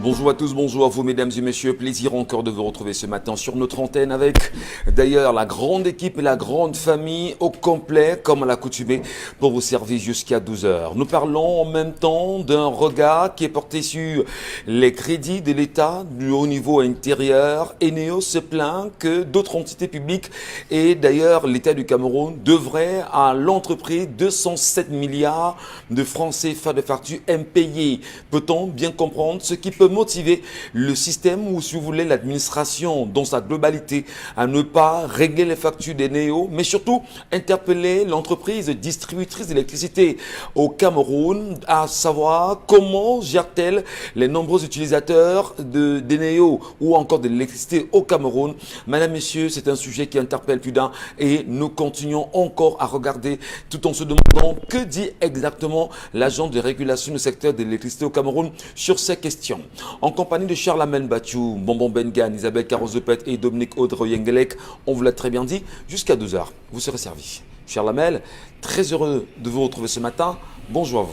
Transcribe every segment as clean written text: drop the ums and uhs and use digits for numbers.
Bonjour à tous, bonjour à vous mesdames et messieurs, plaisir encore de vous retrouver ce matin sur notre antenne avec d'ailleurs la grande équipe et la grande famille au complet comme à l'accoutumée pour vous servir jusqu'à 12 heures. Nous parlons en même temps d'un regard qui est porté sur les crédits de l'État du haut niveau intérieur. Eneo se plaint que d'autres entités publiques et d'ailleurs l'État du Cameroun devrait à l'entreprise 207 milliards de francs CFA de factures impayées. Peut-on bien comprendre ce qui peut motiver le système ou, si vous voulez, l'administration dans sa globalité à ne pas régler les factures des néos, mais surtout interpeller l'entreprise distributrice d'électricité au Cameroun à savoir comment gère-t-elle les nombreux utilisateurs des néos ou encore de l'électricité au Cameroun. Madame, messieurs, c'est un sujet qui interpelle plus d'un et nous continuons encore à regarder tout en se demandant que dit exactement l'agent de régulation du secteur de l'électricité au Cameroun sur ces questions. En compagnie de Charles-Amène Bachou, Bonbon Bengan, Isabelle Carozepet et Dominique Audrey-Yengelek, on vous l'a très bien dit, jusqu'à 12h, vous serez servi. Charles-Amène, très heureux de vous retrouver ce matin. Bonjour à vous.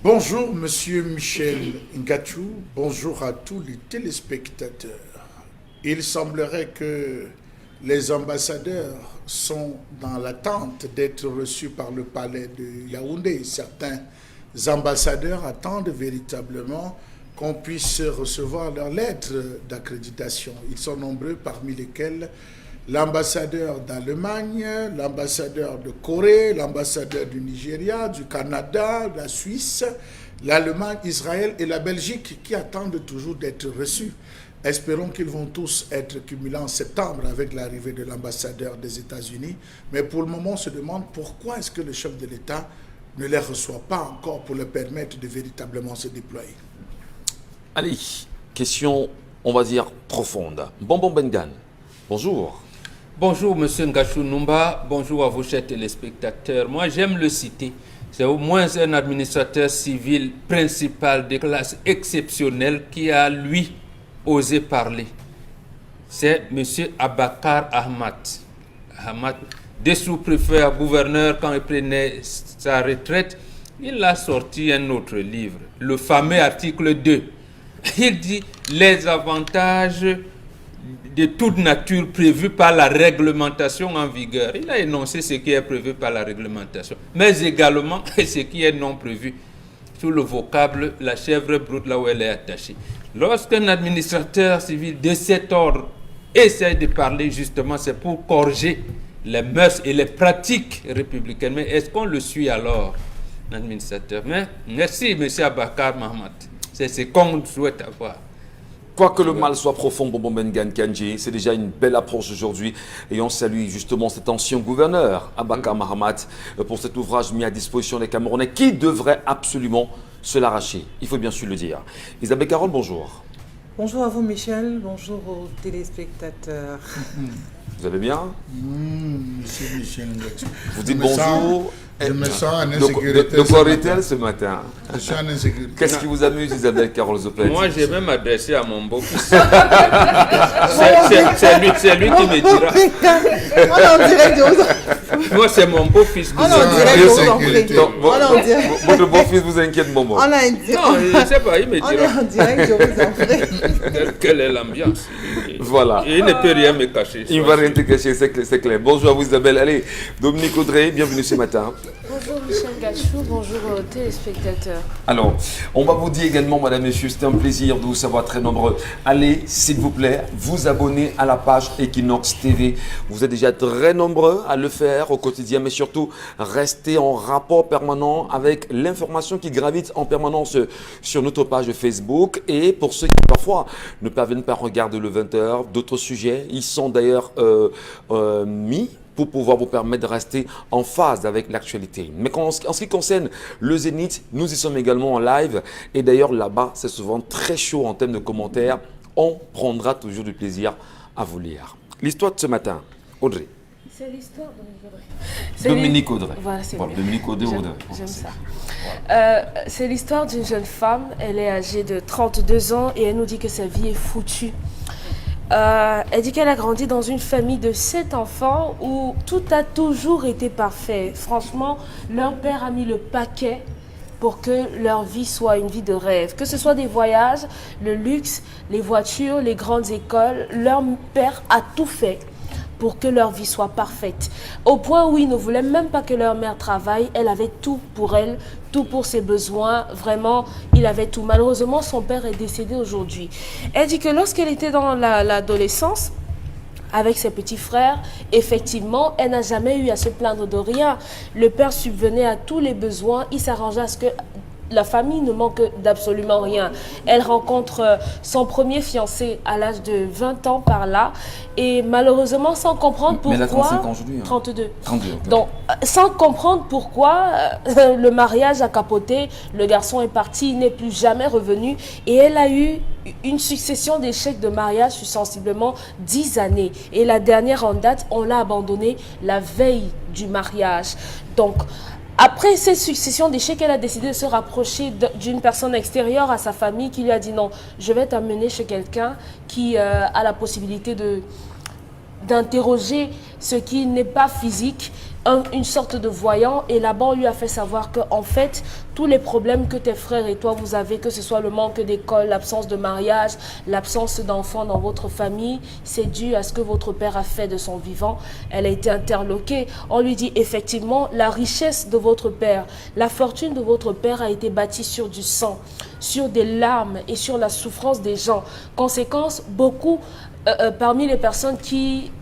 Bonjour Monsieur Michel Ngachou, bonjour à tous les téléspectateurs. Il semblerait que les ambassadeurs sont dans l'attente d'être reçus par le palais de Yaoundé. Certains ambassadeurs attendent véritablement qu'on puisse recevoir leur lettre d'accréditation. Ils sont nombreux, parmi lesquels l'ambassadeur d'Allemagne, l'ambassadeur de Corée, l'ambassadeur du Nigeria, du Canada, de la Suisse, l'Allemagne, Israël et la Belgique qui attendent toujours d'être reçus. Espérons qu'ils vont tous être cumulés en septembre avec l'arrivée de l'ambassadeur des États-Unis. Mais pour le moment, on se demande pourquoi est-ce que le chef de l'État ne les reçoit pas encore pour leur permettre de véritablement se déployer. Allez, question, on va dire, profonde. Bonbon Bengan, bonjour. Bonjour Monsieur Ngachou Numba, bonjour à vos chers téléspectateurs. Moi j'aime le citer. C'est au moins un administrateur civil principal de classe exceptionnelle qui a, lui, osé parler. C'est M. Abakar Ahmad, des sous-préfets à gouverneur, quand il prenait sa retraite, il a sorti un autre livre, le fameux article 2. Il dit les avantages de toute nature prévus par la réglementation en vigueur. Il a énoncé ce qui est prévu par la réglementation, mais également ce qui est non prévu, sous le vocable la chèvre brute là où elle est attachée. Lorsqu'un administrateur civil de cet ordre essaie de parler, justement, c'est pour corriger les mœurs et les pratiques républicaines. Mais est-ce qu'on le suit alors, l'administrateur? Mais merci, M. Abakar Mahmoud. C'est ce qu'on souhaite avoir. Quoique le mal soit profond, Bonbon Bengan Kanji, c'est déjà une belle approche aujourd'hui. Et on salue justement cet ancien gouverneur, Abakar Mahamat, pour cet ouvrage mis à disposition des Camerounais qui devrait absolument se l'arracher. Il faut bien sûr le dire. Isabelle Carole, bonjour. Bonjour à vous Michel, bonjour aux téléspectateurs. Vous allez bien? Monsieur Michel Ngachou. Vous dites bonjour. Je me sens en insécurité. De quoi est-elle ce matin? Je suis en insécurité. Qu'est-ce qui vous amuse, Isabelle Carole Zopet? Moi, j'ai même adressé à mon beau-fils. c'est lui qui me dira. On est en direct de vous. Moi, c'est mon beau-fils. On est en direct de vous en prie. Donc, On est en direct. votre beau-fils vous inquiète, Bonbon? On est en Non, je ne sais pas, il me On est dira. en direct, je vous en prie. Quelle est l'ambiance? Voilà. Il ne peut rien me cacher. Il ne va rien te cacher, c'est clair. Bonjour à vous, Isabelle. Allez, Dominique Audrey, bienvenue ce matin. Bonjour Michel Gachou, bonjour aux téléspectateurs. Alors, on va vous dire également, madame, messieurs, c'était un plaisir de vous savoir très nombreux. Allez, s'il vous plaît, vous abonner à la page Equinox TV. Vous êtes déjà très nombreux à le faire au quotidien, mais surtout, restez en rapport permanent avec l'information qui gravite en permanence sur notre page Facebook. Et pour ceux qui, parfois, ne parviennent pas à regarder le 20h, d'autres sujets, ils sont d'ailleurs mis pour pouvoir vous permettre de rester en phase avec l'actualité. Mais en ce qui concerne le Zénith, nous y sommes également en live. Et d'ailleurs, là-bas, c'est souvent très chaud en termes de commentaires. On prendra toujours du plaisir à vous lire. L'histoire de ce matin, Audrey. C'est l'histoire Dominique Audrey. Voilà, c'est Voilà, mieux. Dominique Audrey. J'aime ça. C'est l'histoire d'une jeune femme. Elle est âgée de 32 ans et elle nous dit que sa vie est foutue. Elle dit qu'elle a grandi dans une famille de 7 enfants où tout a toujours été parfait. Franchement, leur père a mis le paquet pour que leur vie soit une vie de rêve. Que ce soit des voyages, le luxe, les voitures, les grandes écoles, leur père a tout fait pour que leur vie soit parfaite. Au point où ils ne voulaient même pas que leur mère travaille, elle avait tout pour elle, tout pour ses besoins, vraiment, il avait tout. Malheureusement, son père est décédé aujourd'hui. Elle dit que lorsqu'elle était dans l'adolescence, avec ses petits frères, effectivement, elle n'a jamais eu à se plaindre de rien. Le père subvenait à tous les besoins, il s'arrangeait à ce que la famille ne manque d'absolument rien. Elle rencontre son premier fiancé à l'âge de 20 ans par là, et malheureusement, sans comprendre pourquoi... Mais elle a 35 ans aujourd'hui. 32. 32, ok. Donc, sans comprendre pourquoi le mariage a capoté, le garçon est parti, il n'est plus jamais revenu, et elle a eu une succession d'échecs de mariage sur sensiblement 10 années. Et la dernière en date, on l'a abandonnée la veille du mariage. Donc, après cette succession d'échecs, elle a décidé de se rapprocher d'une personne extérieure à sa famille qui lui a dit non, je vais t'amener chez quelqu'un qui a la possibilité d'interroger ce qui n'est pas physique, une sorte de voyant, et là-bas on lui a fait savoir que en fait tous les problèmes que tes frères et toi vous avez, que ce soit le manque d'école, l'absence de mariage, l'absence d'enfants dans votre famille, c'est dû à ce que votre père a fait de son vivant. Elle a été interloquée. On lui dit effectivement la richesse de votre père, la fortune de votre père a été bâtie sur du sang, sur des larmes et sur la souffrance des gens. Conséquence, beaucoup parmi les personnes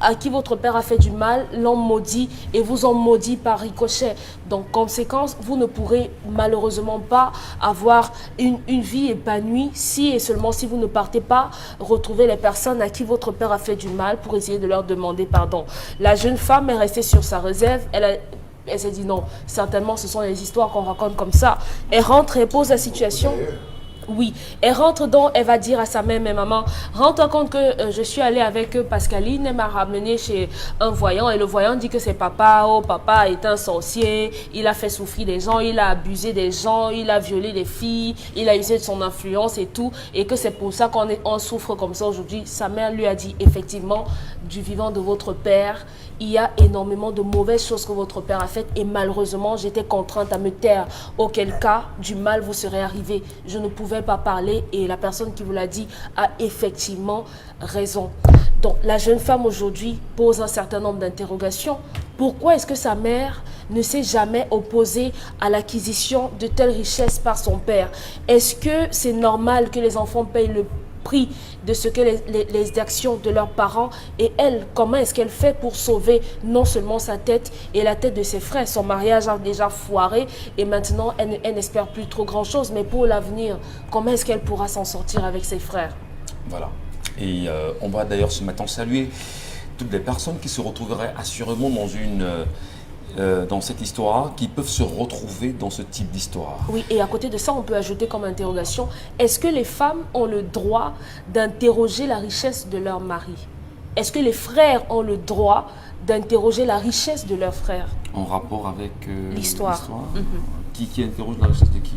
à qui votre père a fait du mal l'ont maudit et vous ont maudit par ricochet. Donc, conséquence, vous ne pourrez malheureusement pas avoir une vie épanouie si et seulement si vous ne partez pas retrouver les personnes à qui votre père a fait du mal pour essayer de leur demander pardon. La jeune femme est restée sur sa réserve. Elle s'est dit non, certainement ce sont les histoires qu'on raconte comme ça. Elle rentre et pose la situation. Oui, elle rentre donc, elle va dire à sa mère, mais maman, rends-toi compte que je suis allée avec Pascaline, elle m'a ramené chez un voyant et le voyant dit que c'est papa, oh papa est un sorcier, il a fait souffrir des gens, il a abusé des gens, il a violé des filles, il a usé de son influence et tout, et que c'est pour ça qu'on souffre comme ça aujourd'hui. Sa mère lui a dit effectivement, du vivant de votre père, il y a énormément de mauvaises choses que votre père a faites et malheureusement, j'étais contrainte à me taire. Auquel cas, du mal vous serait arrivé. Je ne pouvais pas parler et la personne qui vous l'a dit a effectivement raison. Donc, la jeune femme aujourd'hui pose un certain nombre d'interrogations. Pourquoi est-ce que sa mère ne s'est jamais opposée à l'acquisition de telles richesses par son père? Est-ce que c'est normal que les enfants payent le prix de ce que les actions de leurs parents, et elle, comment est-ce qu'elle fait pour sauver non seulement sa tête et la tête de ses frères? Son mariage a déjà foiré et maintenant elle n'espère plus trop grand chose, mais pour l'avenir, comment est-ce qu'elle pourra s'en sortir avec ses frères? Voilà. Et on va d'ailleurs ce matin saluer toutes les personnes qui se retrouveraient assurément dans cette histoire, qui peuvent se retrouver dans ce type d'histoire. Oui, et à côté de ça, on peut ajouter comme interrogation, est-ce que les femmes ont le droit d'interroger la richesse de leur mari? Est-ce que les frères ont le droit d'interroger la richesse de leurs frères? En rapport avec l'histoire. Qui interroge la richesse de qui?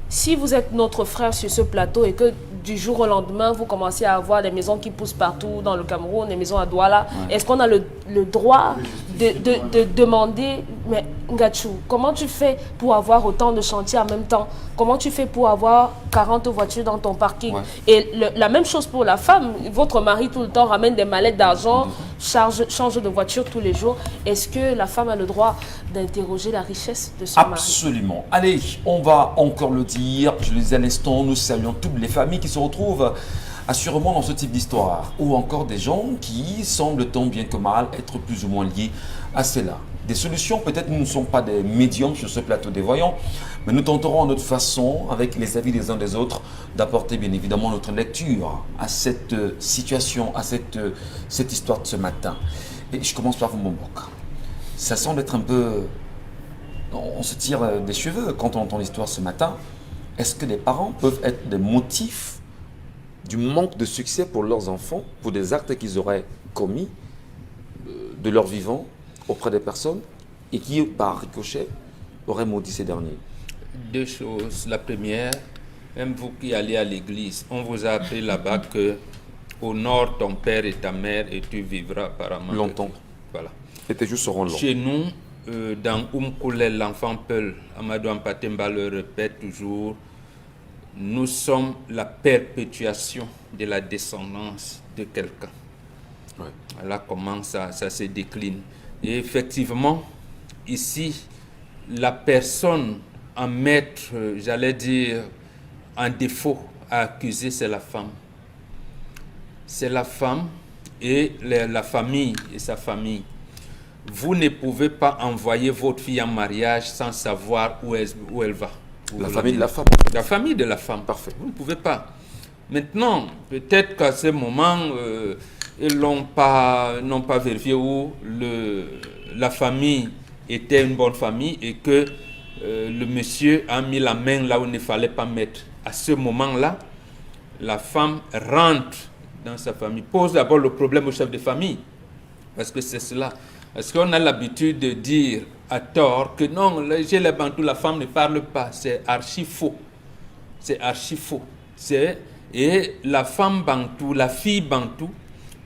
Si vous êtes notre frère sur ce plateau et que du jour au lendemain, vous commencez à avoir des maisons qui poussent partout dans le Cameroun, des maisons à Douala, est-ce qu'on a le droit de demander, mais Ngachou, comment tu fais pour avoir autant de chantiers en même temps? Comment tu fais pour avoir 40 voitures dans ton parking? Et la même chose pour la femme. Votre mari tout le temps ramène des mallettes d'argent, change de voiture tous les jours. Est-ce que la femme a le droit d'interroger la richesse de son mari? Absolument. Allez, on va encore le dire. Je le disais à l'instant, nous saluons toutes les familles qui se retrouvent assurément dans ce type d'histoire, ou encore des gens qui semblent tant bien que mal être plus ou moins liés à cela. Des solutions, peut-être nous ne sommes pas des médiums sur ce plateau des voyants, mais nous tenterons à notre façon, avec les avis des uns des autres, d'apporter bien évidemment notre lecture à cette situation, à cette histoire de ce matin. Et je commence par vous, Mombok. Ça semble être un peu... On se tire des cheveux quand on entend l'histoire ce matin. Est-ce que les parents peuvent être des motifs du manque de succès pour leurs enfants, pour des actes qu'ils auraient commis de leur vivant auprès des personnes et qui, par ricochet, auraient maudit ces derniers? Deux choses. La première, même vous qui allez à l'église, on vous a appris là-bas que honore ton père et ta mère et tu vivras apparemment longtemps. Voilà. C'était juste ce rôle-là. Chez nous, dans Umkulel, l'enfant Peul, Amadou Ampatemba le répète toujours, nous sommes la perpétuation de la descendance de quelqu'un. Ouais. Voilà comment ça se décline. Et effectivement, ici, la personne en maître, j'allais dire, en défaut à accuser, c'est la femme. C'est la femme et la famille et sa famille. Vous ne pouvez pas envoyer votre fille en mariage sans savoir où elle va. La famille de la femme. La famille de la femme. Parfait. Vous ne pouvez pas. Maintenant, peut-être qu'à ce moment, ils n'ont pas vérifié où la famille était une bonne famille et que le monsieur a mis la main là où il ne fallait pas mettre. À ce moment-là, la femme rentre dans sa famille, pose d'abord le problème au chef de famille, parce que c'est cela. Parce qu'on a l'habitude de dire à tort que non, chez les Bantous, la femme ne parle pas. C'est archi faux. C'est archi faux. Et la femme Bantou, la fille Bantou,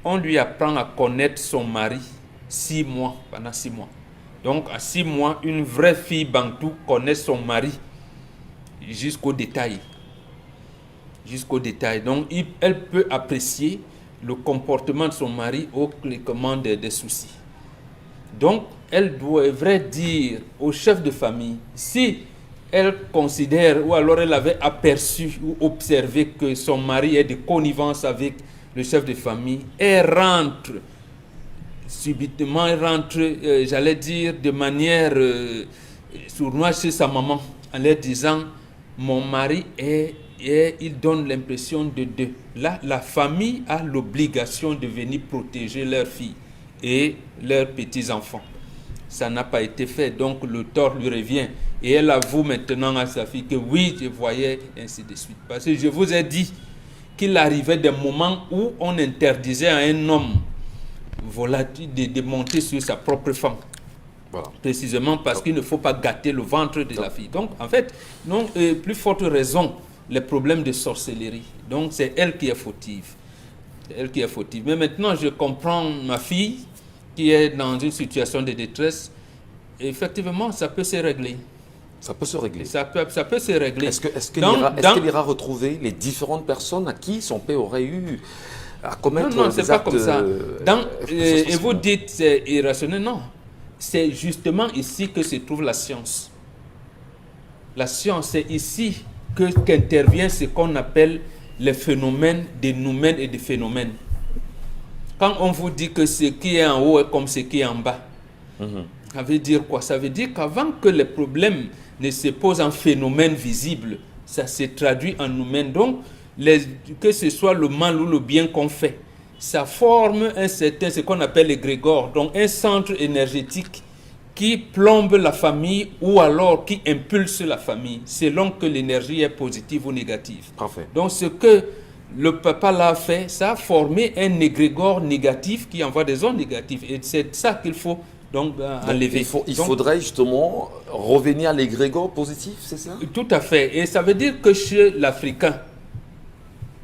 on lui apprend à connaître son mari 6 mois, pendant 6 mois. Donc à 6 mois, une vraie fille Bantou connaît son mari jusqu'au détail. Jusqu'au détail. Donc elle peut apprécier le comportement de son mari au cliquement des soucis. Donc, elle devrait dire au chef de famille, si elle considère ou alors elle avait aperçu ou observé que son mari est de connivence avec le chef de famille, elle rentre subitement, elle rentre, j'allais dire, de manière sournoise chez sa maman, en leur disant, mon mari il donne l'impression de deux. Là, la famille a l'obligation de venir protéger leur fille et leurs petits-enfants. Ça n'a pas été fait, donc le tort lui revient. Et elle avoue maintenant à sa fille que oui, je voyais, et ainsi de suite. Parce que je vous ai dit qu'il arrivait des moments où on interdisait à un homme volatile de monter sur sa propre femme. Voilà. Précisément parce qu'il ne faut pas gâter le ventre de la fille. Donc, en fait, non, plus forte raison, les problèmes de sorcellerie. Donc, c'est elle qui est fautive. Elle qui est fautive. Mais maintenant, je comprends ma fille qui est dans une situation de détresse. Et effectivement, ça peut se régler. Ça peut se régler. Ça peut se régler. Est-ce qu'elle ira retrouver les différentes personnes à qui son père aurait eu à commettre non, c'est des pas actes comme ça. Et vous dites c'est irrationnel. Non. C'est justement ici que se trouve la science. La science, c'est ici qu'intervient ce qu'on appelle les phénomènes des noumènes et des phénomènes. Quand on vous dit que ce qui est en haut est comme ce qui est en bas, ça veut dire quoi? Ça veut dire qu'avant que les problèmes ne se posent en phénomène visible, ça se traduit en noumène. Donc, que ce soit le mal ou le bien qu'on fait, ça forme ce qu'on appelle l'égrégore, donc un centre énergétique qui plombe la famille ou alors qui impulse la famille, selon que l'énergie est positive ou négative. Parfait. Donc ce que le papa l'a fait, ça a formé un égrégore négatif qui envoie des ondes négatives. Et c'est ça qu'il faut donc enlever. Il faudrait justement revenir à l'égrégore positif, c'est ça? Tout à fait. Et ça veut dire que chez l'Africain,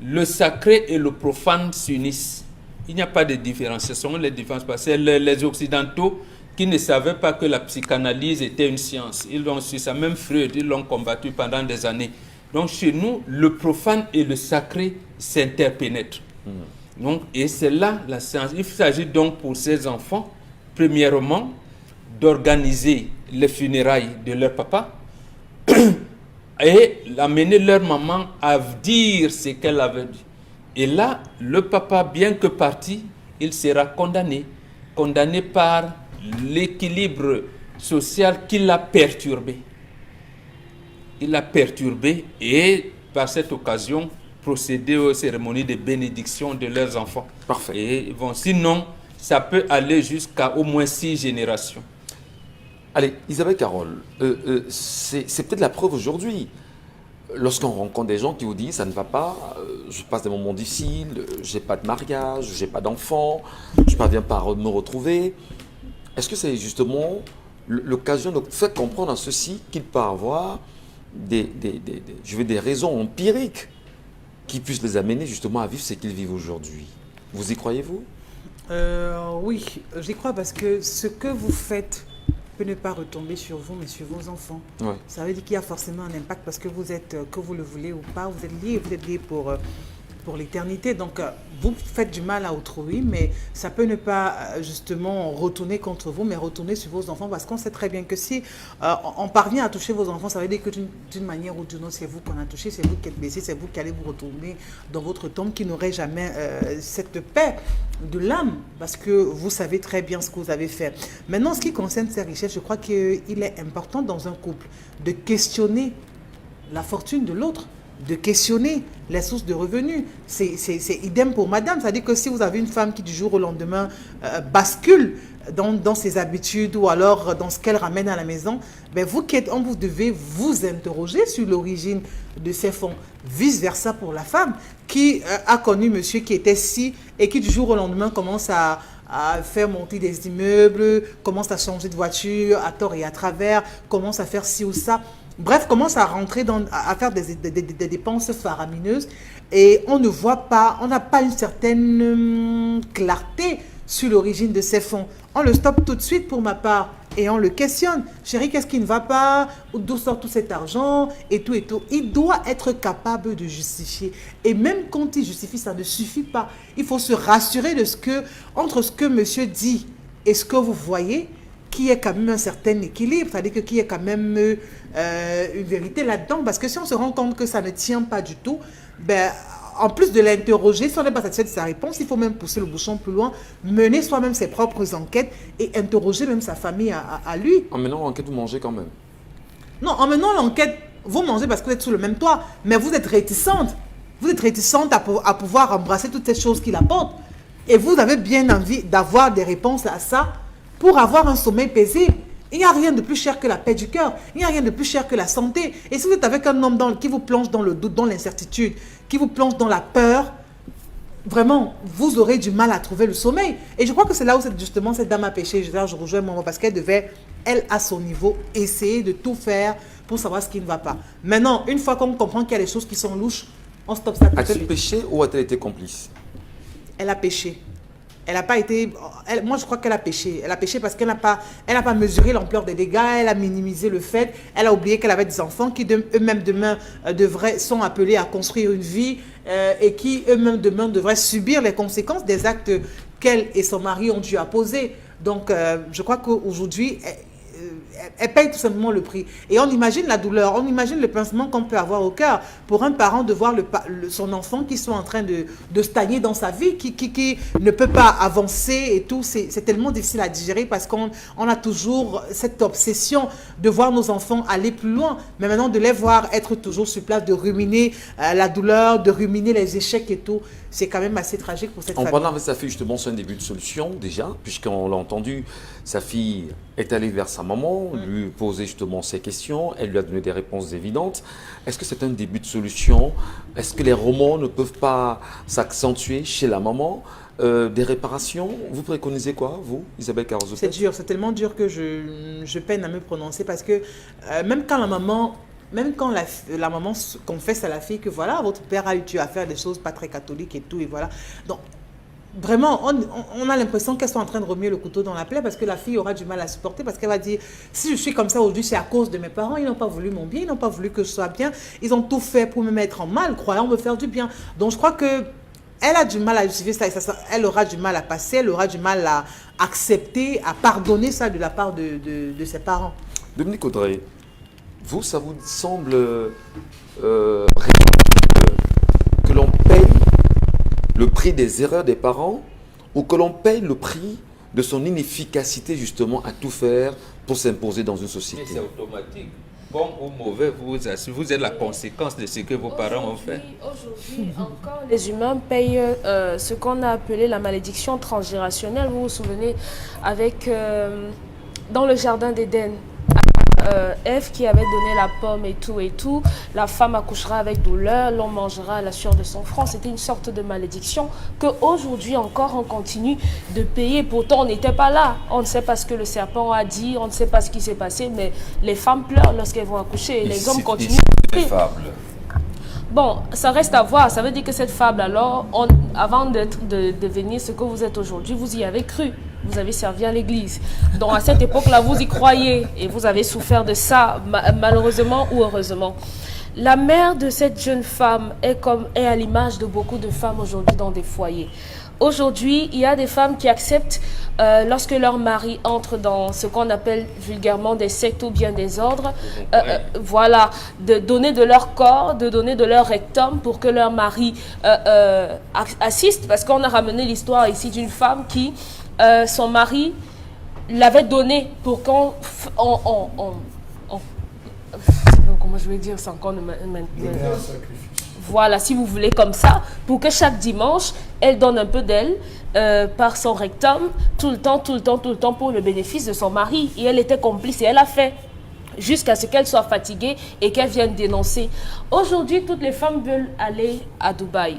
le sacré et le profane s'unissent. Il n'y a pas de différenciation. Les différences parce que les Occidentaux qui ne savaient pas que la psychanalyse était une science. Ils l'ont su, ça même Freud, ils l'ont combattu pendant des années. Donc chez nous, le profane et le sacré s'interpénètrent. Donc, et c'est là la science. Il s'agit donc pour ces enfants, premièrement, d'organiser les funérailles de leur papa et amener leur maman à dire ce qu'elle avait dit. Et là, le papa, bien que parti, il sera condamné par l'équilibre social qui l'a perturbé. Il l'a perturbé et par cette occasion procéder aux cérémonies de bénédiction de leurs enfants. Parfait. Et bon, sinon, ça peut aller jusqu'à au moins 6 générations. Allez, Isabelle Carole, c'est peut-être la preuve aujourd'hui. Lorsqu'on rencontre des gens qui vous disent ça ne va pas, je passe des moments difficiles, j'ai pas de mariage, j'ai pas d'enfant, je parviens pas à me retrouver. Est-ce que c'est justement l'occasion de faire comprendre à ceux-ci qu'il peut avoir des raisons empiriques qui puissent les amener justement à vivre ce qu'ils vivent aujourd'hui? Vous y croyez-vous? Oui, j'y crois parce que ce que vous faites peut ne pas retomber sur vous, mais sur vos enfants. Ouais. Ça veut dire qu'il y a forcément un impact parce que vous êtes, que vous le voulez ou pas, vous êtes liés pour l'éternité. Donc, vous faites du mal à autrui, mais ça peut ne pas justement retourner contre vous, mais retourner sur vos enfants, parce qu'on sait très bien que si on parvient à toucher vos enfants, ça veut dire que d'une manière ou d'une autre, c'est vous qu'on a touché, c'est vous qui êtes blessé, c'est vous qui allez vous retourner dans votre tombe, qui n'aurez jamais cette paix de l'âme, parce que vous savez très bien ce que vous avez fait. Maintenant, en ce qui concerne ces richesses, je crois qu'il est important dans un couple de questionner la fortune de l'autre, de questionner les sources de revenus. C'est idem pour madame. C'est-à-dire que si vous avez une femme qui du jour au lendemain bascule dans ses habitudes ou alors dans ce qu'elle ramène à la maison, ben vous devez vous interroger sur l'origine de ces fonds. Vice-versa pour la femme qui a connu monsieur qui était ci et qui du jour au lendemain commence à faire monter des immeubles, commence à changer de voiture à tort et à travers, commence à faire ci ou ça. Bref, commence à rentrer à faire des dépenses faramineuses et on ne voit pas, on n'a pas une certaine clarté sur l'origine de ces fonds. On le stoppe tout de suite pour ma part et on le questionne. Chérie, qu'est-ce qui ne va pas? D'où sort tout cet argent? Et tout et tout. Il doit être capable de justifier. Et même quand il justifie, ça ne suffit pas. Il faut se rassurer entre ce que monsieur dit et ce que vous voyez, qu'il y ait quand même un certain équilibre, c'est-à-dire qu'il y ait quand même une vérité là-dedans. Parce que si on se rend compte que ça ne tient pas du tout, ben, en plus de l'interroger, si on n'est pas satisfait de sa réponse, il faut même pousser le bouchon plus loin, mener soi-même ses propres enquêtes et interroger même sa famille à lui. En menant l'enquête, vous mangez quand même. Non, en menant l'enquête, vous mangez parce que vous êtes sous le même toit, mais vous êtes réticente. Vous êtes réticente à pouvoir embrasser toutes ces choses qu'il apporte. Et vous avez bien envie d'avoir des réponses à ça pour avoir un sommeil paisible. Il n'y a rien de plus cher que la paix du cœur. Il n'y a rien de plus cher que la santé. Et si vous êtes avec un homme qui vous plonge dans le doute, dans l'incertitude, qui vous plonge dans la peur, vraiment, vous aurez du mal à trouver le sommeil. Et je crois que c'est là où justement cette dame a péché. Je rejoins mon parce qu'elle devait, elle, à son niveau, essayer de tout faire pour savoir ce qui ne va pas. Maintenant, une fois qu'on comprend qu'il y a des choses qui sont louches, on stoppe ça tout de A-t-elle suite. péché ou a-t-elle été complice? Elle a péché. Elle n'a pas été... moi, je crois qu'elle a péché. Elle a péché parce qu'elle n'a pas mesuré l'ampleur des dégâts. Elle a minimisé le fait. Elle a oublié qu'elle avait des enfants qui, eux-mêmes, demain, sont appelés à construire une vie et qui, eux-mêmes, demain, devraient subir les conséquences des actes qu'elle et son mari ont dû apposer. Donc, je crois qu'aujourd'hui... elle paye tout simplement le prix. Et on imagine la douleur, on imagine le pincement qu'on peut avoir au cœur pour un parent de voir son enfant qui soit en train de stagner dans sa vie, qui ne peut pas avancer et tout. C'est tellement difficile à digérer parce qu'on a toujours cette obsession de voir nos enfants aller plus loin. Mais maintenant, de les voir être toujours sur place, de ruminer la douleur, de ruminer les échecs et tout, c'est quand même assez tragique pour cette En famille. parlant avec sa fille, justement, c'est un début de solution déjà, puisqu'on l'a entendu, sa fille est allée vers sa maman, lui poser justement ses questions, elle lui a donné des réponses évidentes. Est-ce que c'est un début de solution? Est-ce que les romans ne peuvent pas s'accentuer chez la maman? Des réparations? Vous préconisez quoi, vous, Isabelle Carrozopet? C'est dur, c'est tellement dur que je peine à me prononcer parce que même quand la maman confesse à la fille que voilà, votre père a eu à faire des choses pas très catholiques et tout, et voilà. Donc, vraiment, on a l'impression qu'elles sont en train de remuer le couteau dans la plaie parce que la fille aura du mal à supporter parce qu'elle va dire, si je suis comme ça aujourd'hui, c'est à cause de mes parents, ils n'ont pas voulu mon bien, ils n'ont pas voulu que je sois bien, ils ont tout fait pour me mettre en mal, croyant me faire du bien. Donc, je crois que elle a du mal à justifier ça, et elle aura du mal à passer, elle aura du mal à accepter, à pardonner ça de la part de ses parents. Dominique Audrey, vous, ça vous semble que l'on paye le prix des erreurs des parents ou que l'on paye le prix de son inefficacité justement à tout faire pour s'imposer dans une Mais société? c'est automatique. Bon ou mauvais, vous êtes la conséquence de ce que vos parents ont fait. Aujourd'hui, encore, les humains payent ce qu'on a appelé la malédiction transgénérationnelle. Vous vous souvenez, avec dans le jardin d'Éden, Ève qui avait donné la pomme et tout, la femme accouchera avec douleur, l'homme mangera à la sueur de son front. C'était une sorte de malédiction qu'aujourd'hui encore on continue de payer. Pourtant on n'était pas là, on ne sait pas ce que le serpent a dit, on ne sait pas ce qui s'est passé, mais les femmes pleurent lorsqu'elles vont accoucher et les hommes continuent de payer. Bon, ça reste à voir. Ça veut dire que cette fable, alors, avant de devenir ce que vous êtes aujourd'hui, vous y avez cru. vous avez servi à l'église. Donc à cette époque-là, vous y croyez et vous avez souffert de ça, malheureusement ou heureusement. La mère de cette jeune femme est à l'image de beaucoup de femmes aujourd'hui dans des foyers. Aujourd'hui, il y a des femmes qui acceptent, lorsque leur mari entre dans ce qu'on appelle vulgairement des sectes ou bien des ordres, voilà, de donner de leur corps, de donner de leur rectum pour que leur mari assiste. Parce qu'on a ramené l'histoire ici d'une femme qui, son mari l'avait donné pour qu'on... comment je vais dire ça encore voilà, si vous voulez comme ça, pour que chaque dimanche, elle donne un peu d'elle par son rectum, tout le temps, pour le bénéfice de son mari. Et elle était complice et elle a fait jusqu'à ce qu'elle soit fatiguée et qu'elle vienne dénoncer. Aujourd'hui, toutes les femmes veulent aller à Dubaï.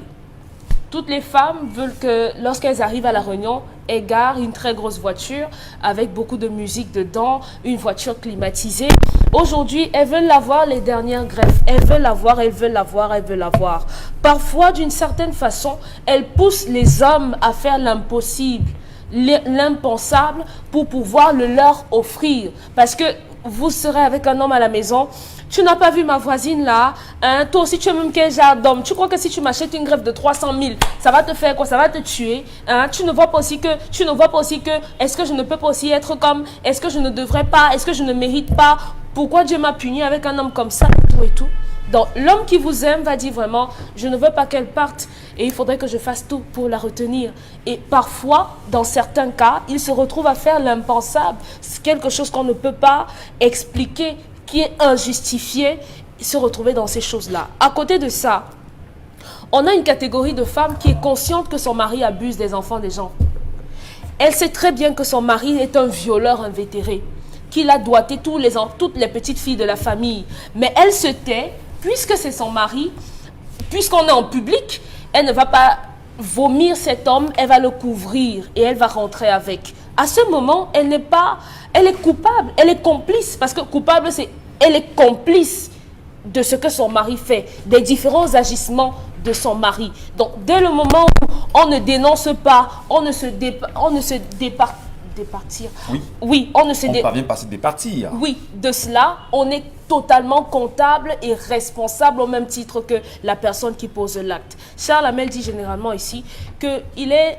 Toutes les femmes veulent que, lorsqu'elles arrivent à La Réunion, elles garent une très grosse voiture avec beaucoup de musique dedans, une voiture climatisée. Aujourd'hui, elles veulent avoir les dernières greffes. Elles veulent l'avoir. Parfois, d'une certaine façon, elles poussent les hommes à faire l'impossible, l'impensable pour pouvoir le leur offrir. Parce que vous serez avec un homme à la maison. Tu n'as pas vu ma voisine là, hein? Toi aussi tu es même quel genre d'homme. Tu crois que si tu m'achètes une greffe de 300 000, ça va te faire quoi? Ça va te tuer, hein? Tu ne vois pas aussi que, est-ce que je ne peux pas aussi être comme, est-ce que je ne devrais pas, est-ce que je ne mérite pas? Pourquoi Dieu m'a puni avec un homme comme ça et tout? Donc l'homme qui vous aime va dire vraiment, je ne veux pas qu'elle parte et il faudrait que je fasse tout pour la retenir. Et parfois, dans certains cas, il se retrouve à faire l'impensable. C'est quelque chose qu'on ne peut pas expliquer, qui est injustifié, se retrouver dans ces choses-là. À côté de ça, on a une catégorie de femmes qui est consciente que son mari abuse des enfants des gens. Elle sait très bien que son mari est un violeur invétéré, qu'il a doigté toutes les petites filles de la famille. Mais elle se tait, puisque c'est son mari, puisqu'on est en public, elle ne va pas vomir cet homme, elle va le couvrir et elle va rentrer avec. À ce moment, elle est coupable, elle est complice, parce que coupable, elle est complice de ce que son mari fait, des différents agissements de son mari. Donc, dès le moment où on ne dénonce pas, on ne se départir. Oui, on parvient pas à se départir. Oui, de cela, on est totalement comptable et responsable au même titre que la personne qui pose l'acte. Charles Hamel dit généralement ici qu'il est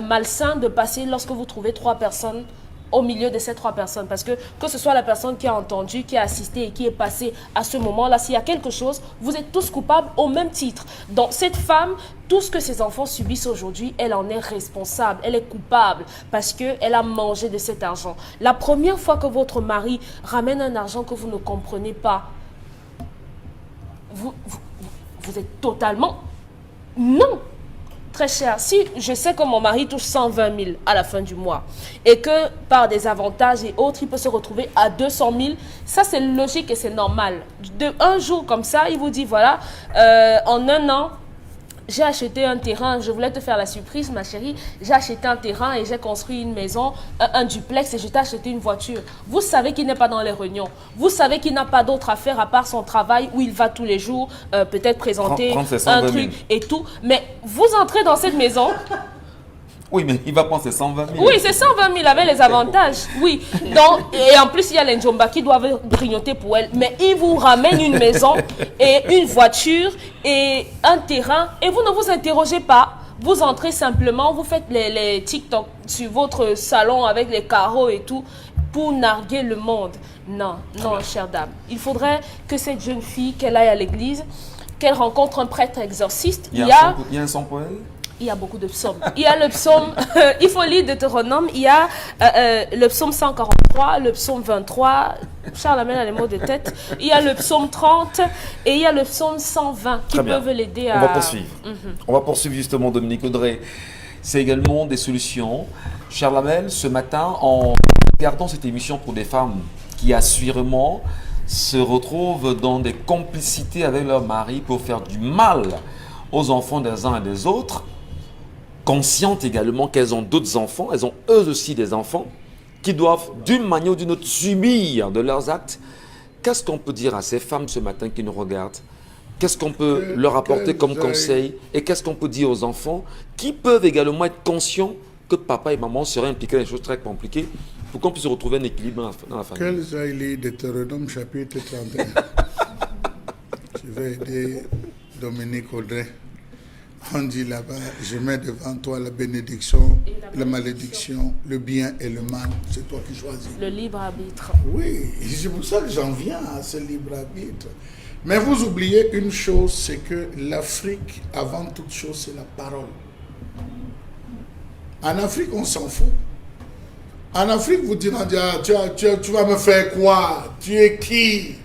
malsain de passer lorsque vous trouvez 3 personnes au milieu de ces 3 personnes, parce que ce soit la personne qui a entendu, qui a assisté et qui est passée à ce moment-là, s'il y a quelque chose, vous êtes tous coupables au même titre. Donc cette femme, tout ce que ses enfants subissent aujourd'hui, elle en est responsable, elle est coupable parce qu'elle a mangé de cet argent. La première fois que votre mari ramène un argent que vous ne comprenez pas, vous êtes totalement... Non. Très cher. Si je sais que mon mari touche 120 000 à la fin du mois et que par des avantages et autres, il peut se retrouver à 200 000, ça c'est logique et c'est normal. Un jour comme ça, il vous dit voilà, en un an, j'ai acheté un terrain, je voulais te faire la surprise ma chérie, j'ai acheté un terrain et j'ai construit une maison, un duplex et je t'ai acheté une voiture. Vous savez qu'il n'est pas dans les réunions, vous savez qu'il n'a pas d'autre à faire à part son travail où il va tous les jours peut-être présenter un truc et tout. Mais vous entrez dans cette maison... Oui, mais il va prendre ses 120 000. Oui, c'est 120 000 avec les avantages. Oui. Donc, et en plus, il y a les Njomba qui doivent grignoter pour elle. Mais il vous ramène une maison et une voiture et un terrain. Et vous ne vous interrogez pas. Vous entrez simplement, vous faites les TikTok sur votre salon avec les carreaux et tout pour narguer le monde. Non, non, chère dame. Il faudrait que cette jeune fille, qu'elle aille à l'église, qu'elle rencontre un prêtre exorciste. Il y a un son pour elle? Il y a beaucoup de psaumes. Il y a le psaume, il faut lire Deutéronome, il y a le psaume 143, le psaume 23, Charles amène les mots de tête, il y a le psaume 30 et il y a le psaume 120 qui peuvent l'aider à... On va poursuivre. On va poursuivre justement, Dominique Audrey. C'est également des solutions. Charles Hamel, ce matin, en regardant cette émission pour des femmes qui assurément se retrouvent dans des complicités avec leur mari pour faire du mal aux enfants des uns et des autres, conscientes également qu'elles ont d'autres enfants, elles ont eux aussi des enfants qui doivent d'une manière ou d'une autre subir de leurs actes. Qu'est-ce qu'on peut dire à ces femmes ce matin qui nous regardent? Qu'est-ce qu'on peut leur apporter comme conseil? Et qu'est-ce qu'on peut dire aux enfants qui peuvent également être conscients que papa et maman seraient impliqués dans des choses très compliquées pour qu'on puisse retrouver un équilibre dans la famille. Quels j'ai lu Deutéronome chapitre 31. Je vais aider Dominique Audrey. On dit là-bas, je mets devant toi la bénédiction, la malédiction, le bien et le mal. C'est toi qui choisis. Le libre arbitre. Oui, c'est pour ça que j'en viens à ce libre arbitre. Mais vous oubliez une chose, c'est que l'Afrique, avant toute chose, c'est la parole. En Afrique, on s'en fout. En Afrique, vous direz, tu vas me faire quoi? Tu es qui?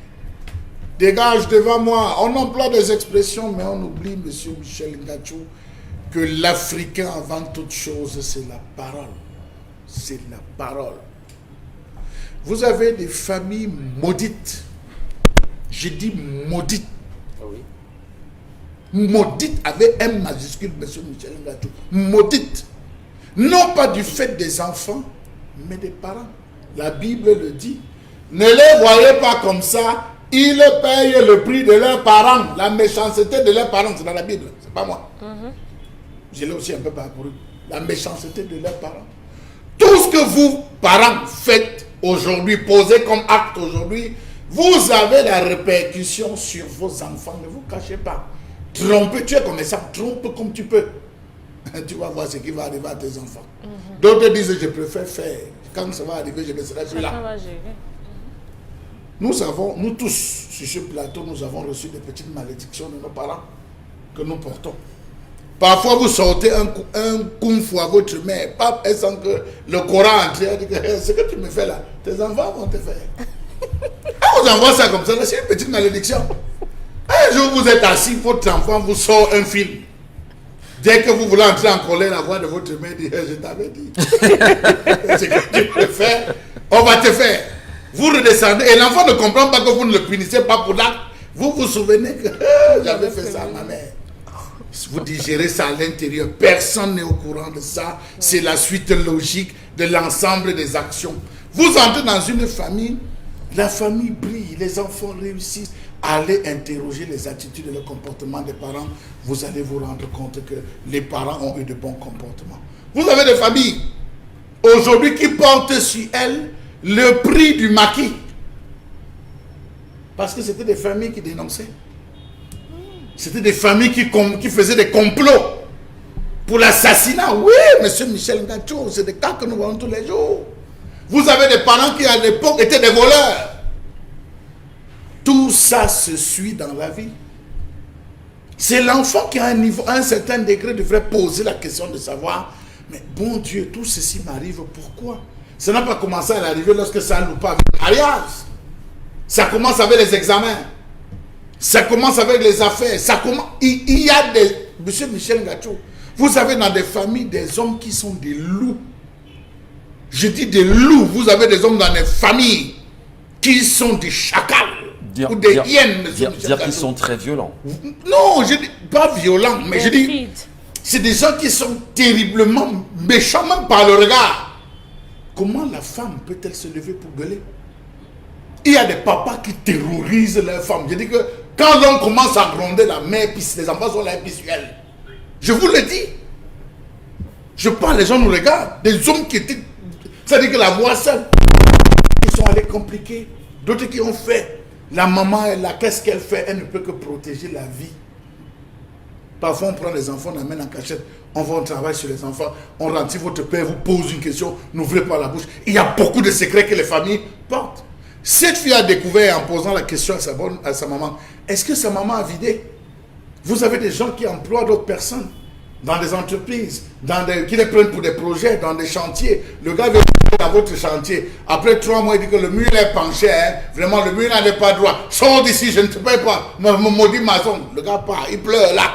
Dégage devant moi. On emploie des expressions, mais on oublie, monsieur Michel Ngachou, que l'Africain, avant toute chose, c'est la parole. C'est la parole. Vous avez des familles maudites. Je dis maudites. Maudite avec M majuscule, monsieur Michel Ngachou. Maudite. Non pas du fait des enfants, mais des parents. La Bible le dit. Ne les voyez pas comme ça. Ils payent le prix de leurs parents. La méchanceté de leurs parents, c'est dans la Bible. C'est pas moi. Je l'ai aussi un peu parcouru. La méchanceté de leurs parents. Tout ce que vous, parents, faites aujourd'hui, posez comme acte aujourd'hui, vous avez la répercussion sur vos enfants. Ne vous cachez pas. Tromper, tu es comme ça. Trompe comme tu peux. Tu vas voir ce qui va arriver à tes enfants. D'autres disent, je préfère faire. Quand ça va arriver, je ne serai plus là. Nous tous, sur ce plateau, nous avons reçu des petites malédictions de nos parents que nous portons. Parfois, vous sortez un kung fu à votre mère, pape, et sans que le Coran entre, elle dit que ce que tu me fais là, tes enfants vont te faire. On vous envoie ça comme ça, c'est une petite malédiction. Un jour, vous êtes assis, votre enfant vous sort un film. Dès que vous voulez entrer en colère, la voix de votre mère dit, je t'avais dit. Ce que tu peux faire, on va te faire. Vous redescendez et l'enfant ne comprend pas que vous ne le punissez pas pour l'acte. Vous vous souvenez que j'avais fait ça à ma mère. Vous digérez ça à l'intérieur. Personne n'est au courant de ça. C'est la suite logique de l'ensemble des actions. Vous entrez dans une famille, la famille brille, les enfants réussissent. Allez interroger les attitudes et le comportement des parents. Vous allez vous rendre compte que les parents ont eu de bons comportements. Vous avez des familles aujourd'hui qui portent sur elles le prix du maquis. Parce que c'était des familles qui dénonçaient. C'était des familles qui faisaient des complots pour l'assassinat. Oui, monsieur Michel Ngachou, c'est des cas que nous voyons tous les jours. Vous avez des parents qui à l'époque étaient des voleurs. Tout ça se suit dans la vie. C'est l'enfant qui à un certain degré devrait poser la question de savoir, mais bon Dieu, tout ceci m'arrive, pourquoi? Ça n'a pas commencé à l'arrivée lorsque ça loupe pas avec le mariage. Ça commence avec les examens. Ça commence avec les affaires. Il y a des... Monsieur Michel Ngachou, vous avez dans des familles des hommes qui sont des loups. Je dis des loups. Vous avez des hommes dans des familles qui sont des chacals. Ou des hyènes, monsieur Michel Ngachou. Dire qu'ils sont très violents. Non, je dis pas violents, mais je dis... C'est des gens qui sont terriblement méchants, même par le regard. Comment la femme peut-elle se lever pour gueuler? Il y a des papas qui terrorisent leurs femmes. Je dis que quand l'homme commence à gronder, la mère pisse, les enfants sont là et pissent sur elle. Je vous le dis. Je parle, les gens nous regardent. Des hommes qui étaient... C'est-à-dire que la voix seule. Ils sont allés compliquer. D'autres qui ont fait. La maman, qu'est-ce qu'elle fait? Elle ne peut que protéger la vie. Parfois, on prend les enfants, on amène en cachette, on va au travail sur les enfants, on rentre, si votre père vous pose une question, n'ouvrez pas la bouche. Il y a beaucoup de secrets que les familles portent. Cette fille a découvert en posant la question à sa maman, est-ce que sa maman a vidé? Vous avez des gens qui emploient d'autres personnes dans des entreprises, qui les prennent pour des projets, dans des chantiers. Le gars vient dans votre chantier. Après 3 mois, il dit que le mur est penché. Hein. Vraiment, le mur n'avait pas droit. Sors d'ici, je ne te paye pas. Mon maudit maçon. Le gars part, il pleure là.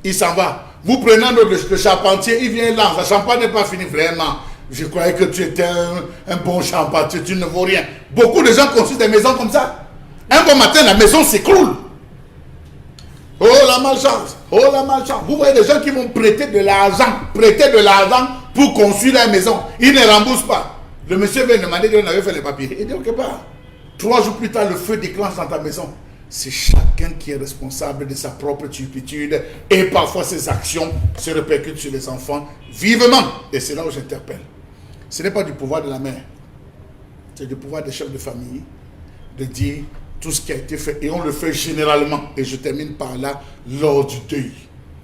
Il s'en va. Vous prenez le charpentier, il vient là. La champagne n'est pas finie vraiment. Je croyais que tu étais un bon charpentier, tu ne vaux rien. Beaucoup de gens construisent des maisons comme ça. Un bon matin, la maison s'écroule. Oh la malchance, oh la malchance. Vous voyez des gens qui vont prêter de l'argent pour construire leur maison. Ils ne remboursent pas. Le monsieur vient demander, on avait fait les papiers. Il dit, ok, pas. 3 jours plus tard, le feu déclenche dans ta maison. c'est chacun qui est responsable de sa propre turpitude et parfois ses actions se répercutent sur les enfants vivement. Et c'est là où j'interpelle. Ce n'est pas du pouvoir de la mère, c'est du pouvoir des chefs de famille de dire tout ce qui a été fait. Et on le fait généralement, et je termine par là, lors du deuil.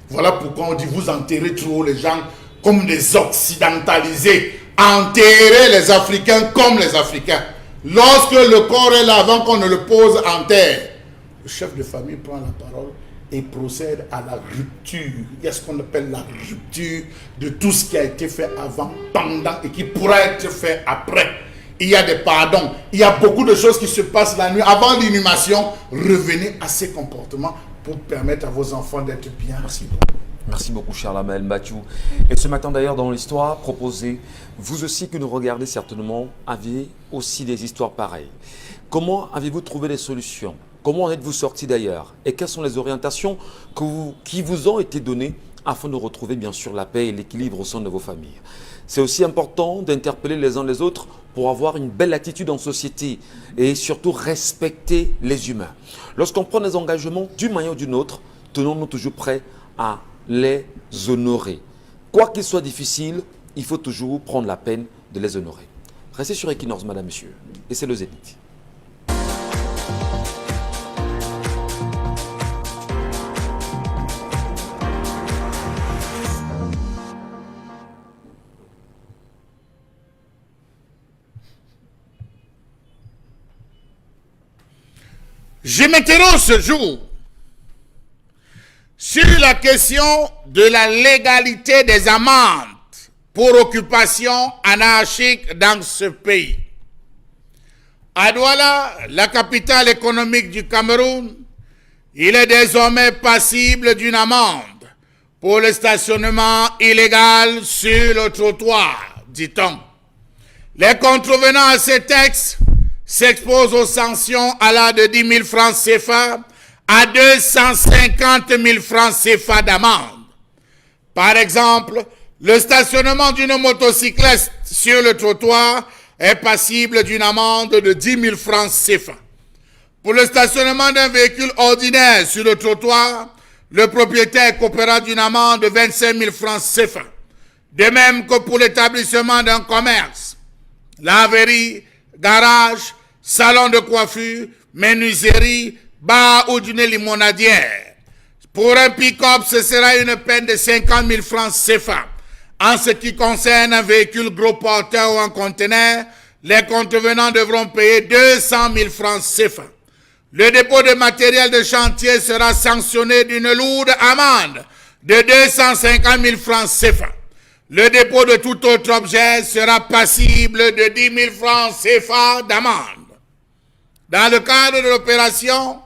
Voilà pourquoi on dit vous enterrez trop les gens comme des occidentalisés. Enterrez les Africains comme les Africains. Lorsque le corps est là, avant qu'on ne le pose en terre, le chef de famille prend la parole et procède à la rupture. Il y a ce qu'on appelle la rupture de tout ce qui a été fait avant, pendant et qui pourra être fait après. Il y a des pardons, il y a beaucoup de choses qui se passent la nuit. Avant l'inhumation, revenez à ces comportements pour permettre à vos enfants d'être bien. Merci beaucoup. Merci beaucoup, cher Lamel Mathieu. Et ce matin, d'ailleurs, dans l'histoire proposée, vous aussi que nous regardez certainement, avez aussi des histoires pareilles. Comment avez-vous trouvé des solutions? Comment en êtes-vous sorti d'ailleurs? Et quelles sont les orientations qui vous ont été données afin de retrouver bien sûr la paix et l'équilibre au sein de vos familles? C'est aussi important d'interpeller les uns les autres pour avoir une belle attitude en société et surtout respecter les humains. Lorsqu'on prend des engagements d'une manière ou d'une autre, tenons-nous toujours prêts à les honorer. Quoi qu'il soit difficile, il faut toujours prendre la peine de les honorer. Restez sur Equinox, madame, monsieur, et c'est le Zénith. Je m'interroge ce jour sur la question de la légalité des amendes pour occupation anarchique dans ce pays. À Douala, la capitale économique du Cameroun, il est désormais passible d'une amende pour le stationnement illégal sur le trottoir, dit-on. Les contrevenants à ces textes s'exposent aux sanctions allant de 10 000 francs CFA à 250 000 francs CFA d'amende. Par exemple, le stationnement d'une motocyclette sur le trottoir est passible d'une amende de 10 000 francs CFA. Pour le stationnement d'un véhicule ordinaire sur le trottoir, le propriétaire coopérera d'une amende de 25 000 francs CFA. De même que pour l'établissement d'un commerce, laverie, garage, salon de coiffure, menuiserie, bar ou d'une limonadière. Pour un pick-up, ce sera une peine de 50 000 francs CFA. En ce qui concerne un véhicule gros porteur ou un conteneur, les contrevenants devront payer 200 000 francs CFA. Le dépôt de matériel de chantier sera sanctionné d'une lourde amende de 250 000 francs CFA. Le dépôt de tout autre objet sera passible de 10 000 francs CFA d'amende. Dans le cadre de l'opération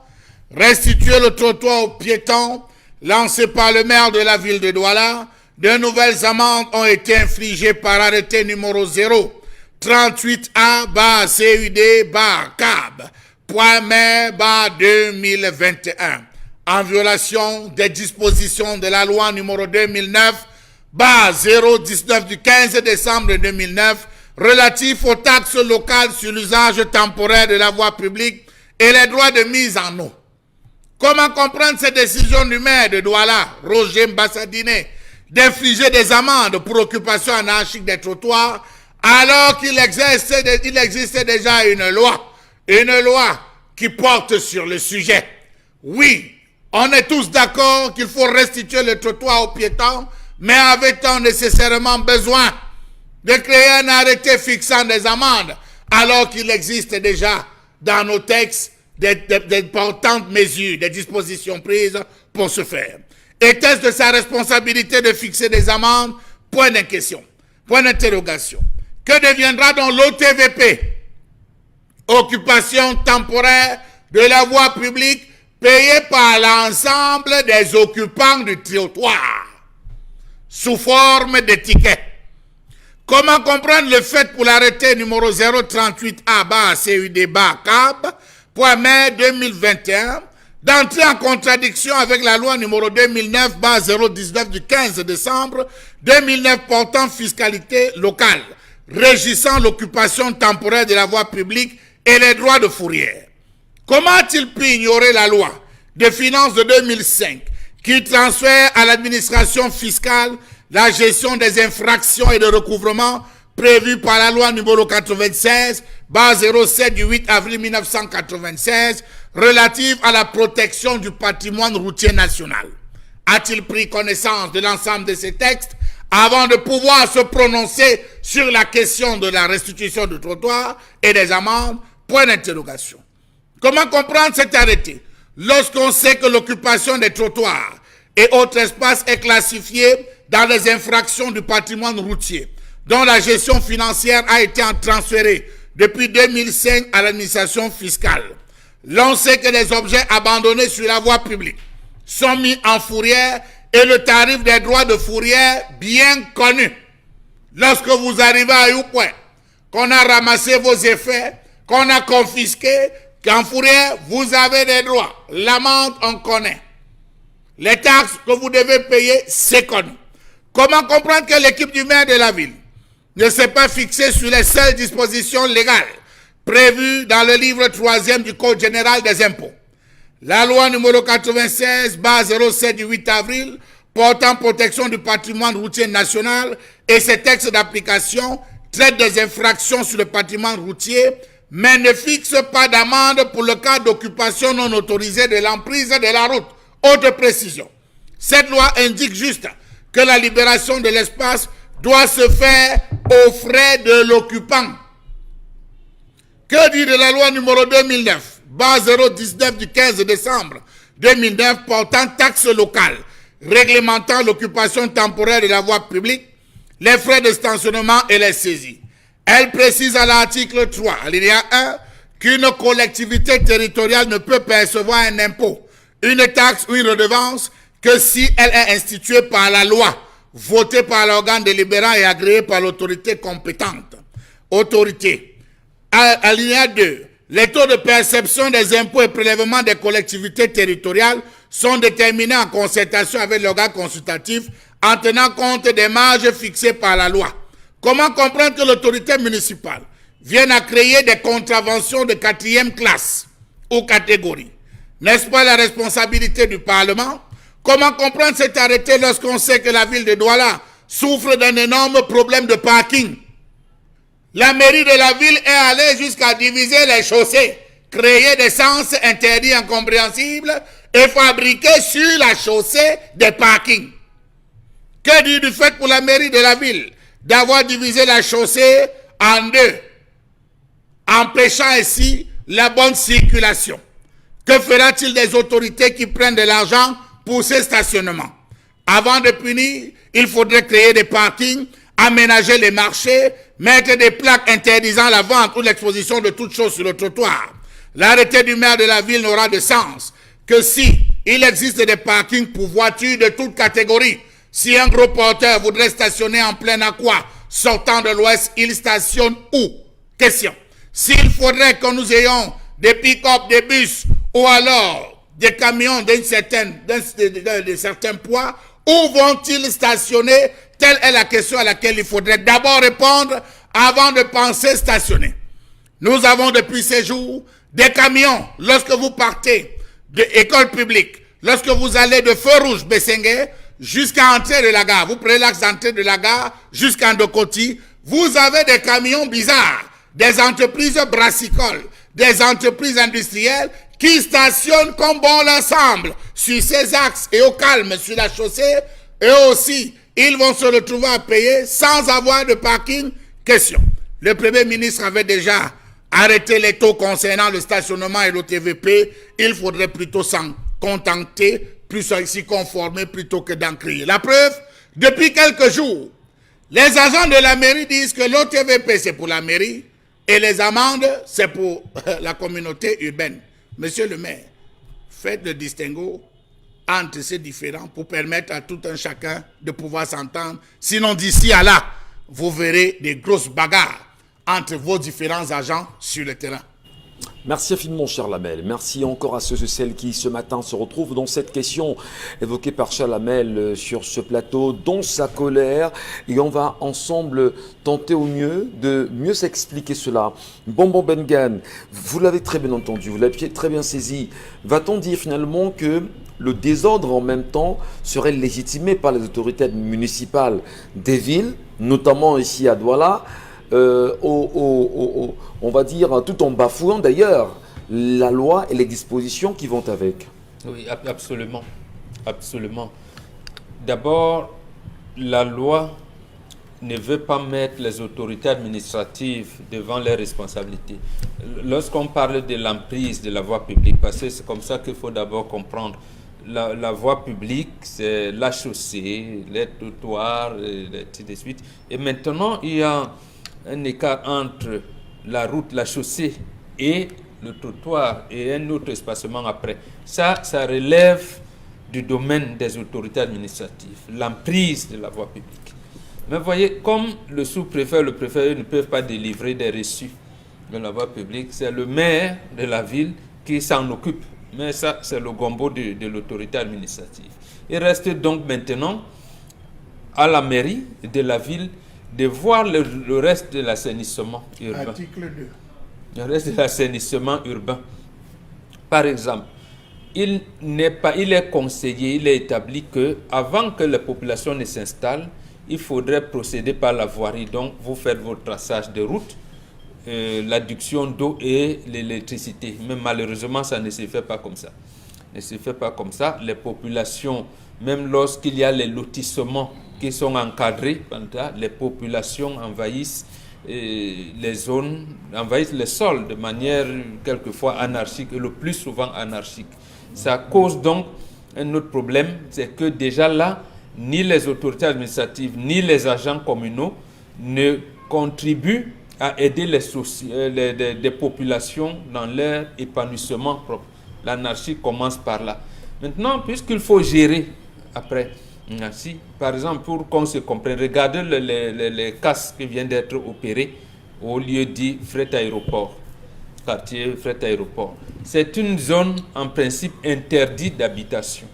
Restituer le trottoir aux piétons, lancée par le maire de la ville de Douala, de nouvelles amendes ont été infligées par arrêté numéro 038A/CUD/CAB.maire/2021, en violation des dispositions de la loi numéro 2009/019 du 15 décembre 2009 relatif aux taxes locales sur l'usage temporaire de la voie publique et les droits de mise en eau. Comment comprendre cette décision du maire de Douala, Roger Mbassadine, d'infliger des amendes pour occupation anarchique des trottoirs alors qu'il existait déjà une loi qui porte sur le sujet? Oui, on est tous d'accord qu'il faut restituer le trottoir aux piétons, mais avait-on nécessairement besoin de créer un arrêté fixant des amendes alors qu'il existe déjà dans nos textes d'importantes mesures, des dispositions prises pour ce faire? Était-ce de sa responsabilité de fixer des amendes? Point de question, point d'interrogation. Que deviendra donc l'OTVP? Occupation temporaire de la voie publique payée par l'ensemble des occupants du trottoir sous forme d'étiquette. Comment comprendre le fait pour l'arrêté numéro 038A/CUD/CAB.mai d'entrer en contradiction avec la loi numéro 2009/019 du 15 décembre 2009 portant fiscalité locale, régissant l'occupation temporaire de la voie publique et les droits de fourrière? Comment a-t-il pu ignorer la loi de finances de 2005 qui transfère à l'administration fiscale la gestion des infractions et de recouvrement prévues par la loi numéro 96, base 07 du 8 avril 1996, relative à la protection du patrimoine routier national? A-t-il pris connaissance de l'ensemble de ces textes avant de pouvoir se prononcer sur la question de la restitution du trottoir et des amendes? Point d'interrogation. Comment comprendre cet arrêté lorsqu'on sait que l'occupation des trottoirs et autres espaces est classifiée dans les infractions du patrimoine routier, dont la gestion financière a été transférée depuis 2005 à l'administration fiscale? L'on sait que les objets abandonnés sur la voie publique sont mis en fourrière et le tarif des droits de fourrière bien connu. Lorsque vous arrivez à Youpoué, qu'on a ramassé vos effets, qu'on a confisqué, qu'en fourrière, vous avez des droits. L'amende, on connaît. Les taxes que vous devez payer, c'est connu. Comment comprendre que l'équipe du maire de la ville ne s'est pas fixée sur les seules dispositions légales prévues dans le livre 3e du Code général des impôts? La loi numéro 96, base 07 du 8 avril, portant protection du patrimoine routier national et ses textes d'application traitent des infractions sur le patrimoine routier, mais ne fixe pas d'amende pour le cas d'occupation non autorisée de l'emprise de la route. Autre précision, cette loi indique juste que la libération de l'espace doit se faire aux frais de l'occupant. Que dit de la loi numéro 2009, base 019 du 15 décembre 2009 portant taxe locale, réglementant l'occupation temporaire de la voie publique, les frais de stationnement et les saisies? Elle précise à l'article 3, alinéa 1, qu'une collectivité territoriale ne peut percevoir un impôt, une taxe ou une redevance que si elle est instituée par la loi, votée par l'organe délibérant et agréée par l'autorité compétente. Autorité. Alinéa 2. Les taux de perception des impôts et prélèvements des collectivités territoriales sont déterminés en concertation avec l'organe consultatif en tenant compte des marges fixées par la loi. Comment comprendre que l'autorité municipale vienne à créer des contraventions de 4e classe ou catégorie? N'est-ce pas la responsabilité du Parlement? Comment comprendre cet arrêté lorsqu'on sait que la ville de Douala souffre d'un énorme problème de parking? La mairie de la ville est allée jusqu'à diviser les chaussées, créer des sens interdits incompréhensibles et fabriquer sur la chaussée des parkings. Que dire du fait pour la mairie de la ville d'avoir divisé la chaussée en deux, empêchant ainsi la bonne circulation? Que fera-t-il des autorités qui prennent de l'argent pour ces stationnements? Avant de punir, il faudrait créer des parkings, aménager les marchés, mettre des plaques interdisant la vente ou l'exposition de toutes choses sur le trottoir. L'arrêté du maire de la ville n'aura de sens que si il existe des parkings pour voitures de toutes catégories. Si un gros porteur voudrait stationner en plein aqua, sortant de l'ouest, il stationne où? Question. S'il faudrait que nous ayons des pick-up, des bus, ou alors des camions de certains poids, où vont-ils stationner? Telle est la question à laquelle il faudrait d'abord répondre avant de penser stationner. Nous avons depuis ces jours des camions, lorsque vous partez de l'école publique, lorsque vous allez de Feu Rouge, Bessengue, jusqu'à l'entrée de la gare, vous prenez l'axe d'entrée de la gare jusqu'à Ndokoti, vous avez des camions bizarres, des entreprises brassicoles, des entreprises industrielles qui stationnent comme bon l'ensemble sur ces axes et au calme sur la chaussée, et aussi ils vont se retrouver à payer sans avoir de parking. Question. Le Premier ministre avait déjà arrêté les taux concernant le stationnement et le TVP. Il faudrait plutôt s'en contenter, plus s'y conformer plutôt que d'en crier. La preuve, depuis quelques jours, les agents de la mairie disent que l'OTVP c'est pour la mairie et les amendes c'est pour la communauté urbaine. Monsieur le maire, faites le distinguo entre ces différents pour permettre à tout un chacun de pouvoir s'entendre. Sinon, d'ici à là, vous verrez des grosses bagarres entre vos différents agents sur le terrain. Merci infiniment, cher Lamel. Merci encore à ceux et celles qui, ce matin, se retrouvent dans cette question évoquée par cher Lamel sur ce plateau, dans sa colère. Et on va ensemble tenter au mieux de mieux s'expliquer cela. Bonbon Bengan, vous l'avez très bien entendu, vous l'avez très bien saisi. Va-t-on dire finalement que le désordre en même temps serait légitimé par les autorités municipales des villes, notamment ici à Douala, on va dire, tout en bafouant d'ailleurs la loi et les dispositions qui vont avec. Oui, absolument. Absolument. D'abord, la loi ne veut pas mettre les autorités administratives devant leurs responsabilités. Lorsqu'on parle de l'emprise de la voie publique, parce que c'est comme ça qu'il faut d'abord comprendre, la voie publique, c'est la chaussée, les trottoirs, et ainsi de suite. Et maintenant, il y a un écart entre la route, la chaussée et le trottoir et un autre espacement après. Ça relève du domaine des autorités administratives, l'emprise de la voie publique. Mais vous voyez, comme le sous-préfet, le préfet ne peuvent pas délivrer des reçus de la voie publique, c'est le maire de la ville qui s'en occupe. Mais ça, c'est le gombo de l'autorité administrative. Il reste donc maintenant à la mairie de la ville de voir le reste de l'assainissement urbain. Article 2. Le reste de l'assainissement urbain. Par exemple, il est conseillé, il est établi que avant que la population ne s'installe, il faudrait procéder par la voirie. Donc, vous faites votre traçage de route, l'adduction d'eau et l'électricité. Mais malheureusement, ça ne se fait pas comme ça. Ne se fait pas comme ça. Les populations, même lorsqu'il y a les lotissements qui sont encadrés, les populations envahissent les zones, envahissent les sols de manière quelquefois anarchique et le plus souvent anarchique. Ça cause donc un autre problème, c'est que déjà là, ni les autorités administratives, ni les agents communaux ne contribuent à aider les populations dans leur épanouissement propre. L'anarchie commence par là. Maintenant, puisqu'il faut gérer après, si, par exemple, pour qu'on se comprenne, regardez les casques qui viennent d'être opérés au lieu dit fret aéroport, quartier fret aéroport. C'est une zone en principe interdite d'habitation.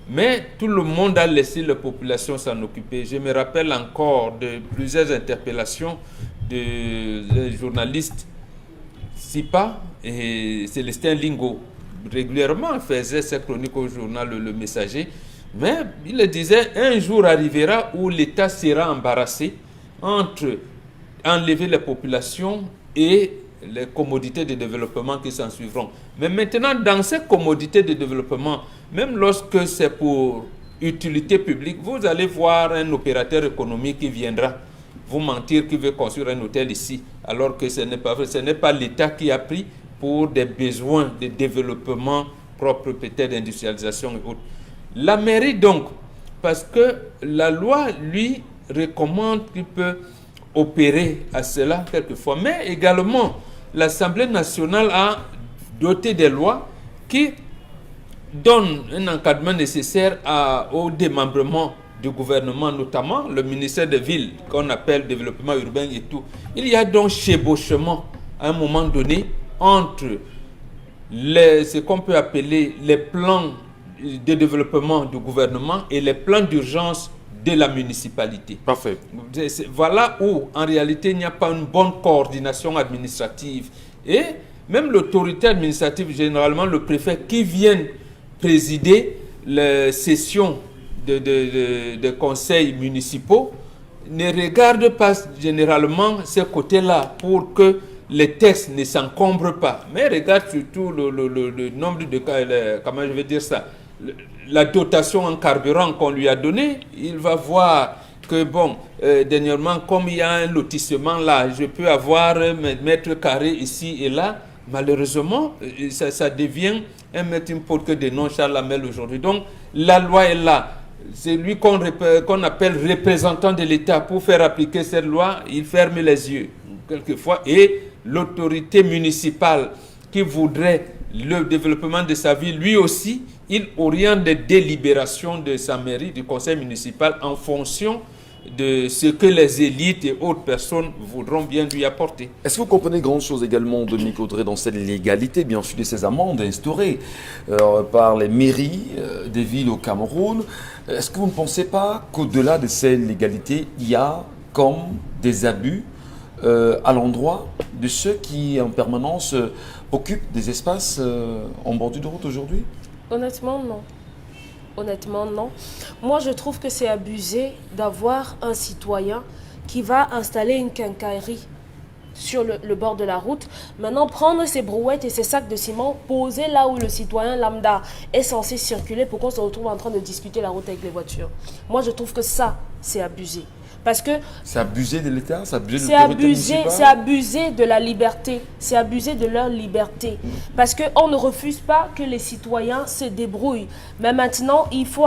Mais tout le monde a laissé la population s'en occuper. Je me rappelle encore de plusieurs interpellations de journalistes Sipa et Célestin Lingo. Régulièrement faisait ses chroniques au journal Le Messager. Mais il le disait, un jour arrivera où l'État sera embarrassé entre enlever les populations et les commodités de développement qui s'en suivront. Mais maintenant, dans ces commodités de développement, même lorsque c'est pour utilité publique, vous allez voir un opérateur économique qui viendra vous mentir qu'il veut construire un hôtel ici, alors que ce n'est pas vrai. Ce n'est pas l'État qui a pris pour des besoins de développement propre, peut-être d'industrialisation et autres. La mairie donc, parce que la loi lui recommande qu'il peut opérer à cela quelquefois, mais également l'Assemblée nationale a doté des lois qui donnent un encadrement nécessaire au démembrement du gouvernement, notamment le ministère des Villes, qu'on appelle développement urbain et tout. Il y a donc chevauchement à un moment donné entre ce qu'on peut appeler les plans de développement du gouvernement et les plans d'urgence de la municipalité. Parfait. Voilà où, en réalité, il n'y a pas une bonne coordination administrative. Et même l'autorité administrative, généralement le préfet, qui vient présider les sessions de conseils municipaux, ne regarde pas généralement ce côté-là pour que les textes ne s'encombrent pas. Mais regarde surtout le nombre de cas, comment je vais dire ça, la dotation en carburant qu'on lui a donnée. Il va voir que, bon, dernièrement, comme il y a un lotissement là, je peux avoir un mètre carré ici et là. Malheureusement, ça devient un melting pot que dénonce Charles Lamel aujourd'hui. Donc, la loi est là. C'est lui qu'on appelle représentant de l'État. Pour faire appliquer cette loi, il ferme les yeux, quelquefois. Et l'autorité municipale qui voudrait le développement de sa ville, lui aussi, il oriente des délibérations de sa mairie, du conseil municipal, en fonction de ce que les élites et autres personnes voudront bien lui apporter. Est-ce que vous comprenez grande chose également, Dominique Audrey, dans cette légalité, bien sûr, de ces amendes instaurées par les mairies des villes au Cameroun? Est-ce que vous ne pensez pas qu'au-delà de ces légalités, il y a comme des abus à l'endroit de ceux qui en permanence occupent des espaces en bordure de route aujourd'hui? Honnêtement, non. Honnêtement, non. Moi, je trouve que c'est abusé d'avoir un citoyen qui va installer une quincaillerie sur le bord de la route. Maintenant, prendre ses brouettes et ses sacs de ciment, poser là où le citoyen lambda est censé circuler pour qu'on se retrouve en train de discuter la route avec les voitures. Moi, je trouve que ça, c'est abusé. Parce que c'est abusé de l'État, c'est abusé de l'autorité municipale. C'est abusé de la liberté, c'est abusé de leur liberté. Parce qu'on ne refuse pas que les citoyens se débrouillent. Mais maintenant, il faut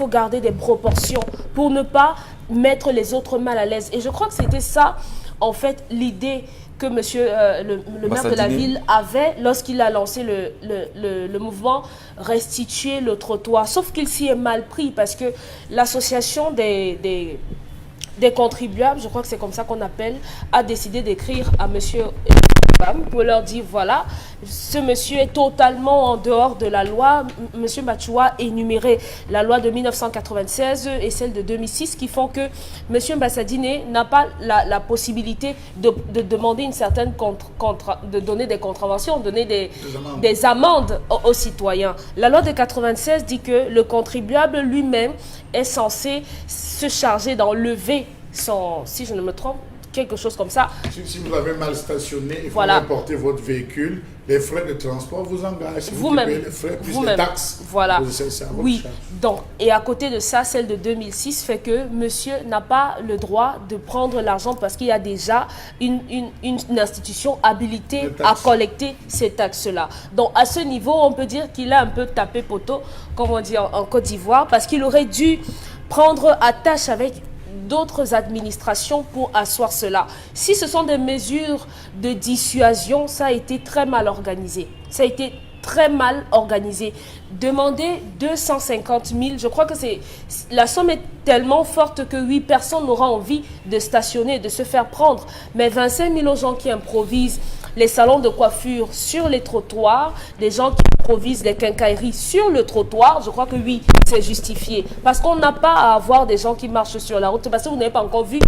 garder des proportions pour ne pas mettre les autres mal à l'aise. Et je crois que c'était ça, en fait, l'idée que monsieur le maire de la ville avait lorsqu'il a lancé le mouvement Restituer le trottoir. Sauf qu'il s'y est mal pris parce que l'association des contribuables, je crois que c'est comme ça qu'on appelle, a décidé d'écrire à monsieur pour leur dire voilà, ce monsieur est totalement en dehors de la loi. Monsieur Mbachoua a énuméré la loi de 1996 et celle de 2006 qui font que monsieur Mbassadine n'a pas la possibilité de demander une certaine de donner des contraventions, donner des amendes aux citoyens. La loi de 96 dit que le contribuable lui-même est censé se charger d'enlever son, si je ne me trompe, quelque chose comme ça. Si vous avez mal stationné, il faut voilà. apporter votre véhicule, les frais de transport vous engagent. Si vous-même, les frais plus les taxes. Voilà. Oui. Donc, et à côté de ça, celle de 2006 fait que monsieur n'a pas le droit de prendre l'argent parce qu'il y a déjà une institution habilitée à collecter ces taxes-là. Donc, à ce niveau, on peut dire qu'il a un peu tapé poteau, comme on dit en Côte d'Ivoire, parce qu'il aurait dû prendre attache avec d'autres administrations pour asseoir cela. Si ce sont des mesures de dissuasion, ça a été très mal organisé. Ça a été très mal organisé. Demander 250 000, je crois que la somme est tellement forte que oui, personne n'aura envie de stationner, de se faire prendre. Mais 25 000 aux gens qui improvisent les salons de coiffure sur les trottoirs, des gens qui improvisent les quincailleries sur le trottoir, je crois que oui, c'est justifié. Parce qu'on n'a pas à avoir des gens qui marchent sur la route, parce que vous n'avez pas encore vu.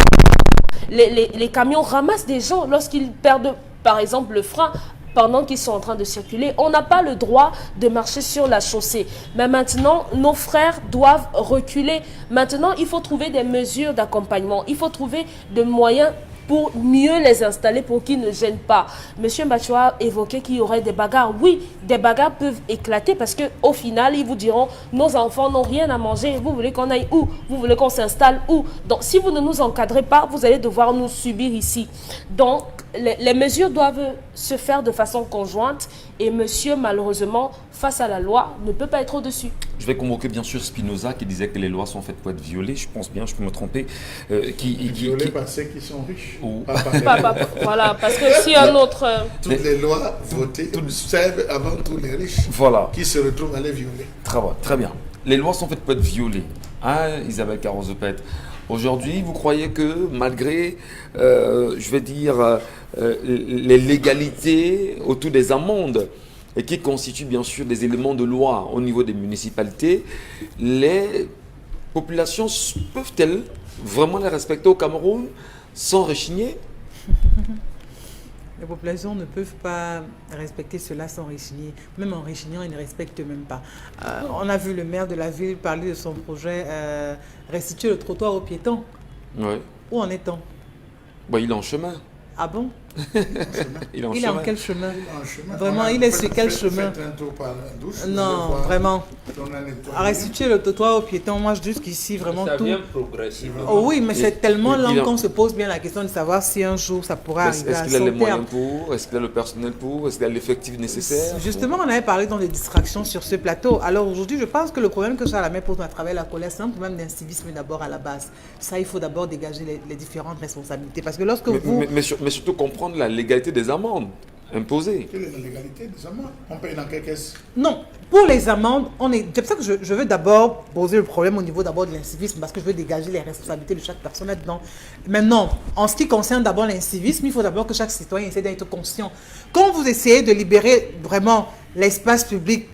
Les camions ramassent des gens lorsqu'ils perdent, par exemple, le frein pendant qu'ils sont en train de circuler. On n'a pas le droit de marcher sur la chaussée. Mais maintenant, nos frères doivent reculer. Maintenant, il faut trouver des mesures d'accompagnement. Il faut trouver des moyens pour mieux les installer, pour qu'ils ne gênent pas. Monsieur Mbachoua a évoqué qu'il y aurait des bagarres. Oui, des bagarres peuvent éclater parce qu'au final, ils vous diront, nos enfants n'ont rien à manger. Vous voulez qu'on aille où? Vous voulez qu'on s'installe où? Donc, si vous ne nous encadrez pas, vous allez devoir nous subir ici. Donc, les mesures doivent se faire de façon conjointe et monsieur, malheureusement, face à la loi, ne peut pas être au-dessus. Je vais convoquer bien sûr Spinoza qui disait que les lois sont faites pour être violées. Je pense bien, je peux me tromper. Violées par ceux qui sont riches. Voilà, parce que si un autre... Toutes les lois votées servent avant tout les riches. Voilà. Qui se retrouvent à les violer. Très bien. Les lois sont faites pour être violées. Hein, Isabelle Carrozopette. Aujourd'hui, vous croyez que malgré, je vais dire, les légalités autour des amendes, et qui constituent bien sûr des éléments de loi au niveau des municipalités, les populations peuvent-elles vraiment les respecter au Cameroun sans rechigner? Les populations ne peuvent pas respecter cela sans rechigner. Même en rechignant, ils ne respectent même pas. On a vu le maire de la ville parler de son projet restituer le trottoir aux piétons. Oui. Où en est-on? Bon, il est en chemin. Ah bon? Il est en il chemin. est en quel chemin? chemin. Vraiment, il est sur quel chemin? Faites un tour par la douche. Non, vraiment. À restituer le trottoir aux piétons, moi jusqu'ici, vraiment ça tout. vient progressivement. Oh oui, mais c'est tellement lent il a- qu'on se pose bien la question de savoir si un jour ça pourra arriver Est-ce à qu'il a les son moyens terme. pour? Est-ce qu'il a le personnel pour? Est-ce qu'il a l'effectif nécessaire? Justement, on avait parlé dans les distractions sur ce plateau. Alors aujourd'hui, je pense que le problème que Salamé pose à travers la colère, c'est un problème d'incivisme d'abord à la base. Ça, il faut d'abord dégager les différentes responsabilités. Parce que lorsque vous... Mais surtout comprendre la légalité des amendes. imposées. Quelle est la légalité des amendes? On paye dans quelle caisse? Non, pour les amendes, c'est pour ça que je veux d'abord poser le problème au niveau d'abord de l'incivisme, parce que je veux dégager les responsabilités de chaque personne là-dedans. Maintenant, en ce qui concerne d'abord l'incivisme, il faut d'abord que chaque citoyen essaie d'être conscient. Quand vous essayez de libérer vraiment l'espace public,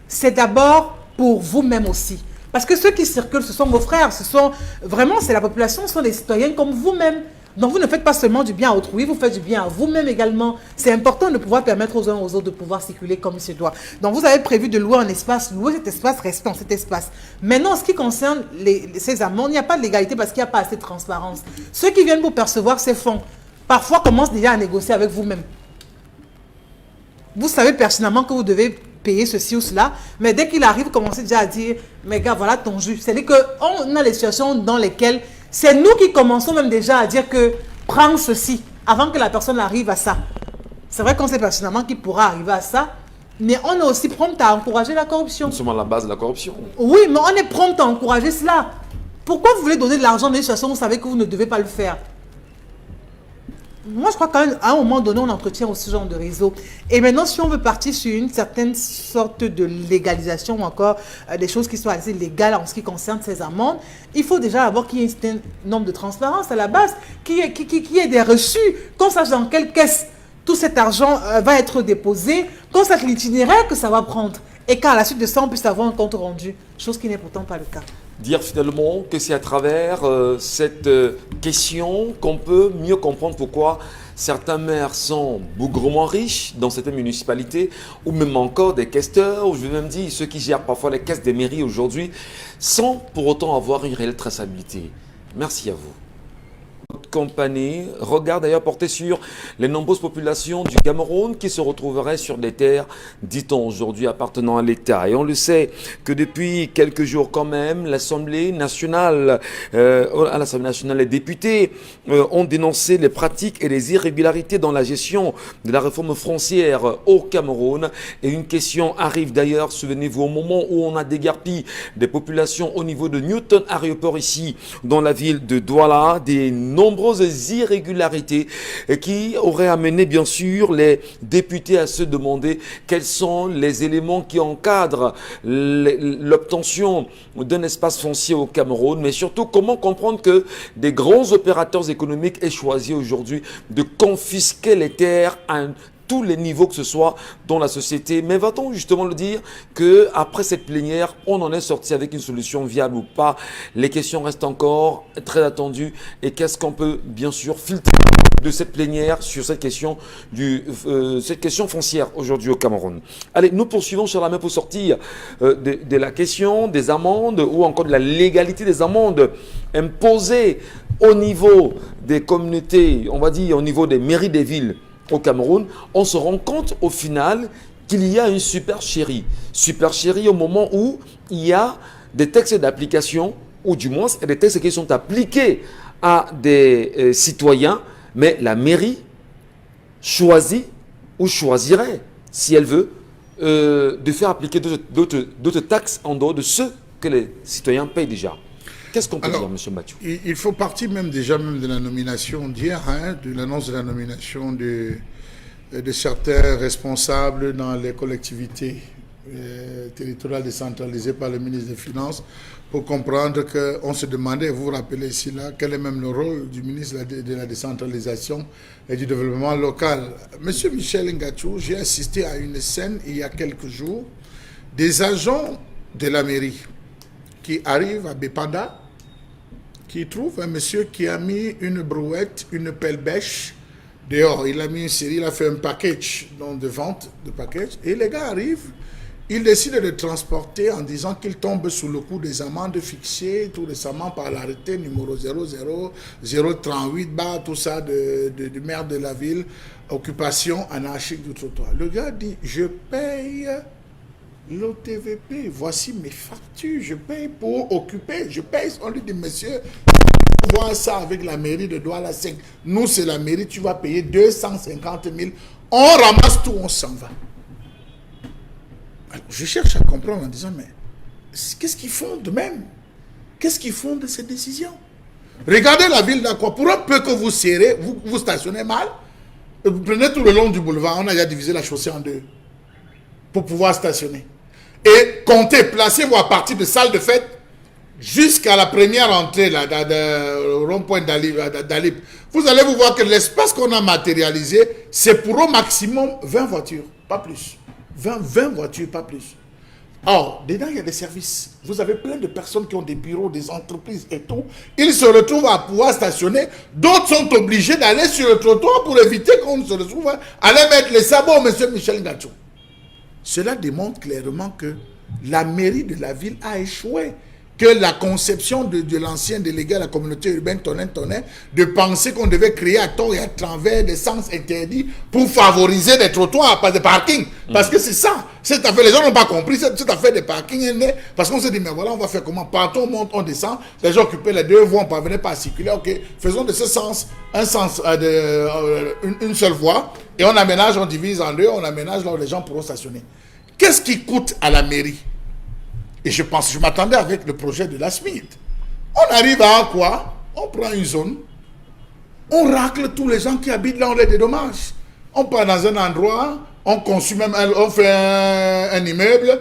c'est d'abord pour vous-même aussi. Parce que ceux qui circulent, ce sont vos frères, c'est la population, ce sont des citoyens comme vous-même. Donc vous ne faites pas seulement du bien à autrui, vous faites du bien à vous-même également. C'est important de pouvoir permettre aux uns aux autres de pouvoir circuler comme il se doit. Donc vous avez prévu de louer un espace, louer cet espace, restez dans cet espace. Maintenant, en ce qui concerne ces amendes, il n'y a pas de légalité parce qu'il n'y a pas assez de transparence. Ceux qui viennent pour percevoir ces fonds, parfois commencent déjà à négocier avec vous-même. Vous savez pertinemment que vous devez payer ceci ou cela, mais dès qu'il arrive, commencez déjà à dire, mais gars, voilà ton jus. C'est-à-dire qu'on a des situations dans lesquelles c'est nous qui commençons même déjà à dire que prends ceci, avant que la personne arrive à ça. C'est vrai qu'on sait pertinemment qu'il pourra arriver à ça, mais on est aussi prompt à encourager la corruption. Nous sommes à la base de la corruption. Oui, mais on est prompt à encourager cela. Pourquoi vous voulez donner de l'argent dans une situation où vous savez que vous ne devez pas le faire? Moi, je crois qu'à un moment donné, on entretient aussi ce genre de réseau. Et maintenant, si on veut partir sur une certaine sorte de légalisation ou encore des choses qui soient assez légales en ce qui concerne ces amendes, il faut déjà avoir qu'il y ait un certain nombre de transparence à la base, qu'il y ait des reçus, qu'on sache dans quelle caisse tout cet argent va être déposé, qu'on sache l'itinéraire que ça va prendre. Et qu'à la suite de ça, on puisse avoir un compte rendu, chose qui n'est pourtant pas le cas. Dire finalement que c'est à travers cette question qu'on peut mieux comprendre pourquoi certains maires sont bougrement riches dans certaines municipalités, ou même encore des questeurs, ou je vais même dire ceux qui gèrent parfois les caisses des mairies aujourd'hui, sans pour autant avoir une réelle traçabilité. Merci à vous. Notre compagnie regarde d'ailleurs porter sur les nombreuses populations du Cameroun qui se retrouveraient sur des terres, dit-on aujourd'hui, appartenant à l'État. Et on le sait que depuis quelques jours quand même, l'Assemblée nationale, les députés ont dénoncé les pratiques et les irrégularités dans la gestion de la réforme foncière au Cameroun. Et une question arrive d'ailleurs, souvenez-vous, au moment où on a déguerpi des populations au niveau de Newton Aéroport ici, dans la ville de Douala, des nombreuses irrégularités qui auraient amené bien sûr les députés à se demander quels sont les éléments qui encadrent l'obtention d'un espace foncier au Cameroun, mais surtout comment comprendre que des grands opérateurs économiques aient choisi aujourd'hui de confisquer les terres à tous les niveaux que ce soit dans la société. Mais va-t-on justement le dire qu'après cette plénière, on en est sorti avec une solution viable ou pas? Les questions restent encore très attendues. Et qu'est-ce qu'on peut bien sûr filtrer de cette plénière sur cette question, cette question foncière aujourd'hui au Cameroun? Allez, nous poursuivons sur la main pour sortir de la question des amendes ou encore de la légalité des amendes imposées au niveau des communautés, on va dire au niveau des mairies des villes au Cameroun. On se rend compte au final qu'il y a une supercherie. Supercherie au moment où il y a des textes d'application, ou du moins des textes qui sont appliqués à des citoyens, mais la mairie choisit ou choisirait, si elle veut, de faire appliquer d'autres taxes en dehors de ceux que les citoyens payent déjà. Qu'est-ce qu'on peut dire, M. Mathieu? Il faut partir même déjà de la nomination d'hier, de l'annonce de la nomination de certains responsables dans les collectivités territoriales décentralisées par le ministre des Finances, pour comprendre qu'on se demandait, vous vous rappelez ici là, quel est même le rôle du ministre de la décentralisation et du développement local. Monsieur Michel Ngachou, j'ai assisté à une scène il y a quelques jours, des agents de la mairie qui arrivent à Bépanda, qui trouve un monsieur qui a mis une brouette, une pelle bêche dehors. Il a mis une série, il a fait un package de vente de package. Et les gars arrivent, ils décident de transporter en disant qu'ils tombent sous le coup des amendes fixées tout récemment par l'arrêté numéro 00038, tout ça du maire de la ville, occupation anarchique du trottoir. Le gars dit, je paye l'OTVP, voici mes factures, je paye pour occuper, je paye. On lui dit, monsieur, vois ça avec la mairie de Douala 5. Nous, c'est la mairie, tu vas payer 250 000. On ramasse tout, on s'en va. Alors, je cherche à comprendre en disant, mais qu'est-ce qu'ils font de même? Qu'est-ce qu'ils font de cette décision? Regardez la ville d'Aqua. Pour un peu que vous serrez, vous stationnez mal, Vous prenez tout le long du boulevard, on a déjà divisé la chaussée en deux pour pouvoir stationner. Et comptez, placez-vous à partir de salle de fête jusqu'à la première entrée là, au rond-point d'Alip. Vous allez vous voir que l'espace qu'on a matérialisé, c'est pour au maximum 20 voitures, pas plus. 20 voitures, pas plus. Or, dedans, il y a des services. Vous avez plein de personnes qui ont des bureaux, des entreprises et tout. Ils se retrouvent à pouvoir stationner. D'autres sont obligés d'aller sur le trottoir pour éviter qu'on se retrouve à aller mettre les sabots, monsieur Michel Ngatsou. Cela démontre clairement que la mairie de la ville a échoué. Que la conception de l'ancien délégué à la communauté urbaine Tonin, de penser qu'on devait créer à tort et à travers des sens interdits pour favoriser des trottoirs, pas des parkings. Parce que c'est ça. Cette affaire, les gens n'ont pas compris. Cette affaire des parkings est née parce qu'on s'est dit, mais voilà, on va faire comment? Partout, on monte, on descend. Les gens occupés les deux voies, on ne parvenait pas à circuler. Ok, faisons de ce sens un sens, une seule voie. Et on aménage, on divise en deux, on aménage là où les gens pourront stationner. Qu'est-ce qui coûte à la mairie? Et je m'attendais avec le projet de la SMID. On arrive à quoi? On prend une zone, on racle tous les gens qui habitent là, on les dédommage. On part dans un endroit, on conçut même, on fait un immeuble,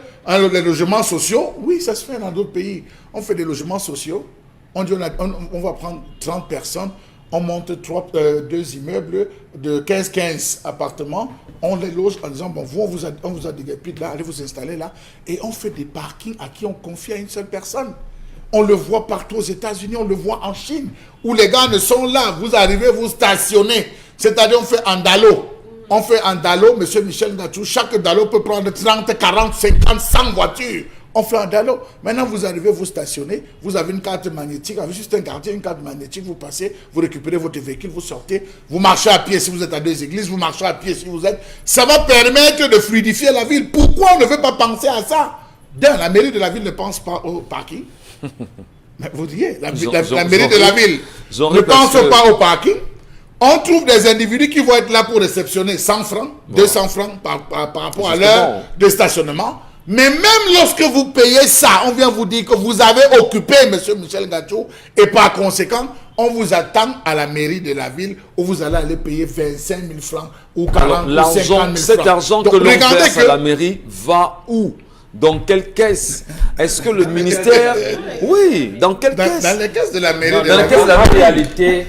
les logements sociaux. Oui, ça se fait dans d'autres pays. On fait des logements sociaux. On dit on va prendre 30 personnes. On monte 2 immeubles de 15 appartements. On les loge en disant, bon, vous, on vous a dégagé là, allez vous installer là. Et on fait des parkings à qui on confie à une seule personne. On le voit partout aux États-Unis, on le voit en Chine, où les gars ne sont là. Vous arrivez, vous stationnez. C'est-à-dire, on fait en dalo. On fait en dalo, monsieur Michel Ngatsou, chaque dalo peut prendre 30, 40, 50, 100 voitures. On fait un dalo. Maintenant, vous arrivez, vous stationnez, vous avez une carte magnétique, avec juste un quartier, une carte magnétique, vous passez, vous récupérez votre véhicule, vous sortez, vous marchez à pied si vous êtes à 2 églises, vous marchez à pied si vous êtes... Ça va permettre de fluidifier la ville. Pourquoi on ne veut pas penser à ça? La mairie de la ville ne pense pas au parking. Mais vous dites, la mairie de la ville ne pense pas au parking. On trouve des individus qui vont être là pour réceptionner 100 francs, 200 francs par rapport à l'heure de stationnement. Mais même lorsque vous payez ça, on vient vous dire que vous avez occupé, monsieur Michel Ngatsou, et par conséquent, on vous attend à la mairie de la ville où vous allez aller payer 25 000 francs ou 40 000 ou 50 000 francs. Cet argent que l'on verse à la mairie va où? Dans quelle caisse? Est-ce que le ministère... Oui, dans quelle caisse? Dans les caisses de la mairie. Dans les caisses de la réalité...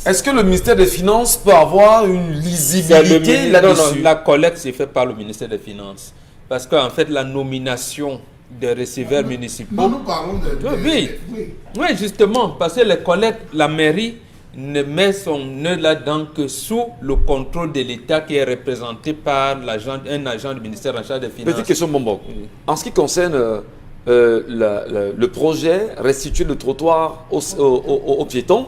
Est-ce que le ministère des Finances peut avoir une lisibilité là-dessus? Non, la collecte s'est faite par le ministère des Finances. Parce qu'en fait, la nomination des receveurs municipaux... Non, nous parlons de... Oui, justement, parce que les collectes, la mairie ne met son nœud là-dedans que sous le contrôle de l'État qui est représenté par un agent du ministère en charge des Finances. Petite question, Bonbon. Oui. En ce qui concerne le projet restituer le trottoir aux piétons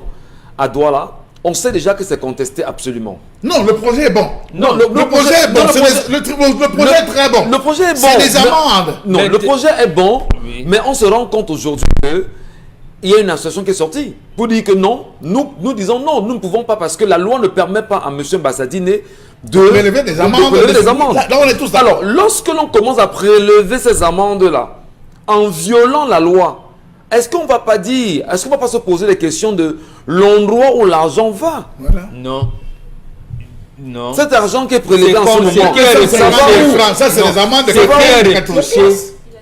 à Douala, on sait déjà que c'est contesté absolument. Non, le projet est bon. Non, le projet est bon. Le projet est très bon. Le projet est bon. C'est des amendes. Non, le projet est bon, oui. Mais on se rend compte aujourd'hui qu'il y a une association qui est sortie pour dire que non, nous disons non, nous ne pouvons pas parce que la loi ne permet pas à M. Bassadine de prélever des amendes. Là, on est tous d'accord. Alors, lorsque l'on commence à prélever ces amendes-là, en violant la loi, est-ce qu'on ne va pas dire, est-ce qu'on ne va pas se poser les questions de l'endroit où l'argent va? Voilà. Non. Non. Cet argent qui est prélevé en ce moment, ça c'est les amendes de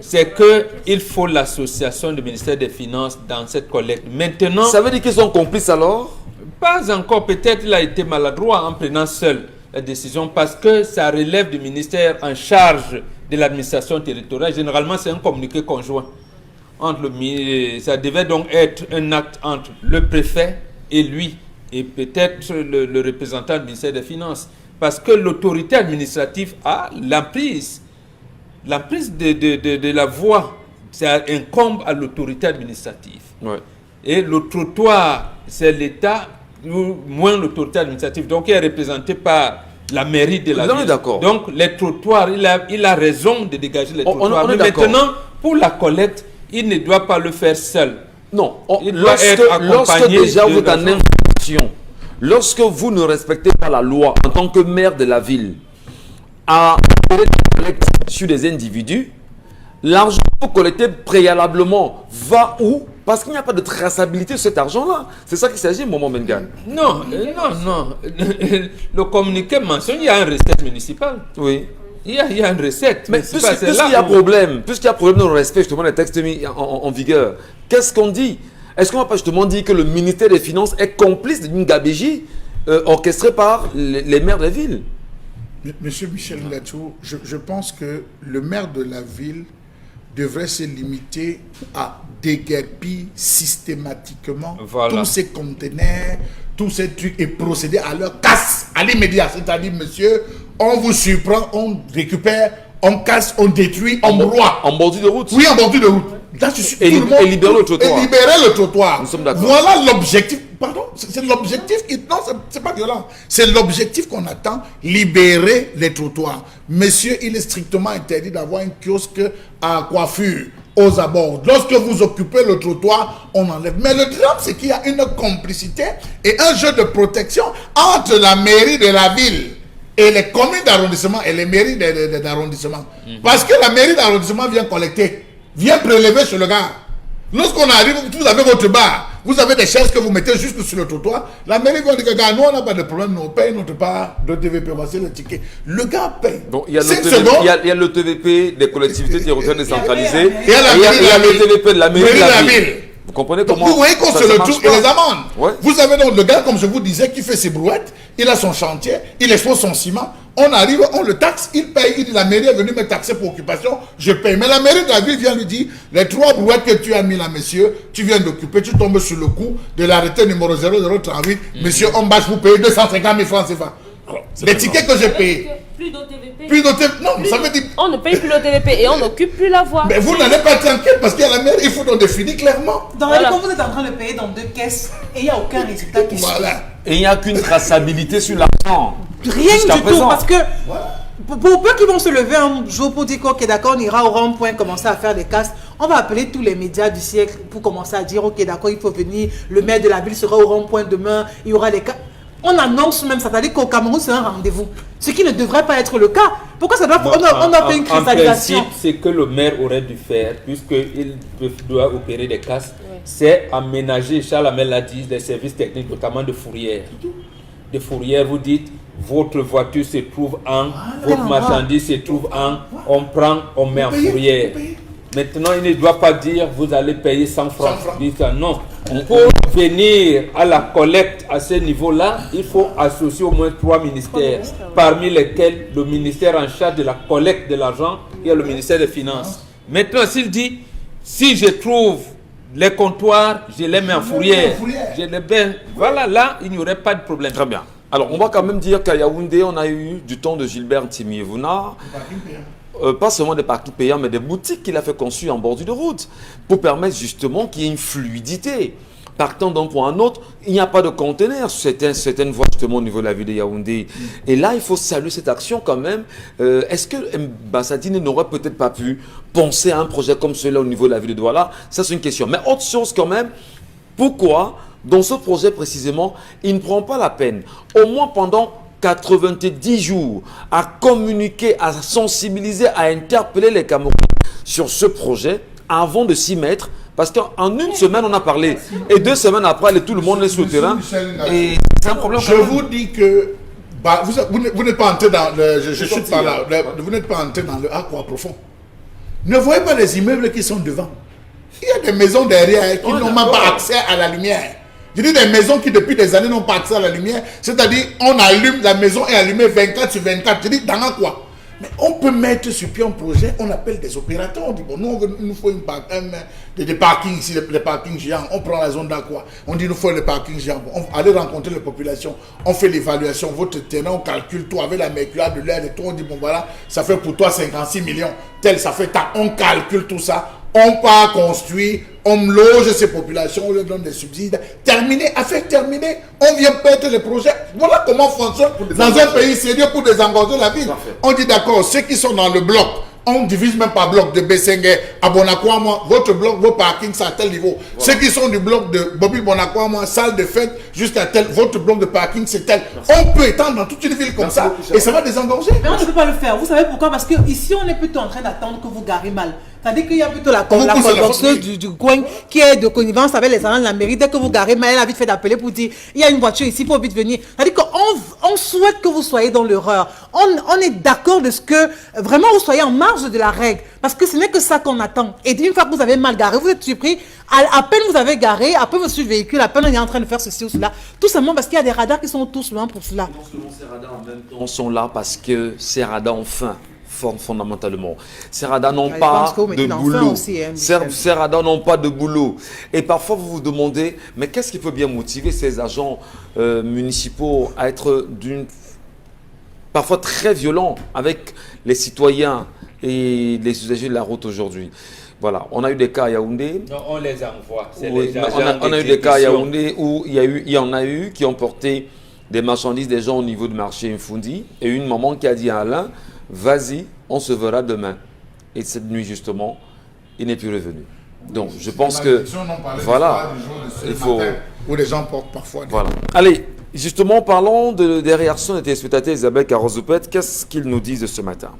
c'est qu'il faut l'association du ministère des Finances dans cette collecte. Maintenant... Ça veut dire qu'ils sont complices alors? Pas encore. Peut-être qu'il a été maladroit en prenant seul la décision parce que ça relève du ministère en charge de l'administration territoriale. Généralement, c'est un communiqué conjoint. Ça devait donc être un acte entre le préfet et lui, et peut-être le représentant du ministère des Finances. Parce que l'autorité administrative a l'emprise. L'emprise de la voie, ça incombe à l'autorité administrative. Ouais. Et le trottoir, c'est l'État, moins l'autorité administrative. Donc, il est représenté par la mairie de la ville. Donc, les trottoirs, il a raison de dégager les trottoirs. Mais maintenant, pour la collecte, il ne doit pas le faire seul. Non, il doit être accompagné déjà vous êtes en infraction, lorsque vous ne respectez pas la loi en tant que maire de la ville, à collecter sur des individus, l'argent que vous collectez préalablement va où? Parce qu'il n'y a pas de traçabilité de cet argent-là. C'est ça qu'il s'agit, Maman Mengane. Non. Le communiqué mentionne qu'il y a une recette municipale. Oui. Il y a une recette. Mais puisqu'il y a problème dans le respect justement des textes mis en vigueur, qu'est-ce qu'on dit? Est-ce qu'on va pas justement dire que le ministère des Finances est complice d'une gabégie orchestrée par les maires des villes? Monsieur Michel Ngatou, je pense que le maire de la ville devrait se limiter à déguerpir systématiquement tous ces conteneurs, tous ces trucs et procéder à leur casse à l'immédiat. C'est-à-dire, monsieur, on vous surprend, on récupère, on casse, on détruit, on broie. En bordure de route? Oui, en bordure de route. Là, Et libérer le trottoir. Et libérer le trottoir. Nous sommes d'accord. Voilà l'objectif. Pardon, c'est l'objectif qui... Non, c'est pas violent. C'est l'objectif qu'on attend, libérer les trottoirs. Monsieur, il est strictement interdit d'avoir un kiosque à coiffure aux abords. Lorsque vous occupez le trottoir, on enlève. Mais le drame, c'est qu'il y a une complicité et un jeu de protection entre la mairie de la ville et les communes d'arrondissement et les mairies d'arrondissement. Parce que la mairie d'arrondissement vient collecter, vient prélever sur le gars. Lorsqu'on arrive, vous avez votre bar, vous avez des chaises que vous mettez juste sur le trottoir. La mairie va dire que gars, nous on n'a pas de problème, nous on paye notre part de TVP, voici le ticket. Le gars paye. Bon, il y a le TVP des collectivités territoriales décentralisées. Il y a le TVP de la mairie de la ville. Vous comprenez comment vous voyez qu'on se le trouve et les amendes. Ouais. Vous avez donc le gars, comme je vous disais, qui fait ses brouettes, il a son chantier, il expose son ciment, on arrive, on le taxe, il paye, il dit la mairie est venue me taxer pour occupation, je paye. Mais la mairie de la ville vient lui dire, les 3 brouettes que tu as mis là, monsieur, tu viens d'occuper, tu tombes sur le coup de l'arrêté numéro 0038, monsieur, on bâche vous payer 250 000 francs CFA. Les tickets que j'ai payés. Plus d'OTVP. Plus d'OTVP. Non, ça veut dire... On ne paye plus l'OTVP et on n'occupe plus la voie. Mais vous n'allez pas tranquille parce qu'il y a la mairie, il faut donc définir clairement. Dans la quand vous êtes en train de payer dans 2 caisses et il n'y a aucun résultat qui suit. Voilà. Et il n'y a qu'une traçabilité sur l'argent. Rien Jusqu'à du tout, présent. parce que pour peu qu'ils vont se lever un jour pour dire ok d'accord, on ira au rond-point commencer à faire des casses, on va appeler tous les médias du siècle pour commencer à dire ok d'accord, il faut venir, le maire de la ville sera au rond-point demain, il y aura des cas. On annonce même, c'est-à-dire qu'au Cameroun c'est un rendez-vous, ce qui ne devrait pas être le cas. Pourquoi ça doit on a fait une cristallisation? En principe, ce que le maire aurait dû faire, puisqu'il doit opérer des casses, c'est aménager, Charles Amel l'a dit, des services techniques, notamment de fourrière. De fourrière, vous dites, votre voiture se trouve votre marchandise se trouve on prend, on met en fourrière. Maintenant, il ne doit pas dire, vous allez payer 100 francs. Dites ça, non. Pour venir à la collecte à ce niveau-là, il faut associer au moins 3 ministères, parmi lesquels le ministère en charge de la collecte de l'argent, il y a le ministère des Finances. Maintenant, s'il dit, si je trouve les comptoirs, je les mets en fourrière. Je les mets, voilà, là, il n'y aurait pas de problème. Très bien. Alors, on va quand même dire qu'à Yaoundé, on a eu du temps de Gilbert Timiévouna. Pas seulement des parkings payants, mais des boutiques qu'il a fait construire en bordure de route pour permettre justement qu'il y ait une fluidité. Partant d'un point à un autre, il n'y a pas de conteneurs sur certaines voies justement au niveau de la ville de Yaoundé. Et là, il faut saluer cette action quand même. Est-ce que Mbassadine n'aurait peut-être pas pu penser à un projet comme celui-là au niveau de la ville de Douala? Ça, c'est une question. Mais autre chose quand même, pourquoi dans ce projet précisément, il ne prend pas la peine, au moins pendant 90 jours, à communiquer, à sensibiliser, à interpeller les Camerounais sur ce projet avant de s'y mettre? Parce qu'en une semaine, on a parlé. Et 2 semaines après, tout le monde est sur le terrain. Et c'est un problème. Je vous dis que vous n'êtes pas entré dans le... Je suis pas là. Vous n'êtes pas entré dans le aqua profond. Ne voyez pas les immeubles qui sont devant. Il y a des maisons derrière qui n'ont même pas accès à la lumière. Je dis des maisons qui depuis des années n'ont pas accès à la lumière. C'est-à-dire, on allume, la maison est allumée 24 sur 24. Je dis, dans quoi? Mais on peut mettre sur pied un projet, on appelle des opérateurs. On dit, bon, nous, il nous faut des parkings ici, les parkings géants. On prend la zone d'Aqua. On dit, il nous faut les parkings géants. On allez rencontrer les populations. On fait l'évaluation. Votre terrain, on calcule tout avec la mercure de l'air et tout. On dit, bon, voilà, ça fait pour toi 56 millions. Tel, ça fait tant. On calcule tout ça. On part construire, on loge ces populations, on leur donne des subsides. Terminé, affaire terminée, on vient perdre les projets. Voilà comment fonctionne dans un pays sérieux pour désengorger la ville. On dit d'accord, ceux qui sont dans le bloc, on divise même par bloc de Bessengue à Bonakwama, votre bloc, vos parkings c'est à tel niveau. Ceux qui sont du bloc de Bobby Bonakwama, salle de fête jusqu'à tel, votre bloc de parking c'est tel. On peut étendre dans toute une ville comme ça et ça va désengorger. Mais on ne peut pas le faire. Vous savez pourquoi? Parce que ici on est plutôt en train d'attendre que vous garez mal. C'est-à-dire qu'il y a plutôt la On vous pousse à la colboxeuse faute, oui. du coin qui est de connivence avec les agents de la mairie. Dès que vous garez, mais elle a vite fait d'appeler pour dire il y a une voiture ici, il faut vite venir. C'est-à-dire qu'on souhaite que vous soyez dans l'erreur. On est d'accord de ce que vraiment vous soyez en marge de la règle. Parce que ce n'est que ça qu'on attend. Et une fois que vous avez mal garé, vous êtes surpris. À peine vous avez garé, à peine votre véhicule, à peine on est en train de faire ceci ou cela. Tout simplement parce qu'il y a des radars qui sont tous loin pour cela. Non seulement ces radars en même temps sont là parce que ces radars ont faim, fondamentalement. Ces radars n'ont Je pas pense que vous mettez de dans boulot. faim aussi, hein, Michel. Ces radars n'ont pas de boulot. Et parfois vous vous demandez, mais qu'est-ce qui peut bien motiver ces agents municipaux à être parfois très violents avec les citoyens et les usagers de la route aujourd'hui? Voilà, on a eu des cas à Yaoundé. Non, on les envoie. C'est Oui, les mais agents on a eu des cas à d'exécution. Yaoundé où il y en a eu qui ont porté des marchandises des gens au niveau du marché Infundi et une maman qui a dit à Alain, vas-y, on se verra demain. Et cette nuit justement, il n'est plus revenu. Donc je pense que voilà, il faut Où les gens portent parfois des... voilà. Allez, justement parlons des réactions des téléspectateurs. Isabelle Carozoupette, qu'est-ce qu'ils nous disent ce matin?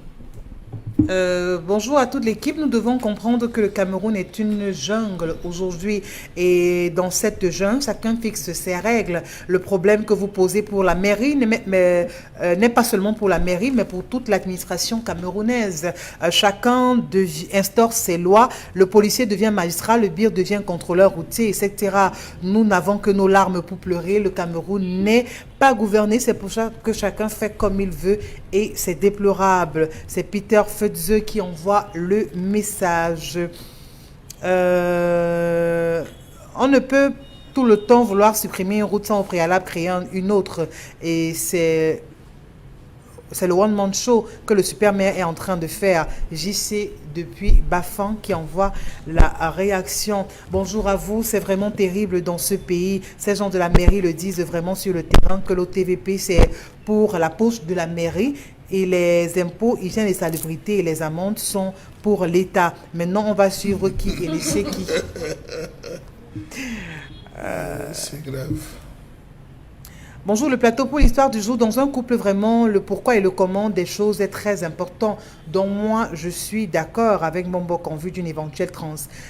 Bonjour à toute l'équipe. Nous devons comprendre que le Cameroun est une jungle aujourd'hui et dans cette jungle, chacun fixe ses règles. Le problème que vous posez pour la mairie n'est pas seulement pour la mairie, mais pour toute l'administration camerounaise. Chacun instaure ses lois. Le policier devient magistrat, le BIR devient contrôleur routier, etc. Nous n'avons que nos larmes pour pleurer. Le Cameroun n'est pas gouverné, c'est pour ça que chacun fait comme il veut et c'est déplorable. C'est Peter Futze qui envoie le message. On ne peut tout le temps vouloir supprimer une route sans au préalable créer une autre et c'est le one-man show que le super maire est en train de faire. JC depuis Bafan qui envoie la réaction. Bonjour à vous, c'est vraiment terrible dans ce pays. Ces gens de la mairie le disent vraiment sur le terrain que l'OTVP c'est pour la poche de la mairie et les impôts, hygiène et salubrité et les amendes sont pour l'État. Maintenant, on va suivre qui et laisser qui. C'est grave. Bonjour, le plateau pour l'histoire du jour. Dans un couple, vraiment, le pourquoi et le comment des choses est très important. Donc moi, je suis d'accord avec Mombok en vue d'une éventuelle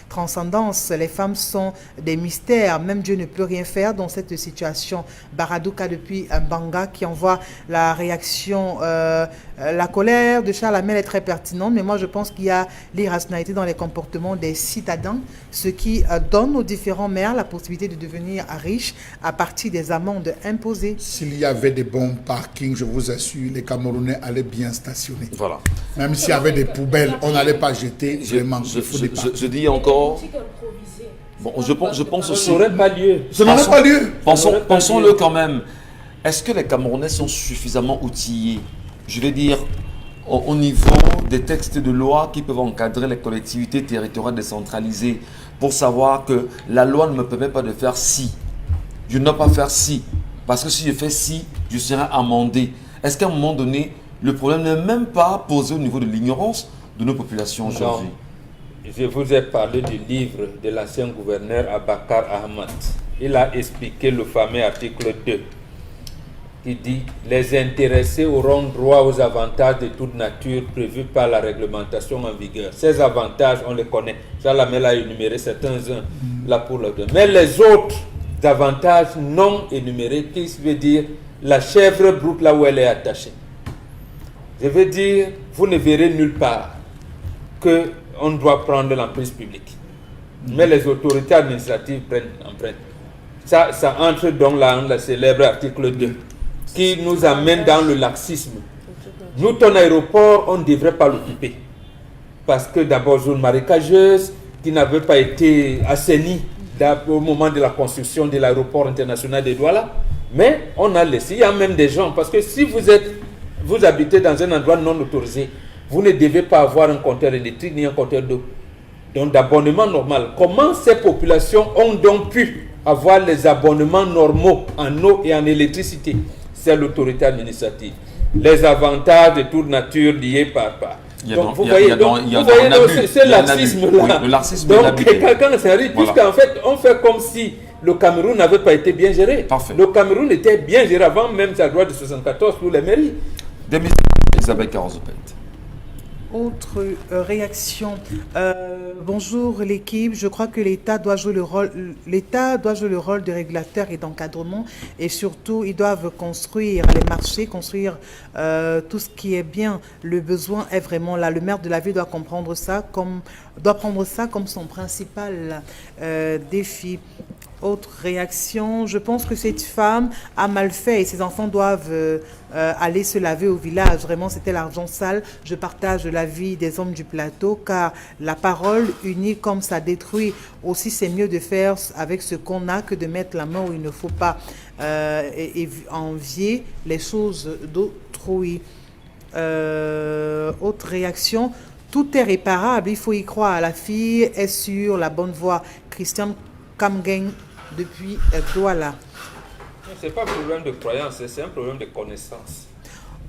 transcendance. Les femmes sont des mystères. Même Dieu ne peut rien faire dans cette situation. Baradouka depuis Banga qui envoie la réaction. La colère de Charles Hamel est très pertinente, mais moi je pense qu'il y a l'irrationalité dans les comportements des citadins, ce qui donne aux différents maires la possibilité de devenir riches à partir des amendes imposées. S'il y avait des bons parkings, je vous assure, les Camerounais allaient bien stationner. Voilà. Même s'il y avait des pouvelles, on n'allait pas jeter vraiment. Je dis encore. Bon, je pense aussi. Ça n'aurait pas lieu. Ça n'aurait pas lieu. Pensons-le quand même. Est-ce que les Camerounais sont suffisamment outillés, je vais dire, au niveau des textes de loi qui peuvent encadrer les collectivités territoriales décentralisées pour savoir que la loi ne me permet pas de faire ci. Je ne dois pas faire ci. Parce que si je fais ci, je serai amendé. Est-ce qu'à un moment donné, le problème n'est même pas posé au niveau de l'ignorance de nos populations aujourd'hui? Je vous ai parlé du livre de l'ancien gouverneur Abakar Ahmad. Il a expliqué le fameux article 2 qui dit « Les intéressés auront droit aux avantages de toute nature prévus par la réglementation en vigueur. » Ces avantages, on les connaît. Salamel a énuméré certains-uns là pour le deux. Mais les autres avantages non énumérés, qui veut dire la chèvre broute là où elle est attachée. Je veux dire, vous ne verrez nulle part qu'on doit prendre l'emprise publique. Mais les autorités administratives prennent l'empreinte. Ça entre dans le célèbre article 2 qui nous amène dans le laxisme. Nous, ton aéroport, on ne devrait pas l'occuper. Parce que d'abord, zone marécageuse qui n'avait pas été assainie au moment de la construction de l'aéroport international de Douala. Mais on a laissé, il y a même des gens, parce que si vous habitez dans un endroit non autorisé, vous ne devez pas avoir un compteur électrique ni un compteur d'eau. Donc d'abonnement normal. Comment ces populations ont donc pu avoir les abonnements normaux en eau et en électricité? C'est l'autorité administrative. Les avantages de toute nature liés par. Donc vous voyez, c'est laxisme-là. Le laxisme donc quelqu'un s'arrête, puisqu'en fait, on fait comme si le Cameroun n'avait pas été bien géré. Parfait. Le Cameroun était bien géré avant même sa loi de 74 pour les mairies. Isabelle Carozoupette. Autre réaction. Bonjour l'équipe. Je crois que l'État doit jouer le rôle de régulateur et d'encadrement, et surtout ils doivent construire les marchés, construire tout ce qui est bien. Le besoin est vraiment là. Le maire de la ville doit prendre ça comme son principal défi. Autre réaction, je pense que cette femme a mal fait et ses enfants doivent aller se laver au village. Vraiment, c'était l'argent sale. Je partage l'avis des hommes du plateau, car la parole unie comme ça détruit. Aussi, c'est mieux de faire avec ce qu'on a que de mettre la main où il ne faut pas et envier les choses d'autrui. Autre réaction, tout est réparable, il faut y croire. La fille est sur la bonne voie. Christian Kamgen depuis Douala. Ce n'est pas un problème de croyance, c'est un problème de connaissance.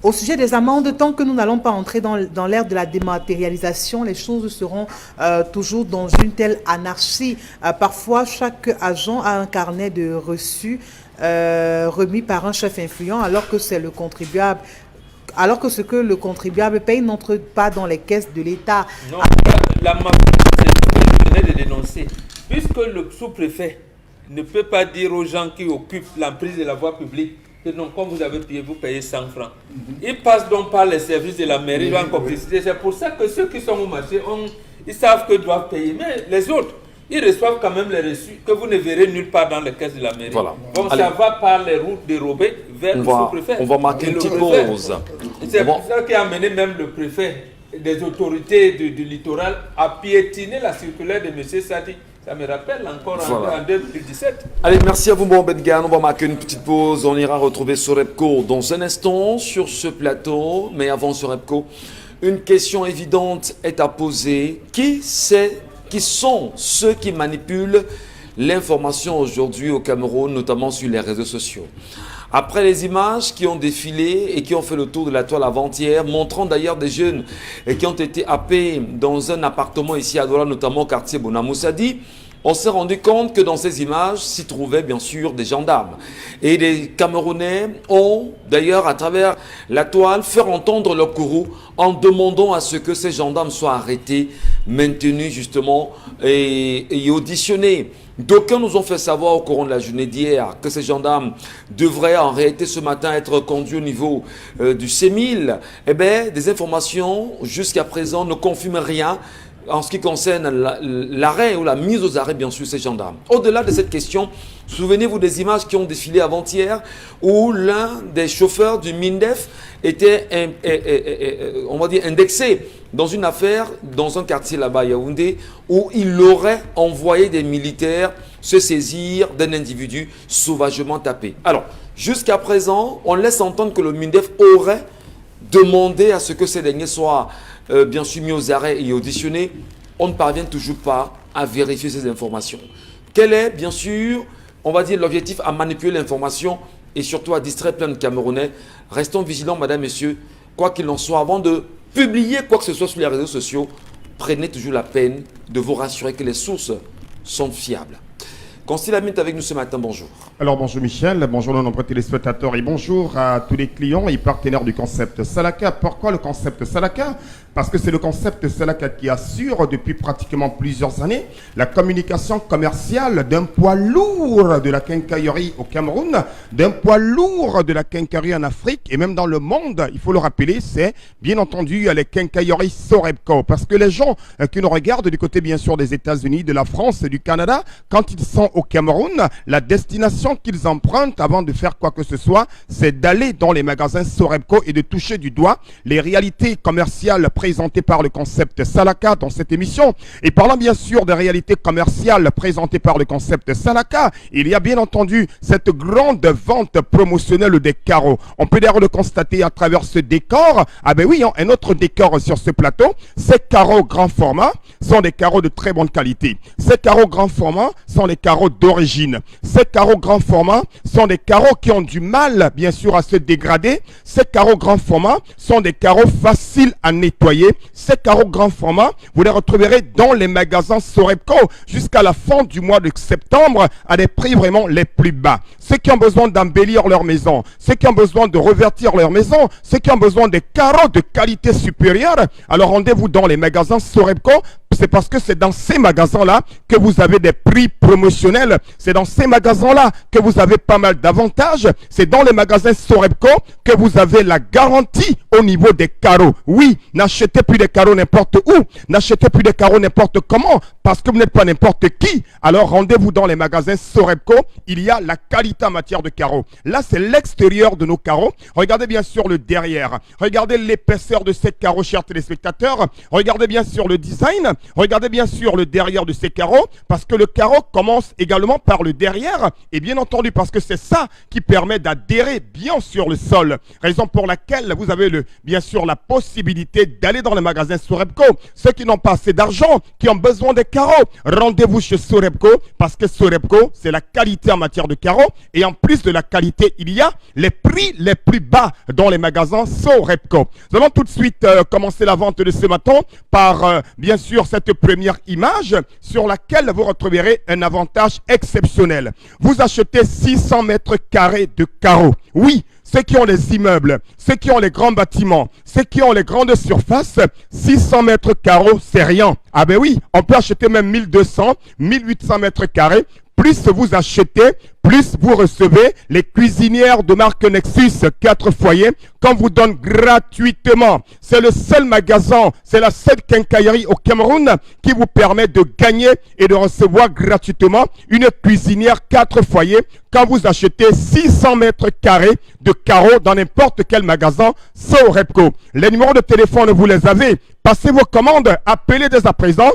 Au sujet des amendes, tant que nous n'allons pas entrer dans l'ère de la dématérialisation, les choses seront toujours dans une telle anarchie. Parfois, chaque agent a un carnet de reçus remis par un chef influent, alors que c'est le contribuable. Alors que ce que le contribuable paye n'entre pas dans les caisses de l'État. Non, la mafia, c'est ce que je venais de dénoncer. Puisque le sous-préfet ne peut pas dire aux gens qui occupent l'emprise de la voie publique que non, comme vous avez payé, vous payez 100 francs. Ils passent donc par les services de la mairie en complicité. C'est pour ça que ceux qui sont au marché, ils savent qu'ils doivent payer. Mais les autres, ils reçoivent quand même les reçus que vous ne verrez nulle part dans les caisses de la mairie. Voilà. Donc ça va par les routes dérobées vers le sous-préfet. On va marquer une petite pause. C'est pour ça qui a amené même le préfet des autorités du littoral à piétiner la circulaire de M. Sadi. Ça me rappelle encore en 2017. Allez, merci à vous, Mohamed Gan. On va marquer une petite pause. On ira retrouver Sorepco dans un instant sur ce plateau. Mais avant Sorepco, une question évidente est à poser. Qui sont ceux qui manipulent l'information aujourd'hui au Cameroun, notamment sur les réseaux sociaux? Après les images qui ont défilé et qui ont fait le tour de la toile avant-hier, montrant d'ailleurs des jeunes qui ont été happés dans un appartement ici à Douala, notamment au quartier Bonamoussadi, on s'est rendu compte que dans ces images s'y trouvaient bien sûr des gendarmes. Et les Camerounais ont d'ailleurs à travers la toile fait entendre leur courroux en demandant à ce que ces gendarmes soient arrêtés, maintenus justement et auditionnés. D'aucuns nous ont fait savoir au courant de la journée d'hier que ces gendarmes devraient en réalité ce matin être conduits au niveau du CEMIL. Eh bien, des informations jusqu'à présent ne confirment rien en ce qui concerne l'arrêt ou la mise aux arrêts, bien sûr, ces gendarmes. Au-delà de cette question, souvenez-vous des images qui ont défilé avant-hier où l'un des chauffeurs du MINDEF était, on va dire, indexé dans une affaire, dans un quartier là-bas à Yaoundé, où il aurait envoyé des militaires se saisir d'un individu sauvagement tapé. Alors, jusqu'à présent, on laisse entendre que le MINDEF aurait demandé à ce que ces derniers soient bien sûr mis aux arrêts et auditionnés. On ne parvient toujours pas à vérifier ces informations. Quel est, bien sûr, on va dire, l'objectif à manipuler l'information et surtout à distraire plein de Camerounais? Restons vigilants, madame, messieurs, quoi qu'il en soit, avant de publier quoi que ce soit sur les réseaux sociaux, prenez toujours la peine de vous rassurer que les sources sont fiables. Constille Lamine est avec nous ce matin, bonjour. Alors bonjour Michel, bonjour nos nombreux téléspectateurs et bonjour à tous les clients et partenaires du concept Salaka. Pourquoi le concept Salaka? Parce que c'est le concept Salaka qui assure depuis pratiquement plusieurs années la communication commerciale d'un poids lourd de la quincaillerie au Cameroun, d'un poids lourd de la quincaillerie en Afrique et même dans le monde. Il faut le rappeler, c'est bien entendu les quincailleries Sorepco. Parce que les gens qui nous regardent du côté bien sûr des États-Unis, de la France et du Canada, quand ils sont au Cameroun, la destination qu'ils empruntent avant de faire quoi que ce soit, c'est d'aller dans les magasins Sorepco et de toucher du doigt les réalités commerciales présentées par le concept Salaka dans cette émission. Et parlant bien sûr des réalités commerciales présentées par le concept Salaka, il y a bien entendu cette grande vente promotionnelle des carreaux. On peut d'ailleurs le constater à travers ce décor. Ah ben oui, un autre décor sur ce plateau. Ces carreaux grand format sont des carreaux de très bonne qualité. Ces carreaux grand format sont les carreaux carreaux d'origine. Ces carreaux grand format sont des carreaux qui ont du mal, bien sûr, à se dégrader. Ces carreaux grand format sont des carreaux faciles à nettoyer. Ces carreaux grand format, vous les retrouverez dans les magasins Sorepco jusqu'à la fin du mois de septembre à des prix vraiment les plus bas. Ceux qui ont besoin d'embellir leur maison, ceux qui ont besoin de revertir leur maison, ceux qui ont besoin des carreaux de qualité supérieure, alors rendez-vous dans les magasins Sorepco. C'est parce que c'est dans ces magasins-là que vous avez des prix promotionnels. C'est dans ces magasins-là que vous avez pas mal d'avantages. C'est dans les magasins Sorepco que vous avez la garantie au niveau des carreaux. Oui, n'achetez plus des carreaux n'importe où. N'achetez plus des carreaux n'importe comment parce que vous n'êtes pas n'importe qui. Alors rendez-vous dans les magasins Sorepco. Il y a la qualité en matière de carreaux. Là, c'est l'extérieur de nos carreaux. Regardez bien sûr le derrière. Regardez l'épaisseur de ces carreaux, chers téléspectateurs. Regardez bien sûr le design. Regardez bien sûr le derrière de ces carreaux, parce que le carreau commence également par le derrière, et bien entendu parce que c'est ça qui permet d'adhérer bien sur le sol. Raison pour laquelle vous avez bien sûr la possibilité d'aller dans les magasins Sorepco. Ceux qui n'ont pas assez d'argent, qui ont besoin des carreaux, rendez-vous chez Sorepco, parce que Sorepco, c'est la qualité en matière de carreaux, et en plus de la qualité, il y a les prix les plus bas dans les magasins Sorepco. Nous allons tout de suite commencer la vente de ce matin par, bien sûr, cette première image sur laquelle vous retrouverez un avantage exceptionnel. Vous achetez 600 mètres carrés de carreaux. Oui, ceux qui ont les immeubles, ceux qui ont les grands bâtiments, ceux qui ont les grandes surfaces, 600 mètres carreaux, c'est rien. Ah ben oui, on peut acheter même 1200, 1800 mètres carrés. Plus vous achetez, plus vous recevez les cuisinières de marque Nexus 4 foyers qu'on vous donne gratuitement. C'est le seul magasin, c'est la seule quincaillerie au Cameroun qui vous permet de gagner et de recevoir gratuitement une cuisinière 4 foyers quand vous achetez 600 mètres carrés de carreaux dans n'importe quel magasin Sorepco. Les numéros de téléphone, vous les avez. Passez vos commandes, appelez dès à présent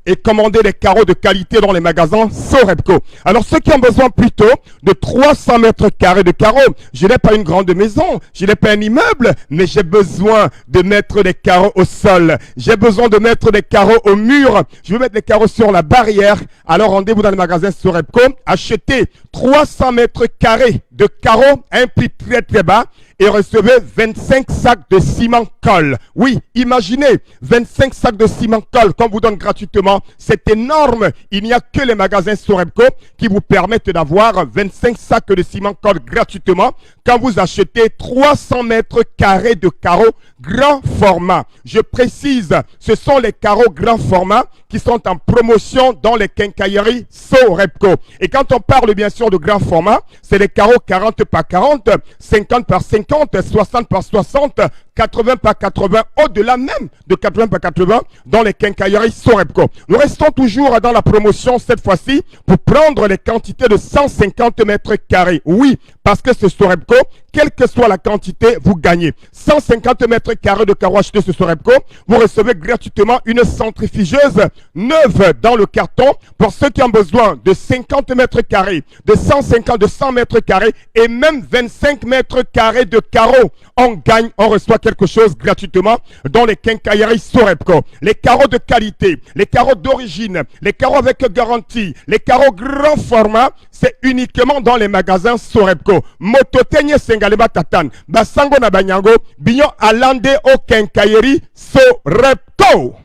et commander des carreaux de qualité dans les magasins Sorepco. Alors ceux qui ont besoin plutôt de 300 mètres carrés de carreaux, je n'ai pas une grande maison, je n'ai pas un immeuble, mais j'ai besoin de mettre des carreaux au sol, j'ai besoin de mettre des carreaux au mur, je veux mettre des carreaux sur la barrière. Alors rendez-vous dans les magasins Sorepco, achetez 300 mètres carrés de carreaux à un prix très très bas et recevez 25 sacs de ciment colle. Oui, imaginez, 25 sacs de ciment colle qu'on vous donne gratuitement. C'est énorme. Il n'y a que les magasins Sorepco qui vous permettent d'avoir 25 sacs de ciment colle gratuitement quand vous achetez 300 mètres carrés de carreaux grand format. Je précise, ce sont les carreaux grand format qui sont en promotion dans les quincailleries Sorepco. Et quand on parle bien sûr de grand format, c'est les carreaux 40 par 40, 50 par 50, 60 par 60, 80 par 80, au-delà même de 80 par 80 dans les quincailleries Sorepco. Nous restons toujours dans la promotion cette fois-ci pour prendre les quantités de 150 mètres carrés. Oui, parce que ce Sorepco, quelle que soit la quantité, vous gagnez. 150 mètres carrés de carreaux achetés sur Sorepco, vous recevez gratuitement une centrifugeuse neuve dans le carton pour ceux qui ont besoin de 50 mètres carrés, de 150, de 100 mètres carrés et même 25 mètres carrés de carreaux. On gagne, on reçoit quelque chose gratuitement dans les quincailleries Sorepco. Les carreaux de qualité, les carreaux d'origine, les carreaux avec garantie, les carreaux grand format, c'est uniquement dans les magasins Sorepco. Mototenye Sengaleba Tatan, Basango na Banyango, Bignon Alande au quincaillerie Sorepco.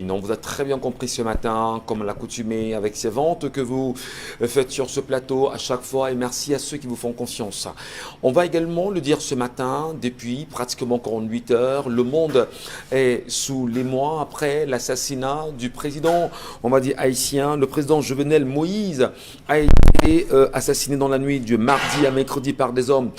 On vous a très bien compris ce matin, comme l'accoutumée, avec ces ventes que vous faites sur ce plateau à chaque fois. Et merci à ceux qui vous font confiance. On va également le dire ce matin, depuis pratiquement 48 heures, le monde est sous l'émoi après l'assassinat du président, on va dire haïtien. Le président Jovenel Moïse a été assassiné dans la nuit du mardi à mercredi par des hommes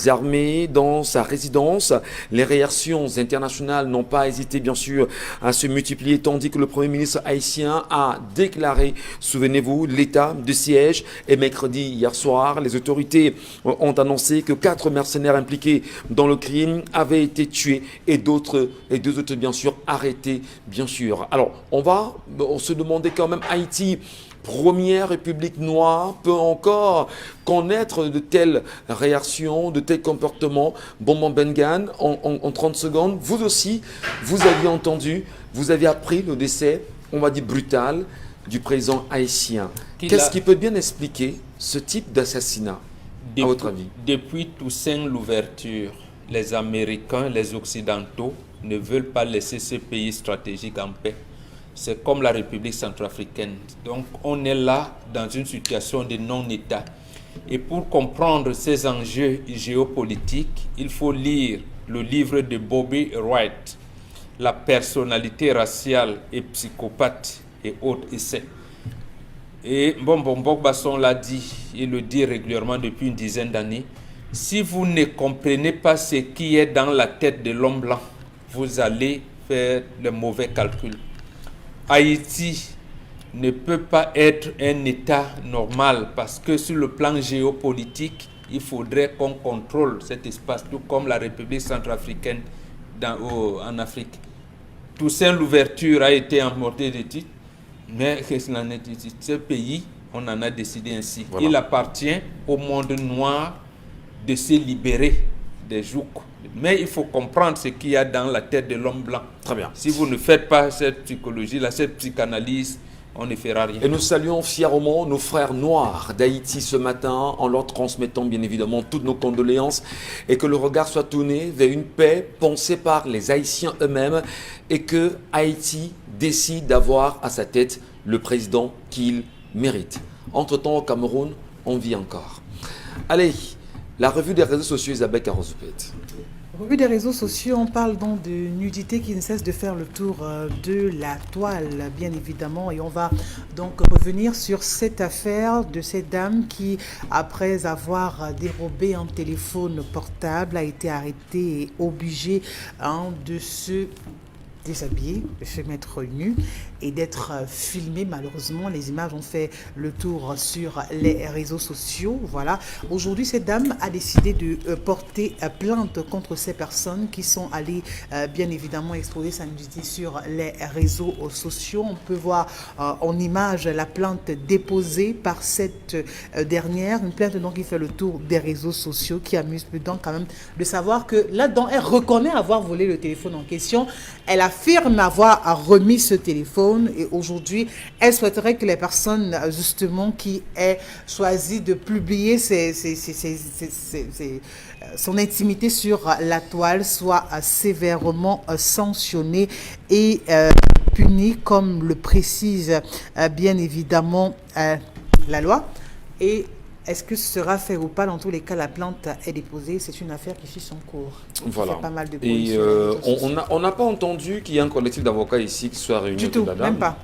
armés dans sa résidence. Les réactions internationales n'ont pas hésité, bien sûr, à se multiplier, tandis que le Premier ministre haïtien a déclaré, souvenez-vous, l'état de siège. Et mercredi, hier soir, les autorités ont annoncé que 4 mercenaires impliqués dans le crime avaient été tués et 2 autres, bien sûr, arrêtés, bien sûr. Alors, on va se demander quand même, Haïti, première république noire, peut encore connaître de telles réactions, de tels comportements. Bonbon Bengan, en 30 secondes, vous aussi, vous aviez entendu, vous avez appris le décès, on va dire brutal, du président haïtien. Qu'il Qu'est-ce a- qui peut bien expliquer ce type d'assassinat, à votre avis? Depuis Toussaint l'ouverture, les Américains, les Occidentaux ne veulent pas laisser ce pays stratégique en paix. C'est comme la République centrafricaine. Donc on est là dans une situation de non-État. Et pour comprendre ces enjeux géopolitiques, il faut lire le livre de Bobby Wright, La personnalité raciale et psychopathe et autres essais. Et Basson l'a dit, il le dit régulièrement depuis une dizaine d'années. Si vous ne comprenez pas ce qui est dans la tête de l'homme blanc, vous allez faire le mauvais calcul. Haïti ne peut pas être un État normal parce que sur le plan géopolitique, il faudrait qu'on contrôle cet espace, tout comme la République centrafricaine en Afrique. Toussaint l'ouverture a été emporté de titre, mais ce pays, on en a décidé ainsi. Voilà. Il appartient au monde noir de se libérer des jougs. Mais il faut comprendre ce qu'il y a dans la tête de l'homme blanc. Très bien. Si vous ne faites pas cette psychologie-là, cette psychanalyse, on ne fera rien. Et nous saluons fièrement nos frères noirs d'Haïti ce matin en leur transmettant bien évidemment toutes nos condoléances et que le regard soit tourné vers une paix pensée par les Haïtiens eux-mêmes et que Haïti décide d'avoir à sa tête le président qu'il mérite. Entre-temps, au Cameroun, on vit encore. Allez, la revue des réseaux sociaux, Isabelle Carozoupet. Revue des réseaux sociaux, on parle donc de nudité qui ne cesse de faire le tour de la toile, bien évidemment. Et on va donc revenir sur cette affaire de cette dame qui, après avoir dérobé un téléphone portable, a été arrêtée et obligée de se déshabiller, de se mettre nu et d'être filmée. Malheureusement, les images ont fait le tour sur les réseaux sociaux. Voilà. Aujourd'hui, cette dame a décidé de porter plainte contre ces personnes qui sont allées bien évidemment exposer sa nudité sur les réseaux sociaux. On peut voir en image la plainte déposée par cette dernière. Une plainte donc qui fait le tour des réseaux sociaux, qui amuse donc quand même de savoir que là-dedans, elle reconnaît avoir volé le téléphone en question. Elle affirme avoir remis ce téléphone et aujourd'hui, elle souhaiterait que les personnes justement qui aient choisi de publier son intimité sur la toile soient sévèrement sanctionnées et punies, comme le précise bien évidemment la loi. Et est-ce que ce sera fait ou pas? Dans tous les cas, la plainte est déposée. C'est une affaire qui suit son cours. Voilà. Fait pas mal de bruit Et sur les réseaux sociaux. on n'a pas entendu qu'il y a un collectif d'avocats ici qui soit réuni Du autour tout, de la dame. même pas.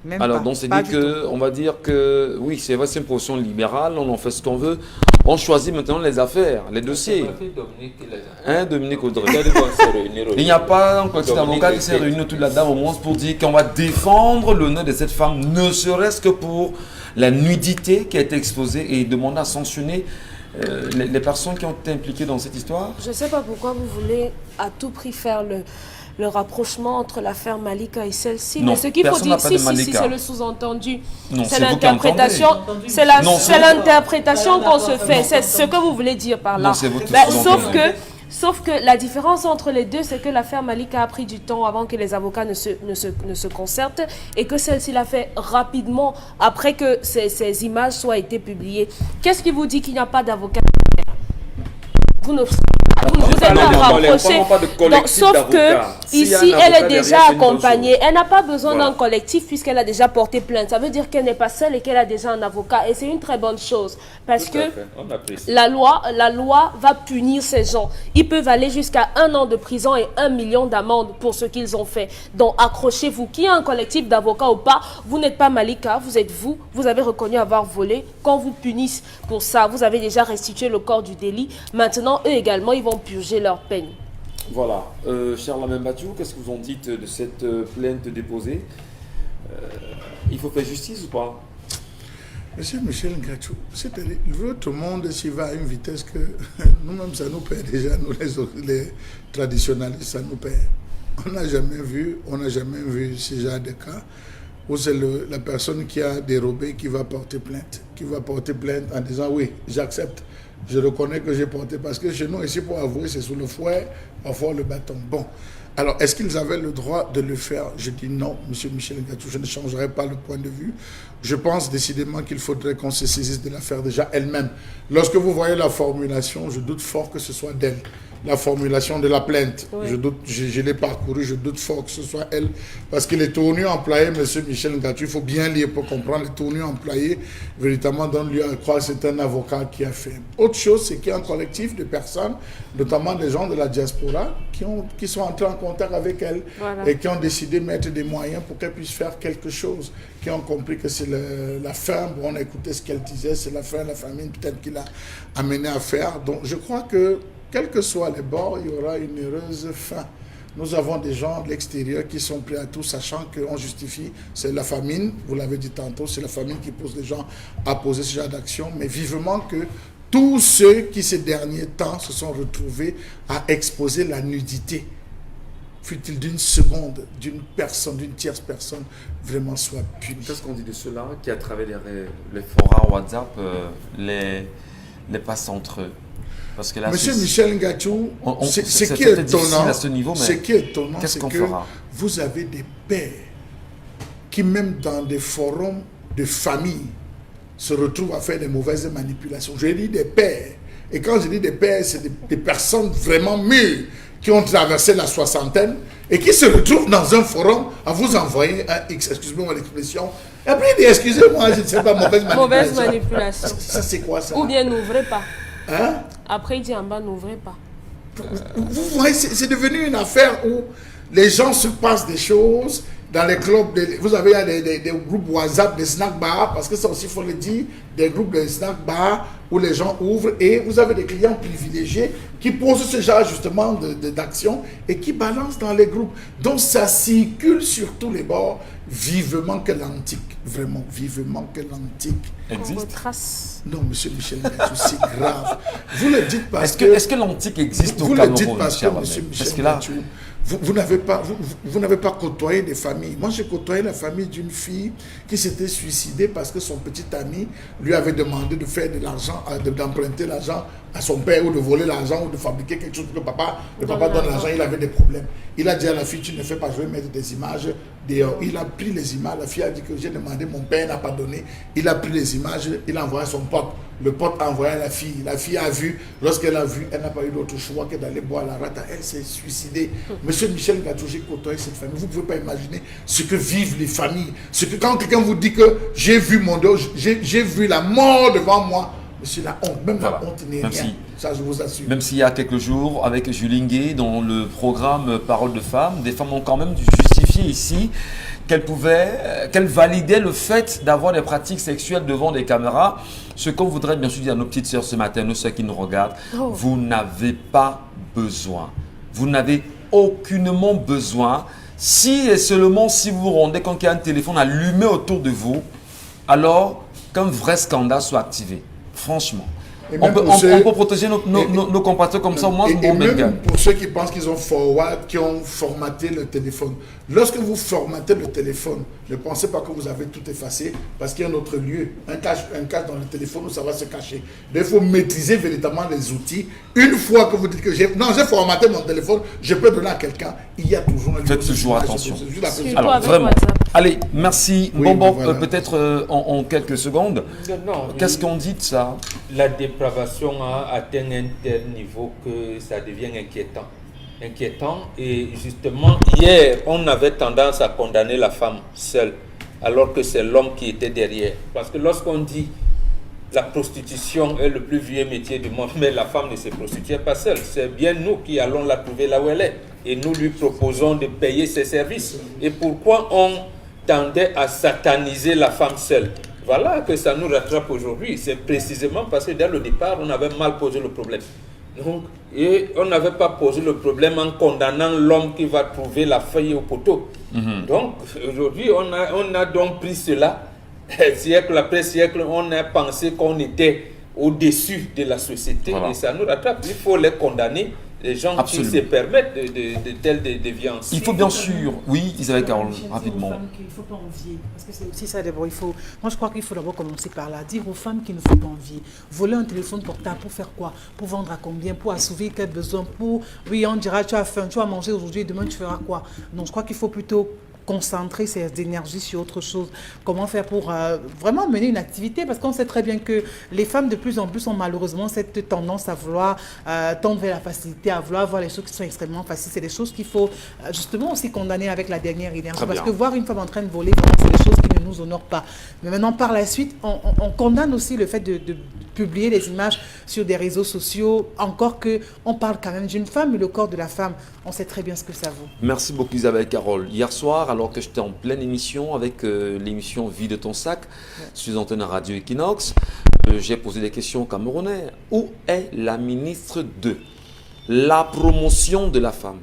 Même Alors, pas. donc, c'est Pas dit du que, tout. on va dire que, oui, c'est vrai, c'est une position libérale, on en fait ce qu'on veut. On choisit maintenant les affaires, les dossiers. Hein, Dominique Audrey? Il n'y a pas un collectif d'avocats qui s'est réuni autour de la dame au moins pour dire qu'on va défendre l'honneur de cette femme, ne serait-ce que pour la nudité qui a été exposée et demander à sanctionner les personnes qui ont été impliquées dans cette histoire. Je ne sais pas pourquoi vous voulez à tout prix faire le rapprochement entre l'affaire Malika et celle-ci. Non, Mais ce qu'il faut personne dire, n'a pas de si, Malika. c'est le sous-entendu. Non, C'est c'est vous qui l'interprétation. entendez. C'est la- Non, c'est c'est- l'interprétation qu'on se fait. C'est ce que vous voulez dire par là. Non, c'est vous qui Ben, sous-entendez. sauf que la différence entre les deux, c'est que l'affaire Malika a pris du temps avant que les avocats ne se concertent et que celle-ci l'a fait rapidement après que ces images soient été publiées. Qu'est-ce qui vous dit qu'il n'y a pas d'avocat? Vous ne vous êtes pas rapproché. Donc, sauf que ici, elle est déjà accompagnée. Elle n'a pas besoin d'un collectif puisqu'elle a déjà porté plainte. Ça veut dire qu'elle n'est pas seule et qu'elle a déjà un avocat. Et c'est une très bonne chose parce que la loi va punir ces gens. Ils peuvent aller jusqu'à 1 an de prison et 1 million d'amende pour ce qu'ils ont fait. Donc, accrochez-vous. Qu'il y ait un collectif d'avocats ou pas, vous n'êtes pas Malika, vous êtes vous. Vous avez reconnu avoir volé. Quand vous punissent pour ça, vous avez déjà restitué le corps du délit. Maintenant, eux également, ils vont purger leur peine. Voilà. Charles Lamembatou, qu'est-ce que vous en dites de cette plainte déposée? Il faut faire justice ou pas? Monsieur Michel Ngachou, c'est-à-dire, l'autre monde s'y va à une vitesse que nous-mêmes, ça nous perd déjà, nous les traditionnalistes, ça nous perd. On n'a jamais vu ce genre de cas où c'est la personne qui a dérobé qui va porter plainte en disant oui, j'accepte. Je reconnais que j'ai porté, parce que chez nous, ici, pour avouer, c'est sous le fouet, parfois le bâton. Bon. Alors, est-ce qu'ils avaient le droit de le faire? Je dis non, M. Michel Ngatou, je ne changerai pas le point de vue. Je pense décidément qu'il faudrait qu'on se saisisse de l'affaire déjà elle-même. Lorsque vous voyez la formulation, je doute fort que ce soit d'elle. La formulation de la plainte, oui. Je l'ai parcouru, je doute fort que ce soit elle, parce que les tournures employées, M. Michel Ngatou, il faut bien lire pour comprendre les tournures employées, véritablement donne lieu à croire que c'est un avocat qui a fait. Autre chose, c'est qu'il y a un collectif de personnes, notamment des gens de la diaspora, qui sont entrés en contact avec elle, voilà, et qui ont décidé de mettre des moyens pour qu'elle puisse faire quelque chose, qui ont compris que c'est la faim. Bon, on a écouté ce qu'elle disait, c'est la faim, la famine peut-être qui l'a amené à faire. Donc je crois que quels que soient les bords, il y aura une heureuse fin. Nous avons des gens de l'extérieur qui sont prêts à tout, sachant qu'on justifie, c'est la famine, vous l'avez dit tantôt, c'est la famine qui pousse les gens à poser ce genre d'action, mais vivement que tous ceux qui ces derniers temps se sont retrouvés à exposer la nudité, fut-il d'une seconde, d'une personne, d'une tierce personne, vraiment soit punis. Qu'est-ce qu'on dit de ceux-là qui, à travers les forums WhatsApp, les passent entre eux? Parce que là, Monsieur Michel Ngatou, ce qui est étonnant, c'est que vous avez des pères qui, même dans des forums de famille, se retrouvent à faire des mauvaises manipulations. Je dis des pères. Et quand je dis des pères, c'est des personnes vraiment mûres qui ont traversé la soixantaine et qui se retrouvent dans un forum à vous envoyer un X, excusez-moi l'expression. Et après, il dit, excusez-moi, je ne sais pas, mauvaise manipulation. Ça, c'est quoi ça? Ou bien n'ouvrez pas. Hein? Après, il dit en bas, n'ouvrez pas. Vous voyez, c'est devenu une affaire où les gens se passent des choses dans les clubs. Vous avez des groupes WhatsApp, des snack bars, parce que ça aussi, il faut le dire, des groupes de snack bars où les gens ouvrent et vous avez des clients privilégiés qui posent ce genre justement d'action et qui balancent dans les groupes. Donc ça circule sur tous les bords. Vivement que l'antique, vraiment, vivement que l'antique existe. Non, monsieur Michel Ngatou, c'est grave. Vous le dites parce est-ce que l'antique existe au Cameroun? Vous le dites parce que monsieur Michel Ngatou, vous n'avez pas côtoyé des familles. Moi, j'ai côtoyé la famille d'une fille qui s'était suicidée parce que son petit ami lui avait demandé de faire de l'argent, d'emprunter l'argent à son père ou de voler l'argent ou de fabriquer quelque chose pour que le papa donne l'argent. Il avait des problèmes. Il a dit à la fille, tu ne fais pas, je vais mettre des images dehors. Il a pris les images. La fille a dit que j'ai demandé, mon père n'a pas donné. Il a pris les images, il a envoyé à son pote. Le pote a envoyé à la fille. La fille a vu. Lorsqu'elle a vu, elle n'a pas eu d'autre choix que d'aller boire la rata. Elle s'est suicidée. Monsieur Michel Ngatou, j'ai côtoyé cette famille. Vous ne pouvez pas imaginer ce que vivent les familles. Ce que quand quelqu'un vous dit que j'ai vu mon dos, j'ai vu la mort devant moi. Monsieur, la honte, même la honte n'est rien. Ça, je vous assure. Même s'il y a quelques jours, avec Julie Ngué, dans le programme Parole de femmes, des femmes ont quand même justifié ici qu'elles validaient le fait d'avoir des pratiques sexuelles devant des caméras. Ce qu'on voudrait bien sûr dire à nos petites sœurs ce matin, nous ceux qui nous regardent, vous n'avez pas besoin. Vous n'avez aucunement besoin. Si et seulement si vous vous rendez compte qu'il y a un téléphone allumé autour de vous, alors qu'un vrai scandale soit activé. Franchement. On peut protéger nos compatriotes comme ça, moi, et même pour ceux qui pensent qu'ils ont formaté le téléphone. Lorsque vous formatez le téléphone, ne pensez pas que vous avez tout effacé parce qu'il y a un autre lieu, un cache dans le téléphone où ça va se cacher. Mais il faut maîtriser véritablement les outils. Une fois que vous dites que j'ai formaté mon téléphone, je peux donner à quelqu'un, il y a toujours un lieu. Faites toujours attention. Alors, vraiment. Allez, merci. Oui, voilà. Peut-être en quelques secondes. Qu'est-ce qu'on dit de ça? La dépravation a atteint un tel niveau que ça devient inquiétant. Et justement, hier, on avait tendance à condamner la femme seule, alors que c'est l'homme qui était derrière. Parce que lorsqu'on dit la prostitution est le plus vieux métier du monde, mais la femme ne se prostitue pas seule. C'est bien nous qui allons la trouver là où elle est. Et nous lui proposons de payer ses services. Et pourquoi on tendait à sataniser la femme seule? Voilà que ça nous rattrape aujourd'hui. C'est précisément parce que dès le départ, on avait mal posé le problème. Donc, et on n'avait pas posé le problème en condamnant l'homme qui va trouver la feuille au poteau. Donc, aujourd'hui, on a donc pris cela. Siècle après siècle, on a pensé qu'on était au-dessus de la société. Voilà. Et ça nous rattrape. Il faut les condamner les gens Absolument. qui se permettent de telles déviances. Il faut bien sûr, oui, Isabelle Carole, Michel, dire rapidement. aux femmes qu'il ne faut pas envier. Parce que c'est aussi ça d'abord. Moi, je crois qu'il faut d'abord commencer par là. Dire aux femmes qu'il ne faut pas envier. Voler un téléphone portable pour faire quoi? Pour vendre à combien? Pour assouvir quel besoin? Oui, on dira tu as faim, tu vas manger aujourd'hui, demain tu feras quoi? Donc, je crois qu'il faut plutôt concentrer ses énergies sur autre chose. Comment faire pour vraiment mener une activité? Parce qu'on sait très bien que les femmes de plus en plus ont malheureusement cette tendance à vouloir tendre vers la facilité, à vouloir voir les choses qui sont extrêmement faciles. C'est des choses qu'il faut justement aussi condamner avec la dernière énergie. Très Parce bien. que voir une femme en train de voler, vraiment, c'est des choses qui ne nous honorent pas. Mais maintenant, par la suite, on condamne aussi le fait de publier des images sur des réseaux sociaux, encore qu'on parle quand même d'une femme, mais le corps de la femme, on sait très bien ce que ça vaut. Merci beaucoup Isabelle Carole. Hier soir, alors que j'étais en pleine émission avec l'émission Vie de ton sac, sur l'antenne Radio Equinox, j'ai posé des questions aux Camerounais. Où est la ministre de la promotion de la femme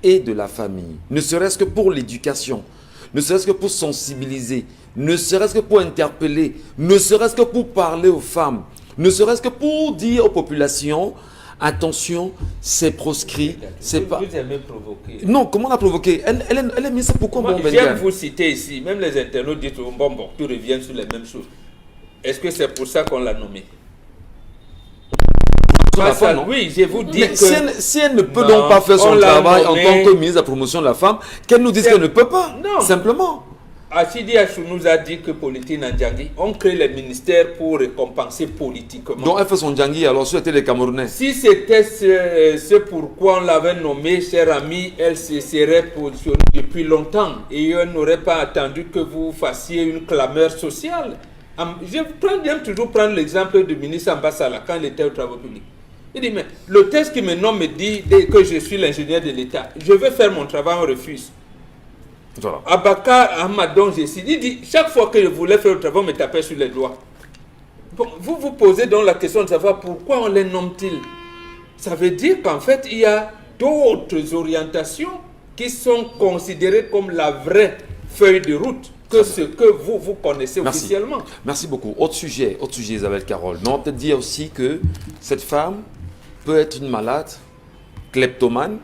et de la famille? Ne serait-ce que pour l'éducation, ne serait-ce que pour sensibiliser, ne serait-ce que pour interpeller, ne serait-ce que pour parler aux femmes, ne serait-ce que pour dire aux populations, attention, c'est proscrit, c'est pas... Vous aimez provoquer. Non, comment la provoquer? Elle est mise, pourquoi Moi, bon j'aime Bengal? vous citer ici, même les internautes disent bon, tu reviens sur les mêmes choses. Est-ce que c'est pour ça qu'on l'a nommée? Sur la Pas ça, femme, non? oui, je vous dis Mais que... si elle ne peut Non, donc pas faire on son l'a travail en nommée. tant que ministre de la promotion de la femme, qu'elle nous dise C'est- qu'elle ne peut pas, Non. simplement. Achidi Achou nous a dit que Politine Ndjangi, on crée les ministères pour récompenser politiquement. Donc elle fait son djangui, alors c'était les Camerounais. Si c'était ce pourquoi on l'avait nommée, cher ami, elle se serait positionnée depuis longtemps et elle n'aurait pas attendu que vous fassiez une clameur sociale. J'aime toujours prendre l'exemple du ministre Ambassala quand il était aux travaux publics. Il dit, mais le texte qui me nomme me dit que je suis l'ingénieur de l'État. Je veux faire mon travail, on refuse. Voilà. Abakar Ahmadon Jessi, il dit, chaque fois que je voulais faire le travail, on me tapait sur les doigts. Bon, vous vous posez donc la question de savoir pourquoi on les nomme-t-il. Ça veut dire qu'en fait, il y a d'autres orientations qui sont considérées comme la vraie feuille de route que ce que vous connaissez Merci. officiellement. Merci beaucoup. Autre sujet Isabelle Carole. Mais on va peut-être dire aussi que cette femme peut être une malade, kleptomane,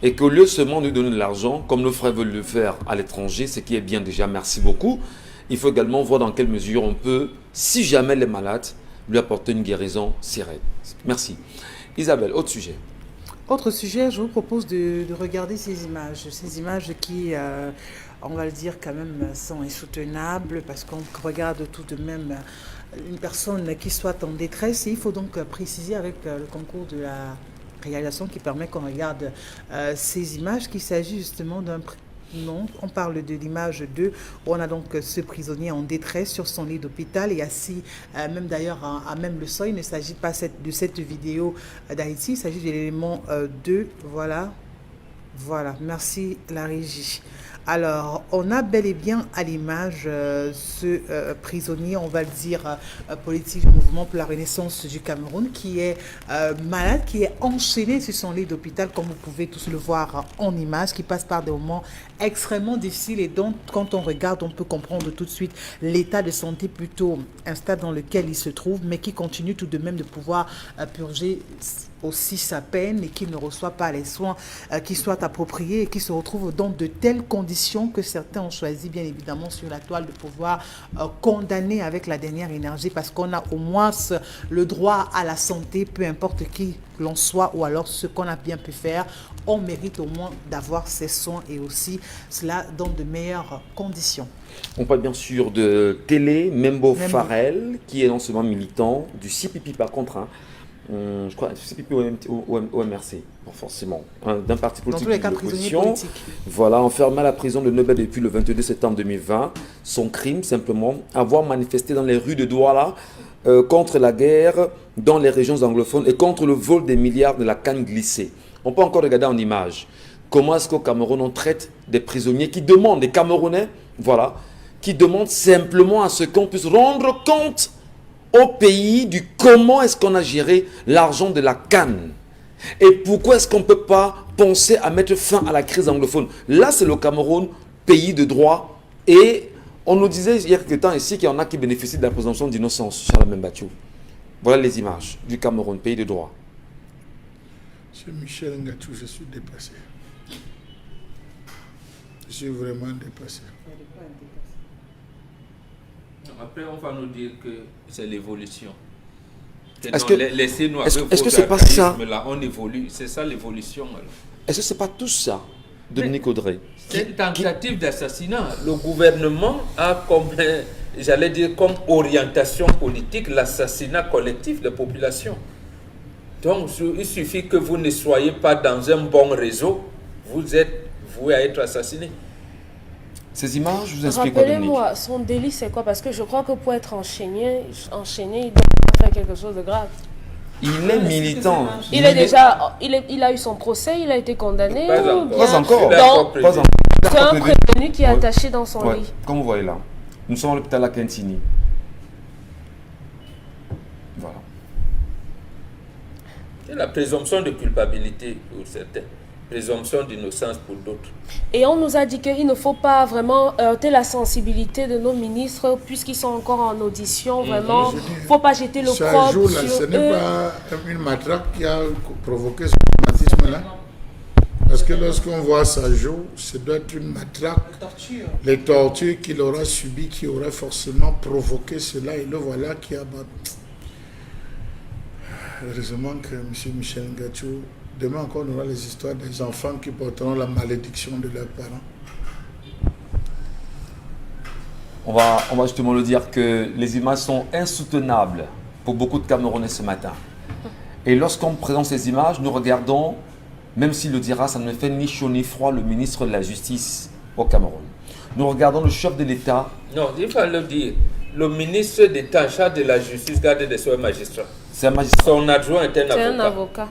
et qu'au lieu seulement de nous donner de l'argent, comme nos frères veulent le faire à l'étranger, ce qui est bien déjà, merci beaucoup, il faut également voir dans quelle mesure on peut, si jamais elle est malade, lui apporter une guérison sereine. Merci. Isabelle, autre sujet. Autre sujet, je vous propose de regarder ces images qui, on va le dire quand même, sont insoutenables parce qu'on regarde tout de même une personne qui soit en détresse. Et il faut donc préciser avec le concours de la réalisation qui permet qu'on regarde ces images qu'il s'agit justement d'un... Non, on parle de l'image 2 où on a donc ce prisonnier en détresse sur son lit d'hôpital et assis même d'ailleurs à même le sol. Il ne s'agit pas de cette vidéo d'Haïti, il s'agit de l'élément 2. Voilà, merci la régie. Alors, on a bel et bien à l'image ce prisonnier, on va le dire, politique du mouvement pour la renaissance du Cameroun, qui est malade, qui est enchaîné sur son lit d'hôpital, comme vous pouvez tous le voir en image, qui passe par des moments extrêmement difficiles et donc, quand on regarde, on peut comprendre tout de suite l'état de santé plutôt instable dans lequel il se trouve, mais qui continue tout de même de pouvoir purger aussi sa peine et qui ne reçoit pas les soins qui soient appropriés et qui se retrouve dans de telles conditions que certains ont choisi bien évidemment sur la toile de pouvoir condamner avec la dernière énergie parce qu'on a au moins le droit à la santé, peu importe qui l'on soit ou alors ce qu'on a bien pu faire, on mérite au moins d'avoir ces soins et aussi cela dans de meilleures conditions. On parle bien sûr de Télé Membo Farel, qui est non seulement militant du CPP par contre, hein, je crois, CPP ou MRC, bon, forcément, d'un parti politique dans tous les cas, de prisonnier l'opposition. politique. Voilà, enfermé à la prison de Nebel depuis le 22 septembre 2020. Son crime, simplement, avoir manifesté dans les rues de Douala contre la guerre dans les régions anglophones et contre le vol des milliards de la canne glissée. On peut encore regarder en image comment est-ce qu'au Cameroun on traite des prisonniers qui demandent, des Camerounais, voilà, qui demandent simplement à ce qu'on puisse rendre compte au pays du comment est-ce qu'on a géré l'argent de la canne. Et pourquoi est-ce qu'on ne peut pas penser à mettre fin à la crise anglophone? Là, c'est le Cameroun, pays de droit. Et on nous disait il y a quelques temps ici qu'il y en a qui bénéficient de la présomption d'innocence, Charles Membatio. Voilà les images du Cameroun, pays de droit. Monsieur Michel Ngatou, je suis dépassé. Je suis vraiment dépassé. Après, on va nous dire que c'est l'évolution. Est-ce que Laissez-nous avec est-ce que vos c'est pas ça? archaïsmes là, on évolue. C'est ça l'évolution. alors. Est-ce que c'est pas tout ça, Dominique Audrey? C'est une tentative d'assassinat. Le gouvernement a comme, j'allais dire, comme orientation politique l'assassinat collectif des populations. Donc, il suffit que vous ne soyez pas dans un bon réseau, vous êtes voué à être assassiné. Ces images, vous expliquent quoi, Dominique? Rappelez-moi, son délit c'est quoi? Parce que je crois que pour être enchaîné, il doit faire quelque chose de grave. Il est militant. Il est déjà, il a eu son procès, il a été condamné. Pas ou encore. bien- Pas encore. Il est Donc, encore prévu. Pas encore. c'est un prévenu qui est Ouais. attaché dans son Ouais, lit. comme vous voyez là. Nous sommes à l'hôpital à Quintini. Voilà. C'est la présomption de culpabilité pour certains, présomption d'innocence pour d'autres. Et on nous a dit qu'il ne faut pas vraiment heurter la sensibilité de nos ministres puisqu'ils sont encore en audition. Vraiment, il ne faut pas jeter le Ce propre jour-là, sur ce n'est eux. pas une matraque qui a provoqué ce traumatisme-là. Parce que lorsqu'on voit ça jour, ce doit être une matraque. Les tortures qu'il aura subies, qui auraient forcément provoqué cela, et le voilà qui a battu. Heureusement que M. Michel Ngatou, demain encore, on aura les histoires des enfants qui porteront la malédiction de leurs parents. On va justement le dire que les images sont insoutenables pour beaucoup de Camerounais ce matin. Et lorsqu'on présente ces images, nous regardons, même s'il le dira, ça ne fait ni chaud ni froid, le ministre de la Justice au Cameroun. Nous regardons le chef de l'État. Non, il faut le dire. Le ministre d'État en charge de la justice, garde des sceaux et magistrat. C'est un magistrat. Son adjoint est un C'est avocat. un avocat.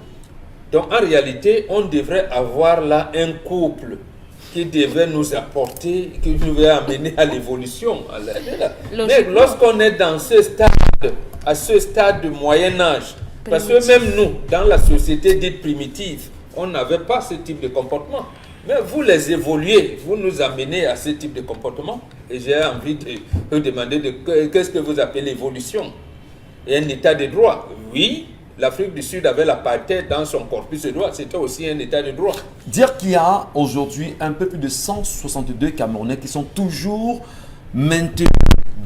Donc en réalité, on devrait avoir là un couple qui devait nous apporter, qui nous devait amener à l'évolution. Mais Logiquement. lorsqu'on est dans ce stade, à ce stade de Moyen Âge, parce que même nous, dans la société dite primitive, on n'avait pas ce type de comportement. Mais vous les évoluez, vous nous amenez à ce type de comportement. Et j'ai envie de vous demander qu'est-ce que vous appelez l'évolution? Et un état de droit? Oui, l'Afrique du Sud avait l'apartheid dans son corpus de droit, c'était aussi un état de droit. Dire qu'il y a aujourd'hui un peu plus de 162 Camerounais qui sont toujours maintenus,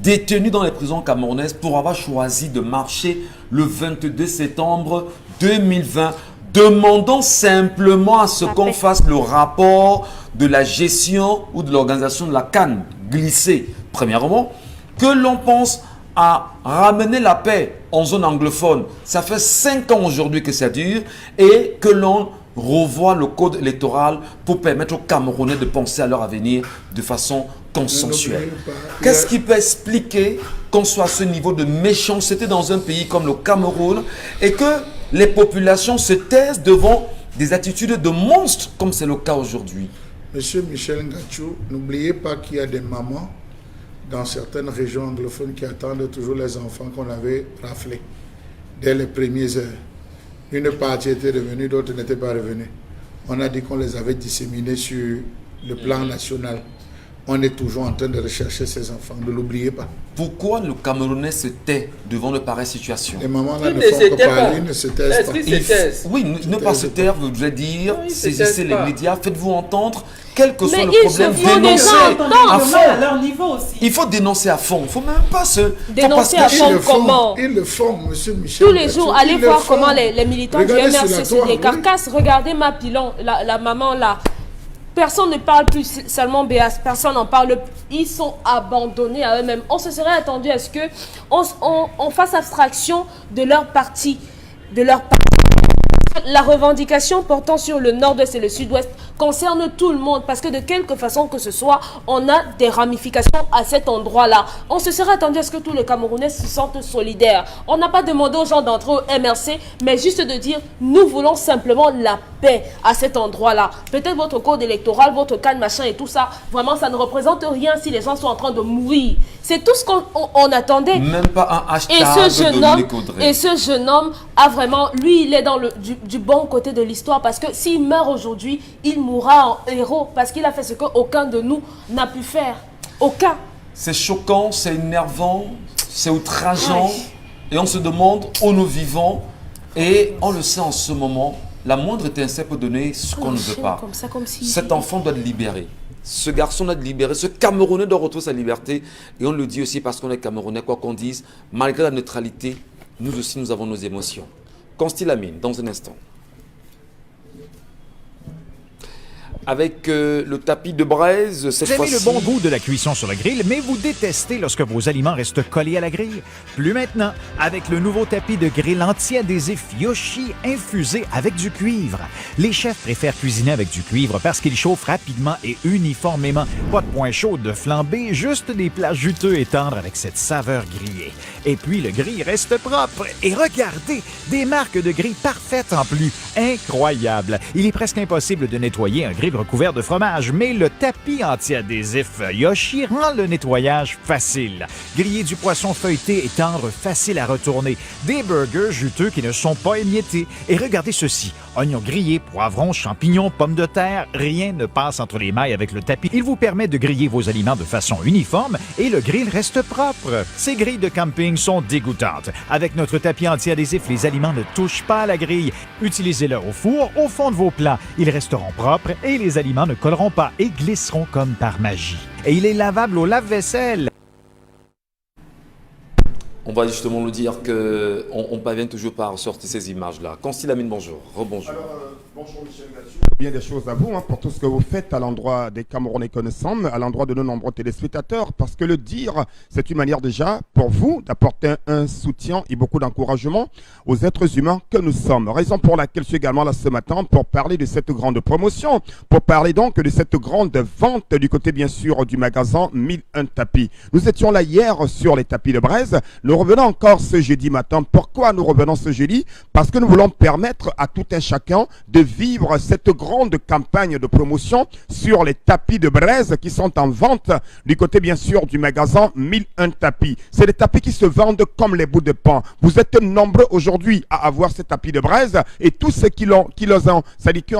détenus dans les prisons camerounaises pour avoir choisi de marcher le 22 septembre 2020, demandant simplement à ce qu'on fasse le rapport de la gestion ou de l'organisation de la CAN glissée. Premièrement, que l'on pense à ramener la paix en zone anglophone. Ça fait 5 ans aujourd'hui que ça dure et que l'on revoit le code électoral pour permettre aux Camerounais de penser à leur avenir de façon consensuelle. n'oubliez pas, Qu'est-ce qui peut expliquer qu'on soit à ce niveau de méchanceté dans un pays comme le Cameroun et que les populations se taisent devant des attitudes de monstres comme c'est le cas aujourd'hui? Monsieur Michel Ngatou, n'oubliez pas qu'il y a des mamans dans certaines régions anglophones qui attendent toujours les enfants qu'on avait raflés dès les premières heures. Une partie était revenue, d'autres n'étaient pas revenues. On a dit qu'on les avait disséminés sur le plan national. On est toujours en train de rechercher ces enfants, ne l'oubliez pas. Pourquoi le Camerounais se tait devant de pareilles situations? Les mamans là Ils ne ne font se que taisent parler, pas. ne se taisent Est-ce pas. qu'ils se taisent? Oui, ne pas se taire, vous devez dire, Oui, ils se saisissez taisent les pas. médias, faites-vous entendre, quel que soit Mais le ils problème, se font dénoncez déjà à entendre. à fond. leur niveau aussi. Il faut dénoncer à fond, il ne faut même pas se... Dénoncer parce que- à Ils le fond. Comment? ils le font, monsieur Michel. Tous les Ngatou, jours, allez ils le voir font. comment les militants du Regardez sur la MRC sur toile, les oui. carcasses. Regardez ma pilon, la maman là. Personne ne parle plus, seulement Béas, personne n'en parle. Ils sont abandonnés à eux-mêmes. On se serait attendu à ce que on fasse abstraction de leur parti, La revendication portant sur le nord-est et le sud-ouest concerne tout le monde parce que de quelque façon que ce soit, on a des ramifications à cet endroit-là. On se serait attendu à ce que tous les Camerounais se sentent solidaires. On n'a pas demandé aux gens d'entrer au MRC, mais juste de dire nous voulons simplement la paix à cet endroit-là. Peut-être votre code électoral, votre canne, machin et tout ça, vraiment ça ne représente rien si les gens sont en train de mourir. C'est tout ce qu'on attendait. Même pas un hashtag Et ce jeune homme, Dominique Audrey. a vraiment, lui, il est dans du bon côté de l'histoire parce que s'il meurt aujourd'hui, il mourra en héros parce qu'il a fait ce qu'aucun de nous n'a pu faire. Aucun. C'est choquant, c'est énervant, c'est outrageant. Ouais. Et on se demande où nous vivons. Et on le sait en ce moment, La moindre étincelle peut donner ce qu'on ne veut pas. Comme ça, comme si... Cet enfant doit être libéré. Ce garçon doit être libéré. Ce Camerounais doit retrouver sa liberté. Et on le dit aussi parce qu'on est Camerounais, quoi qu'on dise, malgré la neutralité, nous aussi, nous avons nos émotions. Consti Lamine, dans un instant. Avec le tapis de braise, cette Vous aimez fois-ci... le bon goût de la cuisson sur le grill, mais vous détestez lorsque vos aliments restent collés à la grille? Plus maintenant, avec le nouveau tapis de grill anti-adhésif Yoshi infusé avec du cuivre. Les chefs préfèrent cuisiner avec du cuivre parce qu'il chauffe rapidement et uniformément. Pas de point chaud de flambée, juste des plats juteux et tendres avec cette saveur grillée. Et puis le grill reste propre. Et regardez, des marques de grill parfaites en plus. Incroyable! Il est presque impossible de nettoyer un grill recouvert de fromage, mais le tapis anti-adhésif Yoshi rend le nettoyage facile. Griller du poisson feuilleté et tendre, facile à retourner. Des burgers juteux qui ne sont pas émiettés. Et regardez ceci, oignons grillés, poivrons, champignons, pommes de terre, rien ne passe entre les mailles avec le tapis. Il vous permet de griller vos aliments de façon uniforme et le grill reste propre. Ces grilles de camping sont dégoûtantes. Avec notre tapis anti-adhésif, les aliments ne touchent pas à la grille. Utilisez-le au four, au fond de vos plats. Ils resteront propres et les aliments ne colleront pas et glisseront comme par magie. Et il est lavable au lave-vaisselle. On va justement nous dire qu'on parvient toujours pas à ressortir ces images-là. Consti Lamine, bonjour. Rebonjour. Alors, bonjour Michel Gassou. Bien des choses à vous pour tout ce que vous faites à l'endroit des Camerounais que nous sommes, à l'endroit de nos nombreux téléspectateurs, parce que le dire, c'est une manière déjà pour vous d'apporter un soutien et beaucoup d'encouragement aux êtres humains que nous sommes. Raison pour laquelle je suis également là ce matin pour parler de cette grande promotion, pour parler donc de cette grande vente du côté bien sûr du magasin 1001 tapis. Nous étions là hier sur les tapis de braise. Nous revenons encore ce jeudi matin. Pourquoi nous revenons ce jeudi? Parce que nous voulons permettre à tout un chacun de vivre cette grande campagne de promotion sur les tapis de braise qui sont en vente du côté bien sûr du magasin 1001 tapis. C'est des tapis qui se vendent comme les bouts de pain. Vous êtes nombreux aujourd'hui à avoir ces tapis de braise et tous ceux qui ont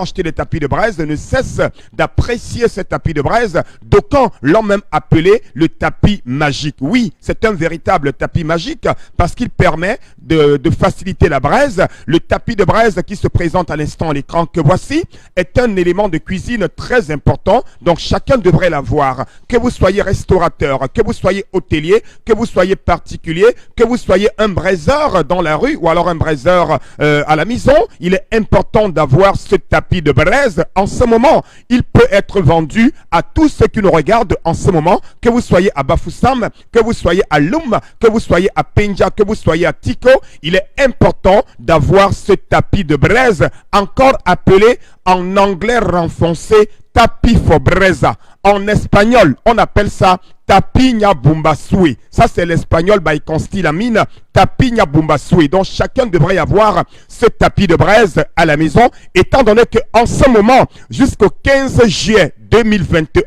acheté des tapis de braise ne cessent d'apprécier ces tapis de braise. D'aucuns l'ont même appelé le tapis magique. Oui, c'est un véritable tapis magique parce qu'il permet de faciliter la braise. Le tapis de braise qui se présente à l'instant à l'écran que voici est un élément de cuisine très important, donc chacun devrait l'avoir. Que vous soyez restaurateur, que vous soyez hôtelier, que vous soyez particulier, que vous soyez un braiseur dans la rue ou alors un braiseur à la maison, il est important d'avoir ce tapis de braise. En ce moment, il peut être vendu à tous ceux qui nous regardent en ce moment, que vous soyez à Bafoussam, que vous soyez à Loum, que vous soyez à Penja, que vous soyez à Tico. Il est important d'avoir ce tapis de braise, encore appelé en anglais renfoncé tapis fobreza. En espagnol, on appelle ça tapiña bumbasui. Ça, c'est l'espagnol by Consti Lamine, tapiña bumbasui. Donc, chacun devrait avoir ce tapis de braise à la maison, étant donné qu'en ce moment, jusqu'au 15 juillet 2021,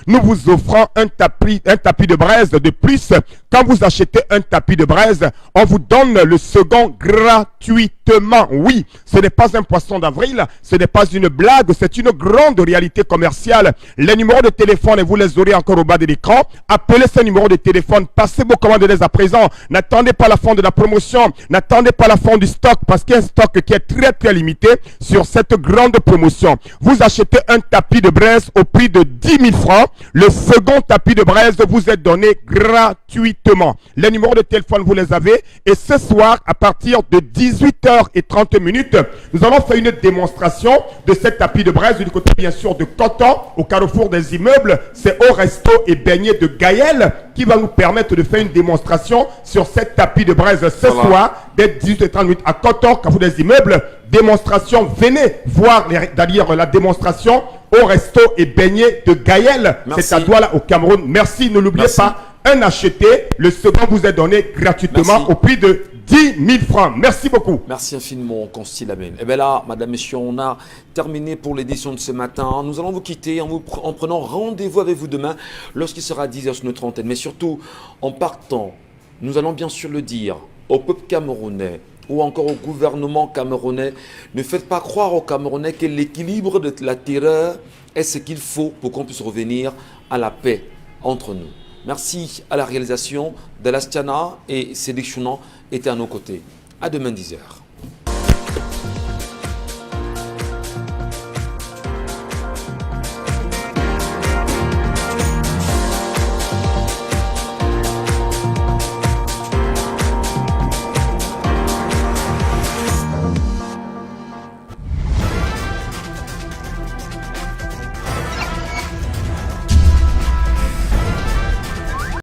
nous vous offrons un tapis de braise de plus. Quand vous achetez un tapis de braise, on vous donne le second gratuitement. Oui, ce n'est pas un poisson d'avril, ce n'est pas une blague, c'est une grande réalité commerciale. Les numéros de téléphone, et vous les aurez encore au bas de l'écran. Appelez ce numéro de téléphone, passez vos commandes dès à présent. N'attendez pas la fin de la promotion, n'attendez pas la fin du stock, parce qu'il y a un stock qui est très très limité sur cette grande promotion. Vous achetez un tapis de braise au prix de 10 000 francs. Le second tapis de braise vous est donné gratuitement. Les numéros de téléphone, vous les avez. Et ce soir, à partir de 18h30, nous allons faire une démonstration de ce tapis de braise du côté, bien sûr, de Coton, au carrefour des immeubles. C'est au resto et beignet de Gaël qui va nous permettre de faire une démonstration sur ce tapis de braise ce soir, dès 18h30 à Coton, carrefour des immeubles. Démonstration, venez voir d'ailleurs la démonstration au resto et beignet de Gaël. C'est à Douala au Cameroun. Merci, ne l'oubliez pas. Un acheté, le second vous est donné gratuitement au prix de 10 000 francs. Merci beaucoup. Merci infiniment, Consti Lamine. Et bien là, madame, messieurs, on a terminé pour l'édition de ce matin. Nous allons vous quitter en prenant rendez-vous avec vous demain lorsqu'il sera 10h sur notre antenne. Mais surtout, en partant, nous allons bien sûr le dire au peuple camerounais ou encore au gouvernement camerounais. Ne faites pas croire aux Camerounais que l'équilibre de la terreur est ce qu'il faut pour qu'on puisse revenir à la paix entre nous. Merci à la réalisation. Dalastiana et Sédek Chounan étaient à nos côtés. À demain 10h.